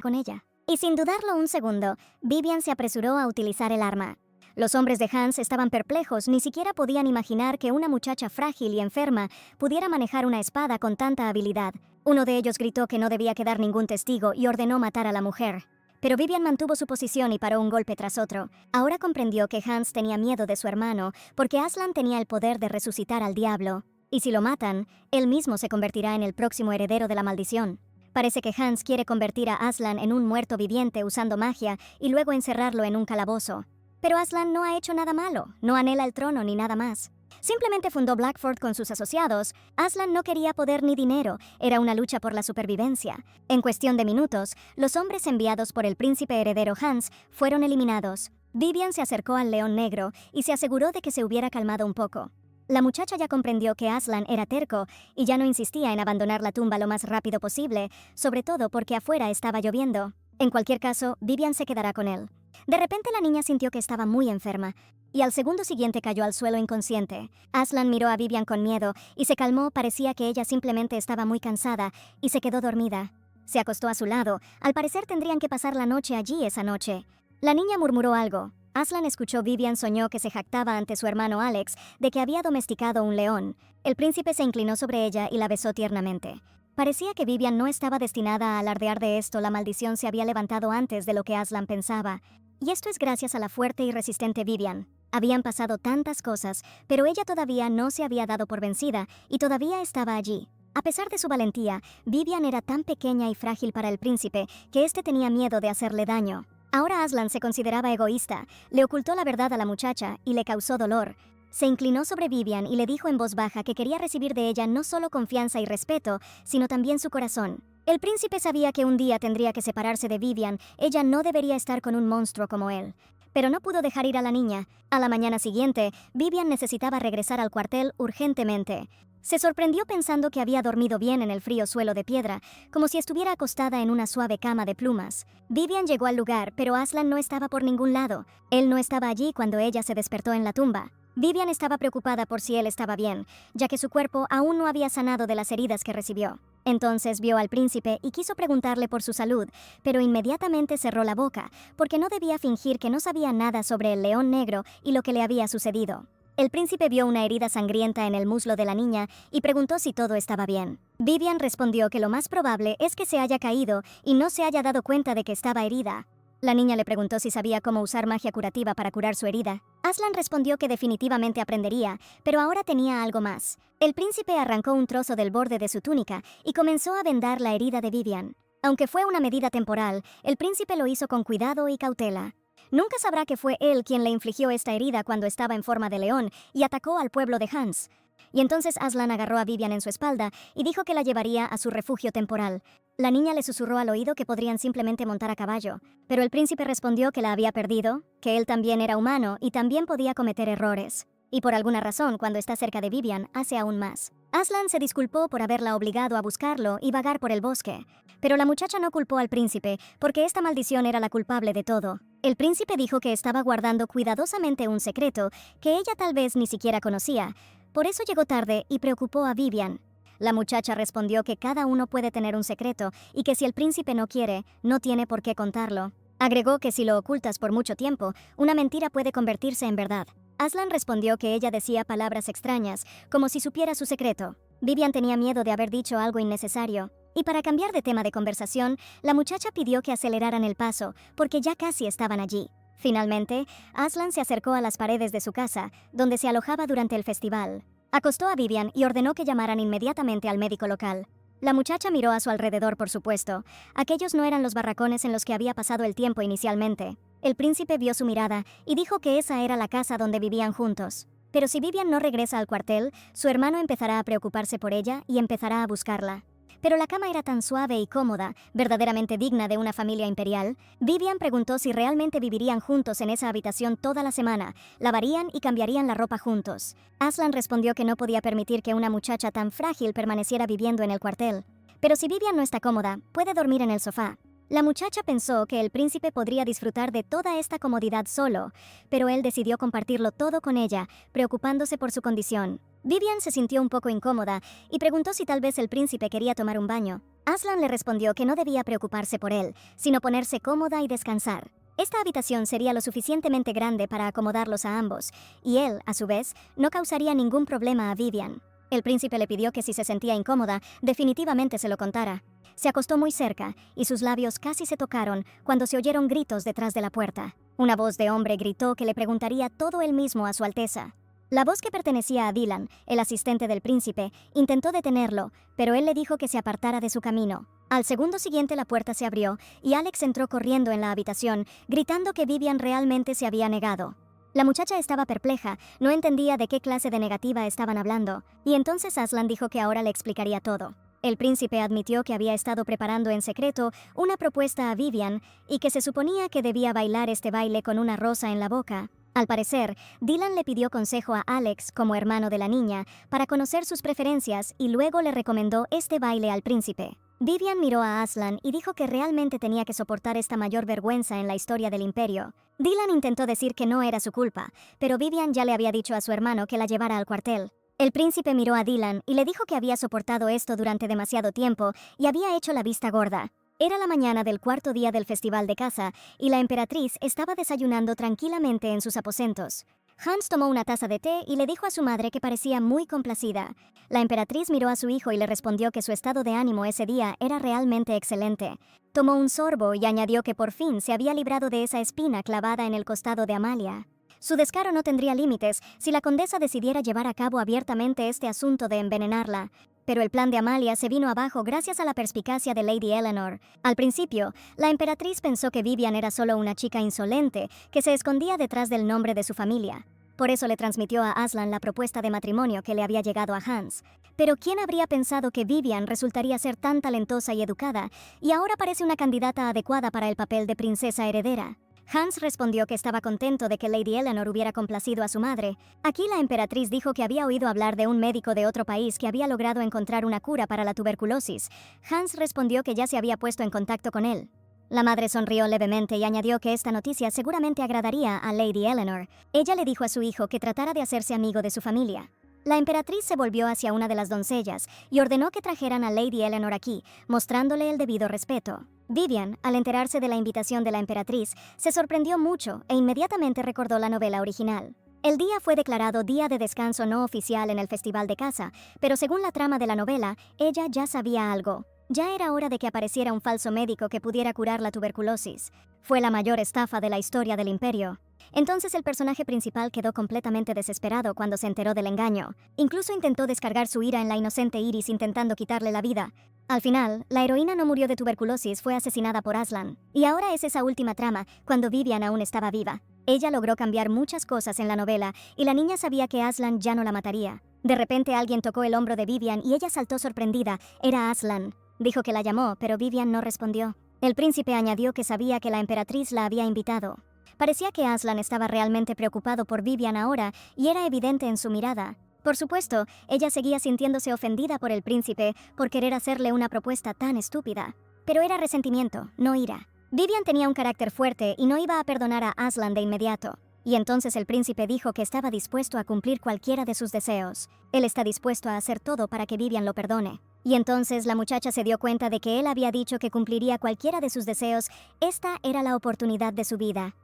Y sin dudarlo un segundo, Vivian se apresuró a utilizar el arma. Los hombres de Hans estaban perplejos, ni siquiera podían imaginar que una muchacha frágil y enferma pudiera manejar una espada con tanta habilidad. Uno de ellos gritó que no debía quedar ningún testigo y ordenó matar a la mujer. Pero Vivian mantuvo su posición y paró un golpe tras otro. Ahora comprendió que Hans tenía miedo de su hermano, porque Aslan tenía el poder de resucitar al diablo. Y si lo matan, él mismo se convertirá en el próximo heredero de la maldición. Parece que Hans quiere convertir a Aslan en un muerto viviente usando magia y luego encerrarlo en un calabozo. Pero Aslan no ha hecho nada malo, no anhela el trono ni nada más. Simplemente fundó Blackford con sus asociados. Aslan no quería poder ni dinero, era una lucha por la supervivencia. En cuestión de minutos, los hombres enviados por el príncipe heredero Hans fueron eliminados. Vivian se acercó al león negro y se aseguró de que se hubiera calmado un poco. La muchacha ya comprendió que Aslan era terco y ya no insistía en abandonar la tumba lo más rápido posible, sobre todo porque afuera estaba lloviendo. En cualquier caso, Vivian se quedará con él. De repente la niña sintió que estaba muy enferma, y al segundo siguiente cayó al suelo inconsciente. Aslan miró a Vivian con miedo y se calmó, parecía que ella simplemente estaba muy cansada, y se quedó dormida. Se acostó a su lado, al parecer tendrían que pasar la noche allí esa noche. La niña murmuró algo. Aslan escuchó Vivian soñó que se jactaba ante su hermano Alex de que había domesticado un león. El príncipe se inclinó sobre ella y la besó tiernamente. Parecía que Vivian no estaba destinada a alardear de esto, la maldición se había levantado antes de lo que Aslan pensaba. Y esto es gracias a la fuerte y resistente Vivian. Habían pasado tantas cosas, pero ella todavía no se había dado por vencida y todavía estaba allí. A pesar de su valentía, Vivian era tan pequeña y frágil para el príncipe que éste tenía miedo de hacerle daño. Ahora Aslan se consideraba egoísta, le ocultó la verdad a la muchacha y le causó dolor. Se inclinó sobre Vivian y le dijo en voz baja que quería recibir de ella no solo confianza y respeto, sino también su corazón. El príncipe sabía que un día tendría que separarse de Vivian, ella no debería estar con un monstruo como él. Pero no pudo dejar ir a la niña. A la mañana siguiente, Vivian necesitaba regresar al cuartel urgentemente. Se sorprendió pensando que había dormido bien en el frío suelo de piedra, como si estuviera acostada en una suave cama de plumas. Vivian llegó al lugar, pero Aslan no estaba por ningún lado. Él no estaba allí cuando ella se despertó en la tumba. Vivian estaba preocupada por si él estaba bien, ya que su cuerpo aún no había sanado de las heridas que recibió. Entonces vio al príncipe y quiso preguntarle por su salud, pero inmediatamente cerró la boca, porque no debía fingir que no sabía nada sobre el león negro y lo que le había sucedido. El príncipe vio una herida sangrienta en el muslo de la niña y preguntó si todo estaba bien. Vivian respondió que lo más probable es que se haya caído y no se haya dado cuenta de que estaba herida. La niña le preguntó si sabía cómo usar magia curativa para curar su herida. Aslan respondió que definitivamente aprendería, pero ahora tenía algo más. El príncipe arrancó un trozo del borde de su túnica y comenzó a vendar la herida de Vivian. Aunque fue una medida temporal, el príncipe lo hizo con cuidado y cautela. Nunca sabrá que fue él quien le infligió esta herida cuando estaba en forma de león y atacó al pueblo de Hans. Y entonces Aslan agarró a Vivian en su espalda y dijo que la llevaría a su refugio temporal. La niña le susurró al oído que podrían simplemente montar a caballo, pero el príncipe respondió que la había perdido, que él también era humano y también podía cometer errores. Y por alguna razón, cuando está cerca de Vivian, hace aún más. Aslan se disculpó por haberla obligado a buscarlo y vagar por el bosque, pero la muchacha no culpó al príncipe porque esta maldición era la culpable de todo. El príncipe dijo que estaba guardando cuidadosamente un secreto que ella tal vez ni siquiera conocía. Por eso llegó tarde y preocupó a Vivian. La muchacha respondió que cada uno puede tener un secreto y que si el príncipe no quiere, no tiene por qué contarlo. Agregó que si lo ocultas por mucho tiempo, una mentira puede convertirse en verdad. Aslan respondió que ella decía palabras extrañas, como si supiera su secreto. Vivian tenía miedo de haber dicho algo innecesario. Y para cambiar de tema de conversación, la muchacha pidió que aceleraran el paso, porque ya casi estaban allí. Finalmente, Aslan se acercó a las paredes de su casa, donde se alojaba durante el festival. Acostó a Vivian y ordenó que llamaran inmediatamente al médico local. La muchacha miró a su alrededor, por supuesto. Aquellos no eran los barracones en los que había pasado el tiempo inicialmente. El príncipe vio su mirada y dijo que esa era la casa donde vivían juntos. Pero si Vivian no regresa al cuartel, su hermano empezará a preocuparse por ella y empezará a buscarla. Pero la cama era tan suave y cómoda, verdaderamente digna de una familia imperial. Vivian preguntó si realmente vivirían juntos en esa habitación toda la semana, lavarían y cambiarían la ropa juntos. Aslan respondió que no podía permitir que una muchacha tan frágil permaneciera viviendo en el cuartel. Pero si Vivian no está cómoda, puede dormir en el sofá. La muchacha pensó que el príncipe podría disfrutar de toda esta comodidad solo, pero él decidió compartirlo todo con ella, preocupándose por su condición. Vivian se sintió un poco incómoda y preguntó si tal vez el príncipe quería tomar un baño. Aslan le respondió que no debía preocuparse por él, sino ponerse cómoda y descansar. Esta habitación sería lo suficientemente grande para acomodarlos a ambos, y él, a su vez, no causaría ningún problema a Vivian. El príncipe le pidió que si se sentía incómoda, definitivamente se lo contara. Se acostó muy cerca, y sus labios casi se tocaron cuando se oyeron gritos detrás de la puerta. Una voz de hombre gritó que le preguntaría todo él mismo a su Alteza. La voz que pertenecía a Dylan, el asistente del príncipe, intentó detenerlo, pero él le dijo que se apartara de su camino. Al segundo siguiente la puerta se abrió, y Alex entró corriendo en la habitación, gritando que Vivian realmente se había negado. La muchacha estaba perpleja, no entendía de qué clase de negativa estaban hablando, y entonces Aslan dijo que ahora le explicaría todo. El príncipe admitió que había estado preparando en secreto una propuesta a Vivian y que se suponía que debía bailar este baile con una rosa en la boca. Al parecer, Dylan le pidió consejo a Alex, como hermano de la niña, para conocer sus preferencias y luego le recomendó este baile al príncipe. Vivian miró a Aslan y dijo que realmente tenía que soportar esta mayor vergüenza en la historia del imperio. Dylan intentó decir que no era su culpa, pero Vivian ya le había dicho a su hermano que la llevara al cuartel. El príncipe miró a Dylan y le dijo que había soportado esto durante demasiado tiempo y había hecho la vista gorda. Era la mañana del cuarto día del festival de caza y la emperatriz estaba desayunando tranquilamente en sus aposentos. Hans tomó una taza de té y le dijo a su madre que parecía muy complacida. La emperatriz miró a su hijo y le respondió que su estado de ánimo ese día era realmente excelente. Tomó un sorbo y añadió que por fin se había librado de esa espina clavada en el costado de Amalia. Su descaro no tendría límites si la condesa decidiera llevar a cabo abiertamente este asunto de envenenarla. Pero el plan de Amalia se vino abajo gracias a la perspicacia de Lady Eleanor. Al principio, la emperatriz pensó que Vivian era solo una chica insolente que se escondía detrás del nombre de su familia. Por eso le transmitió a Aslan la propuesta de matrimonio que le había llegado a Hans. Pero ¿quién habría pensado que Vivian resultaría ser tan talentosa y educada, y ahora parece una candidata adecuada para el papel de princesa heredera? Hans respondió que estaba contento de que Lady Eleanor hubiera complacido a su madre. Aquí la emperatriz dijo que había oído hablar de un médico de otro país que había logrado encontrar una cura para la tuberculosis. Hans respondió que ya se había puesto en contacto con él. La madre sonrió levemente y añadió que esta noticia seguramente agradaría a Lady Eleanor. Ella le dijo a su hijo que tratara de hacerse amigo de su familia. La emperatriz se volvió hacia una de las doncellas y ordenó que trajeran a Lady Eleanor aquí, mostrándole el debido respeto. Vivian, al enterarse de la invitación de la emperatriz, se sorprendió mucho e inmediatamente recordó la novela original. El día fue declarado día de descanso no oficial en el festival de caza, pero según la trama de la novela, ella ya sabía algo. Ya era hora de que apareciera un falso médico que pudiera curar la tuberculosis. Fue la mayor estafa de la historia del imperio. Entonces el personaje principal quedó completamente desesperado cuando se enteró del engaño. Incluso intentó descargar su ira en la inocente Iris intentando quitarle la vida. Al final, la heroína no murió de tuberculosis, fue asesinada por Aslan. Y ahora es esa última trama, cuando Vivian aún estaba viva. Ella logró cambiar muchas cosas en la novela y la niña sabía que Aslan ya no la mataría. De repente alguien tocó el hombro de Vivian y ella saltó sorprendida. Era Aslan. Dijo que la llamó, pero Vivian no respondió. El príncipe añadió que sabía que la emperatriz la había invitado. Parecía que Aslan estaba realmente preocupado por Vivian ahora y era evidente en su mirada. Por supuesto, ella seguía sintiéndose ofendida por el príncipe por querer hacerle una propuesta tan estúpida. Pero era resentimiento, no ira. Vivian tenía un carácter fuerte y no iba a perdonar a Aslan de inmediato. Y entonces el príncipe dijo que estaba dispuesto a cumplir cualquiera de sus deseos. Él está dispuesto a hacer todo para que Vivian lo perdone. Y entonces la muchacha se dio cuenta de que él había dicho que cumpliría cualquiera de sus deseos. Esta era la oportunidad de su vida.